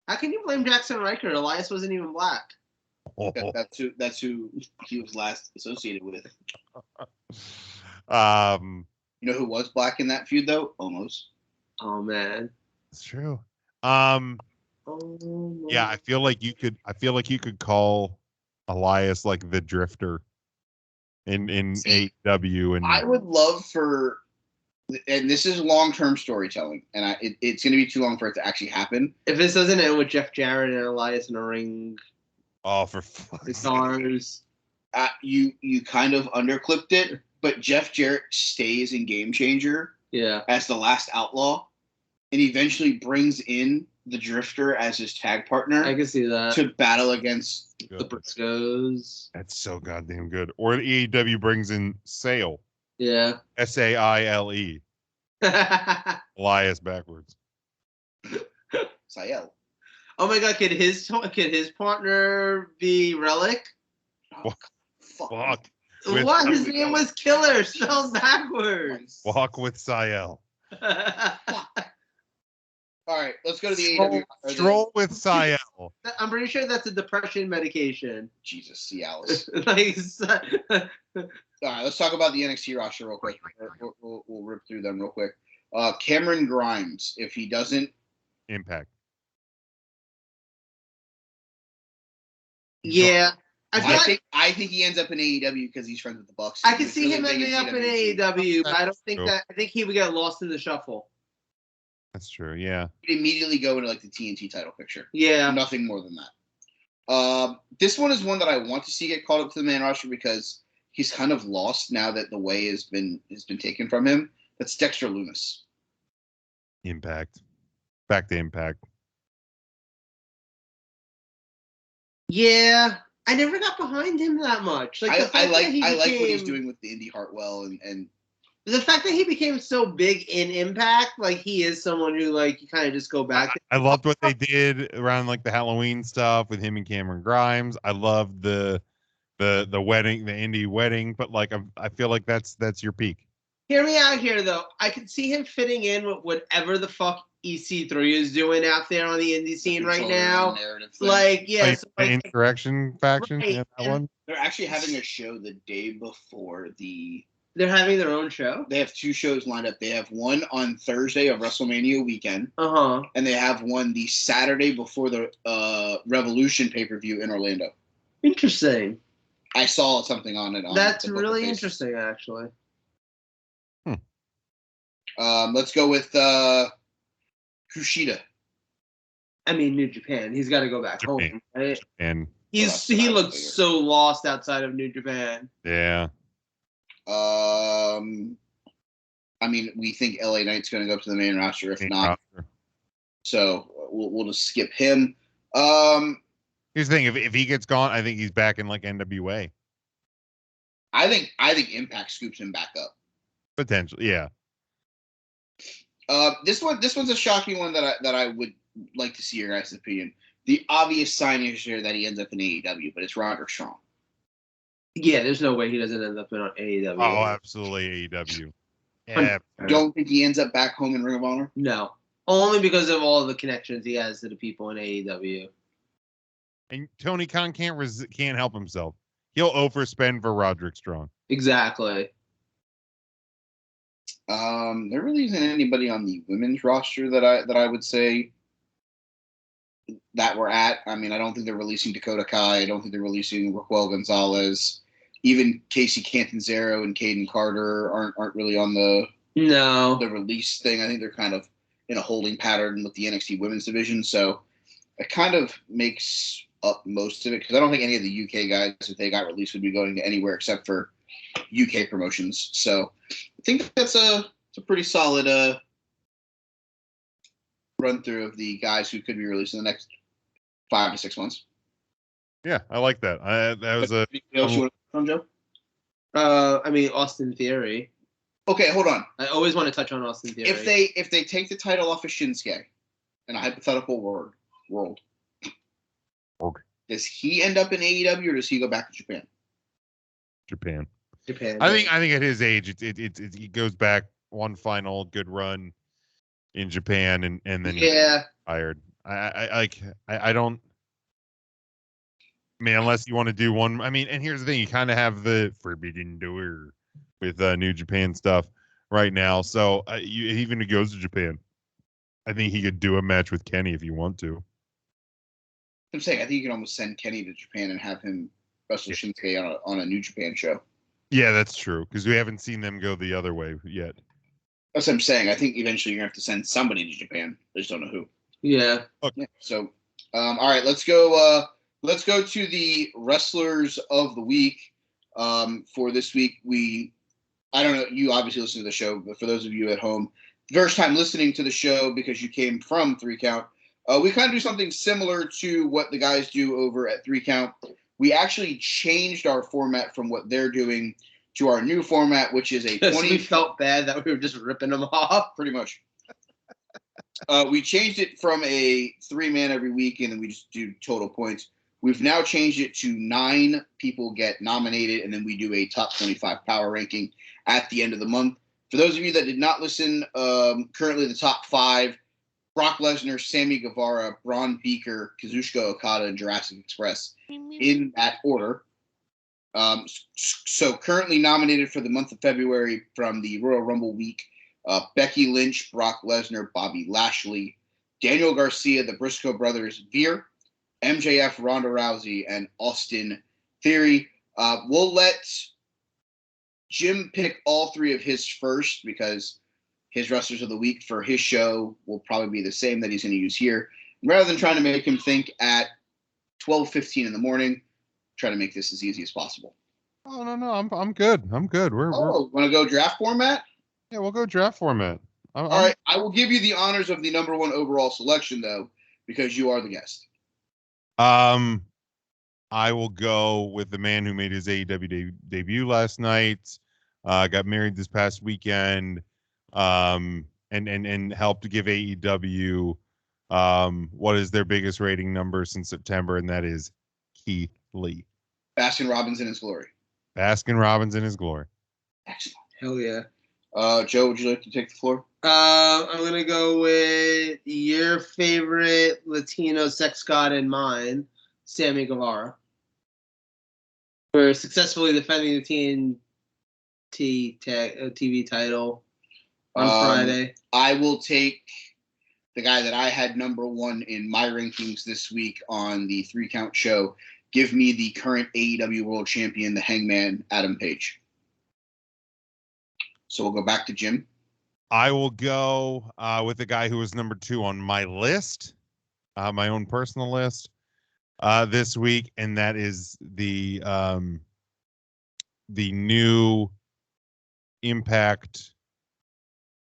[SPEAKER 2] How can you blame Jackson Riker? Elias wasn't even black.
[SPEAKER 1] That's who he was last associated with. You know who was black in that feud though? Almost.
[SPEAKER 2] Oh man,
[SPEAKER 3] it's true. Yeah, I feel like you could call Elias like the Drifter in AEW, and
[SPEAKER 1] I would love for, and this is long-term storytelling, and it's going to be too long for it to actually happen.
[SPEAKER 2] If this doesn't end with Jeff Jarrett and Elias in a ring,
[SPEAKER 3] for fuck's
[SPEAKER 2] sake.
[SPEAKER 1] You kind of underclipped it, but Jeff Jarrett stays in Game Changer, as the last outlaw, and eventually brings in the Drifter as his tag partner.
[SPEAKER 2] I can see that
[SPEAKER 1] to battle against
[SPEAKER 2] the Briscoes.
[SPEAKER 3] That's so goddamn good. Or AEW brings in Sale.
[SPEAKER 2] Yeah.
[SPEAKER 3] Saile. Elias backwards.
[SPEAKER 1] Sael.
[SPEAKER 2] Oh my god, could his partner be Relic?
[SPEAKER 1] Oh,
[SPEAKER 3] fuck.
[SPEAKER 2] What? His name was Killer, spelled backwards.
[SPEAKER 3] Walk with Sael.
[SPEAKER 1] All right, let's go to the AEW.
[SPEAKER 3] Stroll with Sael.
[SPEAKER 2] I'm pretty sure that's a depression medication.
[SPEAKER 1] Jesus, Cialis. All right, let's talk about the NXT roster real quick. We'll rip through them real quick. Cameron Grimes, if he doesn't
[SPEAKER 3] Impact.
[SPEAKER 2] Yeah.
[SPEAKER 1] I think he ends up in AEW because he's friends with the Bucks.
[SPEAKER 2] I can see him ending up in AEW, but I don't think I think he would get lost in the shuffle.
[SPEAKER 3] That's true, yeah.
[SPEAKER 1] He'd immediately go into like the TNT title picture.
[SPEAKER 2] Yeah.
[SPEAKER 1] Nothing more than that. This one is one that I want to see get called up to the main roster because he's kind of lost now that the way has been taken from him. That's Dexter Lumis.
[SPEAKER 3] Impact. Back to Impact.
[SPEAKER 2] Yeah. I never got behind him that much. Like
[SPEAKER 1] I like what he's doing with the Indy Hartwell and
[SPEAKER 2] the fact that he became so big in Impact, like he is someone who like you kind of just go back.
[SPEAKER 3] I loved what they did around like the Halloween stuff with him and Cameron Grimes. I loved the wedding, the Indy wedding, but like I feel like that's your peak.
[SPEAKER 2] Hear me out here though. I could see him fitting in with whatever the fuck EC3 is doing out there on the indie scene right now. Like, yeah. So like,
[SPEAKER 3] Insurrection faction.
[SPEAKER 2] Right.
[SPEAKER 3] Yeah, that one.
[SPEAKER 1] They're actually having a show the day before
[SPEAKER 2] They're having their own show?
[SPEAKER 1] They have 2 shows lined up. They have one on Thursday of WrestleMania weekend.
[SPEAKER 2] Uh-huh.
[SPEAKER 1] And they have one the Saturday before the Revolution pay-per-view in Orlando.
[SPEAKER 2] Interesting.
[SPEAKER 1] I saw something on it.
[SPEAKER 2] That's really interesting, actually.
[SPEAKER 1] Let's go with Kushida.
[SPEAKER 2] I mean, New Japan. He's got to go back home, right?
[SPEAKER 3] And
[SPEAKER 2] he looks so lost outside of New Japan.
[SPEAKER 3] Yeah.
[SPEAKER 1] I mean, we think LA Knight's going to go up to the main roster. If not, so we'll just skip him.
[SPEAKER 3] Here's the thing: if he gets gone, I think he's back in like NWA.
[SPEAKER 1] I think Impact scoops him back up.
[SPEAKER 3] Potentially, yeah.
[SPEAKER 1] This one's a shocking one that I would like to see your guys' opinion. the obvious sign is here that he ends up in AEW, but it's Roderick Strong.
[SPEAKER 2] Yeah, there's no way he doesn't end up in AEW.
[SPEAKER 3] Oh, absolutely AEW. Yeah.
[SPEAKER 1] Don't think he ends up back home in Ring of Honor?
[SPEAKER 2] No. Only because of all the connections he has to the people in AEW.
[SPEAKER 3] And Tony Khan can't help himself. He'll overspend for Roderick Strong.
[SPEAKER 2] Exactly.
[SPEAKER 1] There really isn't anybody on the women's roster that I would say that we're at. I mean, I don't think they're releasing Dakota Kai. I don't think they're releasing Raquel Gonzalez. Even Casey Catanzaro and Caden Carter aren't really on the release thing. I think they're kind of in a holding pattern with the NXT women's division. So it kind of makes up most of it because I don't think any of the UK guys, if they got released, would be going to anywhere except for UK promotions. So I think that's a pretty solid run through of the guys who could be released in the next 5 to 6 months.
[SPEAKER 3] Yeah, I like that. That was a.
[SPEAKER 1] Anything else you want to touch on, Joe?
[SPEAKER 2] I mean, Austin Theory.
[SPEAKER 1] Okay, hold on.
[SPEAKER 2] I always want to touch on Austin Theory.
[SPEAKER 1] If they take the title off of Shinsuke in a hypothetical world,
[SPEAKER 3] okay,
[SPEAKER 1] does he end up in AEW or does he go back to Japan?
[SPEAKER 3] Japan.
[SPEAKER 2] I
[SPEAKER 3] think at his age, he goes back one final good run in Japan and then he's tired. I don't. I mean, unless you want to do one. I mean, and here's the thing: you kind of have the forbidden door with New Japan stuff right now. So even if he goes to Japan, I think he could do a match with Kenny if you want to.
[SPEAKER 1] I'm saying I think you can almost send Kenny to Japan and have him wrestle Shinsuke on a New Japan show. Yeah,
[SPEAKER 3] that's true because we haven't seen them go the other way yet.
[SPEAKER 1] That's what I'm saying. I think eventually you're gonna have to send somebody to Japan. I just don't know who.
[SPEAKER 2] Yeah.
[SPEAKER 1] Okay. Yeah. So, all right, let's go. Let's go to the wrestlers of the week. For this week, I don't know. You obviously listen to the show, but for those of you at home, first time listening to the show because you came from 3 Count, we kind of do something similar to what the guys do over at 3 Count. We actually changed our format from what they're doing to our new format, which is a 20.
[SPEAKER 2] We felt bad that we were just ripping them off.
[SPEAKER 1] Pretty much. We changed it from a 3-man every week, and then we just do total points. We've now changed it to 9 people get nominated, and then we do a top 25 power ranking at the end of the month. For those of you that did not listen, currently the top 5, Brock Lesnar, Sammy Guevara, Braun Beaker, Kazuchika Okada, and Jurassic Express in that order. So currently nominated for the month of February from the Royal Rumble week, Becky Lynch, Brock Lesnar, Bobby Lashley, Daniel Garcia, the Briscoe brothers, Veer, MJF, Ronda Rousey, and Austin Theory. We'll let Jim pick all 3 of his first because his wrestlers of the week for his show will probably be the same that he's going to use here. Rather than trying to make him think at 12:15 in the morning, try to make this as easy as possible.
[SPEAKER 3] Oh no, I'm good. We're
[SPEAKER 1] want to go draft format?
[SPEAKER 3] Yeah, we'll go draft format.
[SPEAKER 1] All right, I will give you the honors of the number 1 overall selection though, because you are the guest.
[SPEAKER 3] I will go with the man who made his AEW debut last night. Got married this past weekend. And helped to give AEW what is their biggest rating number since September, and that is Keith Lee.
[SPEAKER 1] Baskin Robbins in his glory.
[SPEAKER 3] Baskin Robbins in his glory.
[SPEAKER 1] Excellent.
[SPEAKER 2] Hell yeah.
[SPEAKER 1] Joe, would you like to take the floor?
[SPEAKER 2] I'm gonna go with your favorite Latino sex god and mine, Sammy Guevara. We're successfully defending the TNT TV title on Friday.
[SPEAKER 1] I will take the guy that I had number 1 in my rankings this week on the 3 Count show. Give me the current AEW World Champion, the Hangman, Adam Page. So we'll go back to Jim.
[SPEAKER 3] I will go with the guy who was number 2 on my list, my own personal list, this week, and that is the new Impact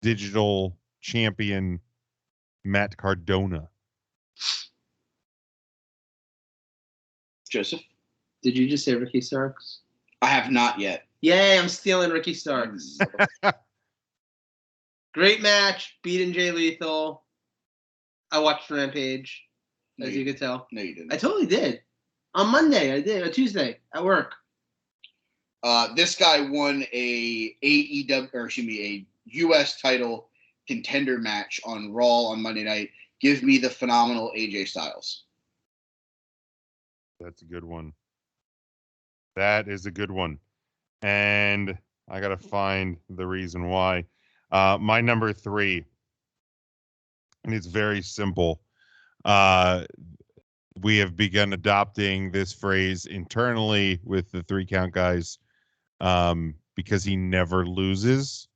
[SPEAKER 3] digital champion, Matt Cardona.
[SPEAKER 1] Joseph?
[SPEAKER 2] Did you just say Ricky Starks?
[SPEAKER 1] I have not yet.
[SPEAKER 2] Yay, I'm stealing Ricky Starks. Great match, beating Jay Lethal. I watched Rampage. as you could tell.
[SPEAKER 1] No, you didn't.
[SPEAKER 2] I totally did. On Monday, I did. On Tuesday, at work.
[SPEAKER 1] This guy won a U.S. title contender match on Raw on Monday night. Give me the phenomenal AJ Styles.
[SPEAKER 3] That's a good one. That is a good one. And I got to find the reason why. My number 3, and it's very simple. We have begun adopting this phrase internally with the 3 count guys because he never loses.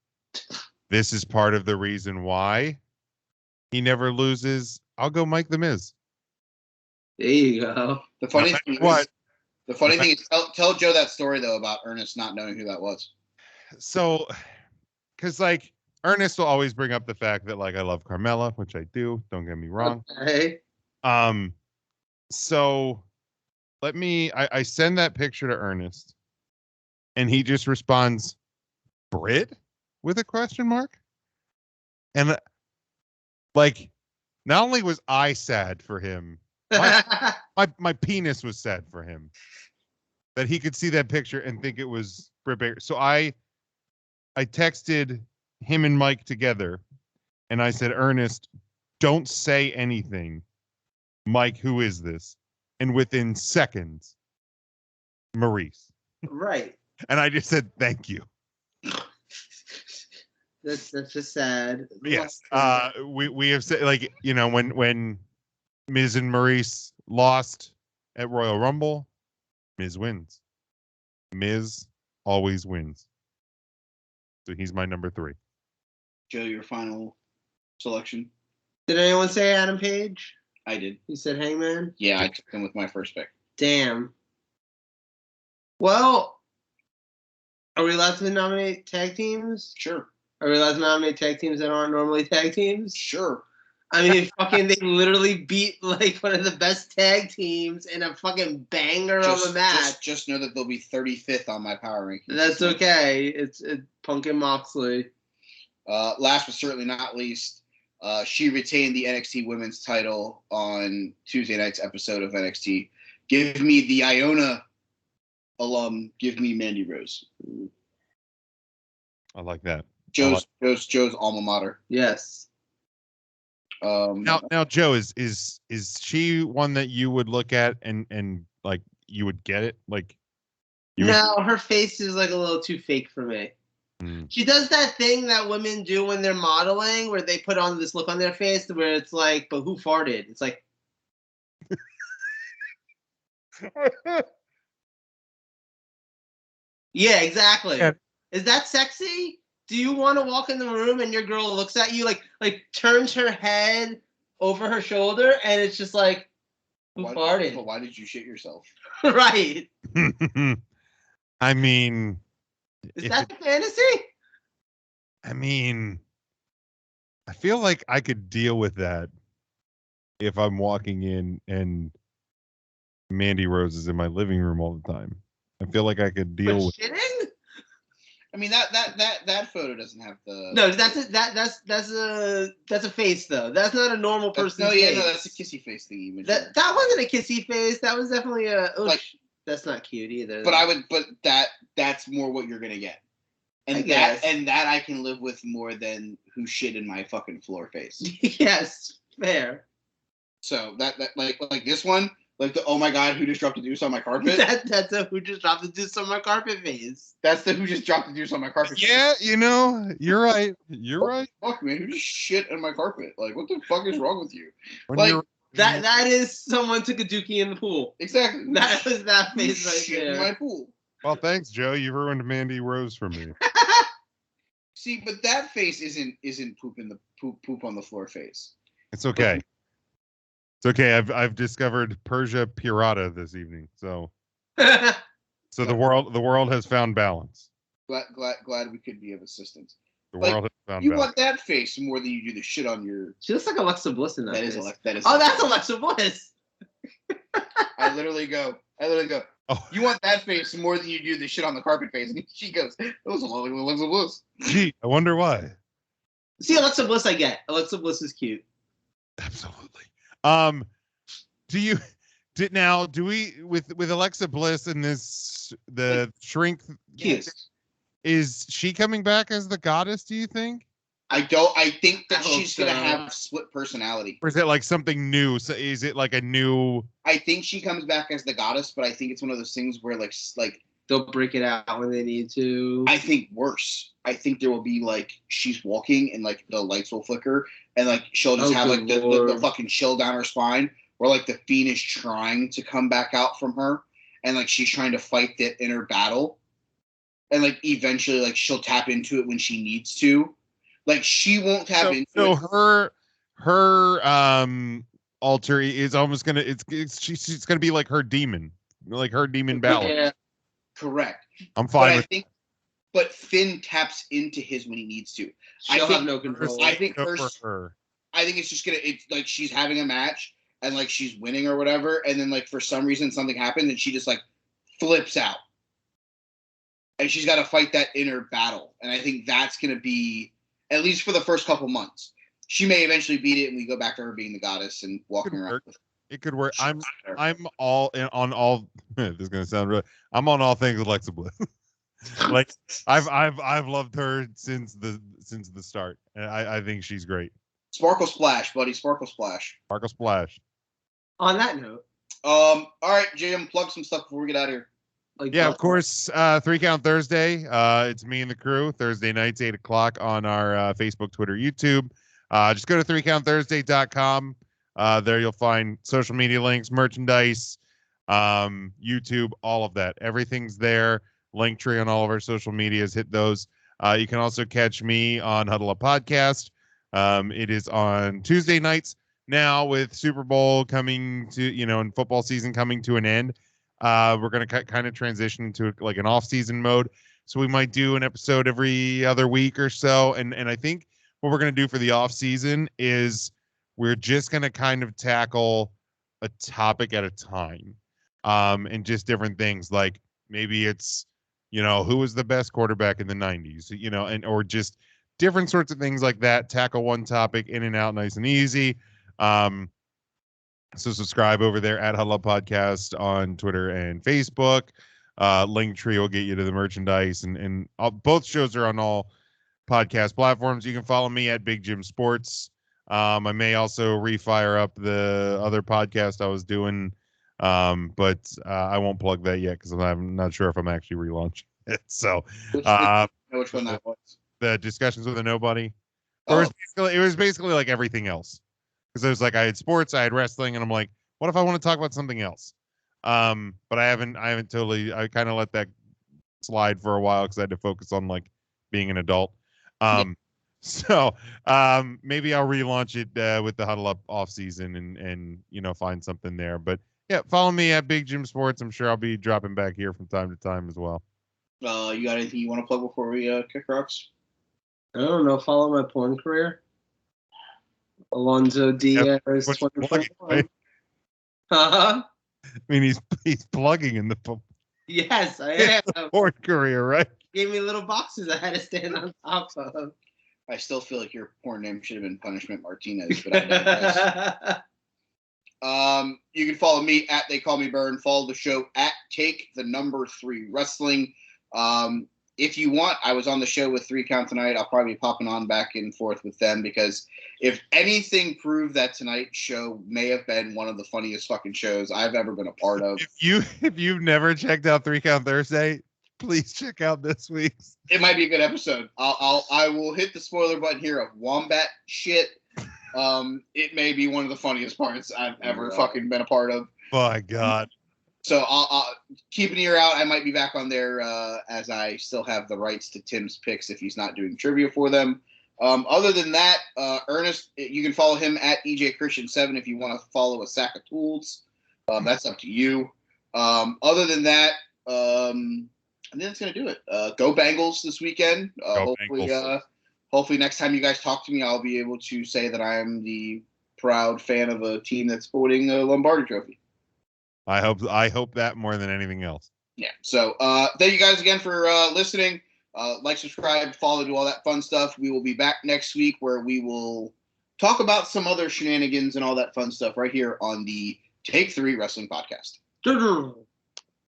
[SPEAKER 3] This is part of the reason why he never loses. I'll go Mike the Miz.
[SPEAKER 2] There you go.
[SPEAKER 1] The funny thing is, tell Joe that story though about Ernest not knowing who that was.
[SPEAKER 3] So, because like Ernest will always bring up the fact that like I love Carmella, which I do. Don't get me wrong.
[SPEAKER 2] Okay.
[SPEAKER 3] So I send that picture to Ernest, and he just responds, "Brit?" with a question mark. And like, not only was I sad for him, my penis was sad for him that he could see that picture and think it was Britt Baker. So I texted him and Mike together, and I said, Ernest, don't say anything. Mike, who is this? And within seconds, Maurice.
[SPEAKER 2] Right.
[SPEAKER 3] And I just said, thank you.
[SPEAKER 2] That's just sad.
[SPEAKER 3] Yes. We have said, like, you know, when Miz and Maurice lost at Royal Rumble, Miz wins. Miz always wins. So he's my number 3.
[SPEAKER 1] Joe, your final selection?
[SPEAKER 2] Did anyone say Adam Page?
[SPEAKER 1] I did.
[SPEAKER 2] You said Hangman?
[SPEAKER 1] Yeah, I took him with my first pick.
[SPEAKER 2] Damn. Well, are we allowed to nominate tag teams?
[SPEAKER 1] Sure.
[SPEAKER 2] Are we allowed to nominate tag teams that aren't normally tag teams?
[SPEAKER 1] Sure.
[SPEAKER 2] I mean, they literally beat like one of the best tag teams in a fucking banger of a match.
[SPEAKER 1] Just know that they'll be 35th on my power rankings.
[SPEAKER 2] That's okay. It's Punk and Moxley.
[SPEAKER 1] Last but certainly not least, she retained the NXT Women's title on Tuesday night's episode of NXT. Give me the Iona alum. Give me Mandy Rose.
[SPEAKER 3] I like that.
[SPEAKER 1] Joe's alma mater.
[SPEAKER 2] Yes.
[SPEAKER 3] Now, Joe, is she one that you would look at and like you would get it? Like,
[SPEAKER 2] her face is like a little too fake for me. She does that thing that women do when they're modeling, where they put on this look on their face where it's like, but who farted? It's like, yeah, exactly. Yeah. Is that sexy? Do you want to walk in the room and your girl looks at you like turns her head over her shoulder and it's just like, who farted?
[SPEAKER 1] Well, why did you shit yourself?
[SPEAKER 2] Right.
[SPEAKER 3] I mean,
[SPEAKER 2] is that the fantasy?
[SPEAKER 3] I mean, I feel like I could deal with that if I'm walking in and Mandy Rose is in my living room all the time. I feel like I could deal with
[SPEAKER 2] shitting.
[SPEAKER 1] I mean that photo doesn't have the.
[SPEAKER 2] No, that's a face though. That's not a normal person's face.
[SPEAKER 1] No, that's a kissy face thingy.
[SPEAKER 2] That wasn't a kissy face. That was definitely a. That's not cute either.
[SPEAKER 1] But that's more what you're gonna get, and that I can live with more than who shit in my fucking floor face.
[SPEAKER 2] Yes, fair.
[SPEAKER 1] So that like this one. Like the oh my god, who just dropped the deuce on my carpet?
[SPEAKER 2] That's a who just dropped the deuce on my carpet face.
[SPEAKER 1] That's the who just dropped the deuce on my carpet.
[SPEAKER 3] Yeah,
[SPEAKER 1] face.
[SPEAKER 3] You know, you're right. You're right.
[SPEAKER 1] Fuck man, who just shit on my carpet? Like what the fuck is wrong with you?
[SPEAKER 2] That is someone took a dookie in the pool.
[SPEAKER 1] Exactly.
[SPEAKER 2] That was that face right
[SPEAKER 1] shit
[SPEAKER 2] there.
[SPEAKER 1] In my pool.
[SPEAKER 3] Well, thanks, Joe. You ruined Mandy Rose for me.
[SPEAKER 1] See, but that face isn't poop on the floor face.
[SPEAKER 3] It's okay. It's okay. I've discovered Persia Pirata this evening, so the world has found balance.
[SPEAKER 1] Glad we could be of assistance.
[SPEAKER 3] The world has found balance.
[SPEAKER 1] You want that face more than you do the shit on your.
[SPEAKER 2] She looks like Alexa Bliss in that.
[SPEAKER 1] That is.
[SPEAKER 2] Oh, that's Alexa Bliss.
[SPEAKER 1] I literally go. Oh. You want that face more than you do the shit on the carpet face, and she goes, "That was a lot like Alexa Bliss."
[SPEAKER 3] Gee, I wonder why.
[SPEAKER 2] See, Alexa Bliss, I get. Alexa Bliss is cute.
[SPEAKER 3] Absolutely. do we with Alexa Bliss and the shrink?
[SPEAKER 1] Yes.
[SPEAKER 3] Is she coming back as the goddess? Do you think?
[SPEAKER 1] I think that she's gonna have split personality.
[SPEAKER 3] Or is it like something new? So is it like a new?
[SPEAKER 1] I think she comes back as the goddess, but I think it's one of those things where like
[SPEAKER 2] they'll break it out when they need to.
[SPEAKER 1] I think worse. I think there will be like she's walking and like the lights will flicker and like she'll just have like the fucking chill down her spine, where like the fiend is trying to come back out from her and like she's trying to fight that inner battle, and like eventually like she'll tap into it when she needs to. Like she won't tap into it.
[SPEAKER 3] So her alter is almost gonna she's gonna be like her demon battle.
[SPEAKER 1] Yeah, correct.
[SPEAKER 3] I'm fine
[SPEAKER 1] but Finn taps into his when he needs to.
[SPEAKER 2] She'll have no control.
[SPEAKER 1] I think it's just it's like she's having a match and like she's winning or whatever, and then like for some reason something happens and she just like flips out, and she's got to fight that inner battle. And I think that's gonna be, at least for the first couple months. She may eventually beat it, and we go back to her being the goddess and walking around.
[SPEAKER 3] It could work. I'm all in on all. This is gonna sound really. I'm on all things Alexa Bliss. Like I've loved her since the start, and I think she's great.
[SPEAKER 1] Sparkle Splash, buddy. Sparkle Splash.
[SPEAKER 3] Sparkle Splash.
[SPEAKER 2] On that note.
[SPEAKER 1] All right, Jim, plug some stuff before we get out of here.
[SPEAKER 3] Of course, 3 Count Thursday. It's me and the crew. Thursday nights, 8:00 on our Facebook, Twitter, YouTube. Just go to 3countthursday.com. There you'll find social media links, merchandise, YouTube, all of that. Everything's there. Linktree on all of our social medias. Hit those. You can also catch me on Huddle Up Podcast. It is on Tuesday nights now, with Super Bowl coming to, and football season coming to an end. We're going to kind of transition into like an off-season mode. So we might do an episode every other week or so. And I think what we're going to do for the off-season is we're just going to kind of tackle a topic at a time, and just different things. Like maybe it's, who was the best quarterback in the 90s, or just different sorts of things like that. Tackle one topic in and out, nice and easy. So subscribe over there at Huddle Up Podcast on Twitter and Facebook. Linktree will get you to the merchandise, and both shows are on all podcast platforms. You can follow me at Big Jim Sports. I may also refire up the other podcast I was doing, but I won't plug that yet because I'm not sure if I'm actually relaunching it. So,
[SPEAKER 1] which one that was?
[SPEAKER 3] The Discussions with a Nobody.
[SPEAKER 1] Oh.
[SPEAKER 3] It was basically like everything else. Because it was like I had sports, I had wrestling, and I'm like, what if I want to talk about something else? But I haven't totally. I kind of let that slide for a while because I had to focus on like being an adult. So maybe I'll relaunch it with the Huddle Up off season and find something there. But yeah, follow me at Big Jim Sports. I'm sure I'll be dropping back here from time to time as well.
[SPEAKER 1] You got anything you want to plug before we kick rocks?
[SPEAKER 2] I don't know. Follow my porn career. Alonzo Diaz.
[SPEAKER 3] Right?
[SPEAKER 2] Huh?
[SPEAKER 3] I mean, he's plugging in the
[SPEAKER 2] Yes, I am.
[SPEAKER 3] porn career, right?
[SPEAKER 2] Gave me little boxes I had to stand on top of.
[SPEAKER 1] I still feel like your porn name should have been Punishment Martinez, but I digress. You can follow me at They Call Me Burn. Follow the show at Take3 Wrestling. If you want, I was on the show with 3 Count tonight. I'll probably be popping on back and forth with them because if anything proved that tonight's show may have been one of the funniest fucking shows I've ever been a part of.
[SPEAKER 3] If you've never checked out 3 Count Thursday, please check out this week's.
[SPEAKER 1] It might be a good episode. I will hit the spoiler button here of wombat shit. It may be one of the funniest parts I've ever fucking been a part of.
[SPEAKER 3] My God.
[SPEAKER 1] So I'll keep an ear out. I might be back on there as I still have the rights to Tim's picks if he's not doing trivia for them. Other than that, Ernest, you can follow him at EJ Christian 7 if you want to follow a sack of tools. That's up to you. Other than that, I think that's gonna do it. Go Bengals this weekend. Hopefully next time you guys talk to me, I'll be able to say that I am the proud fan of a team that's sporting a Lombardi Trophy.
[SPEAKER 3] I hope that more than anything else.
[SPEAKER 1] Yeah. So thank you guys again for listening. Like, subscribe, follow, do all that fun stuff. We will be back next week where we will talk about some other shenanigans and all that fun stuff right here on the Take 3 Wrestling Podcast.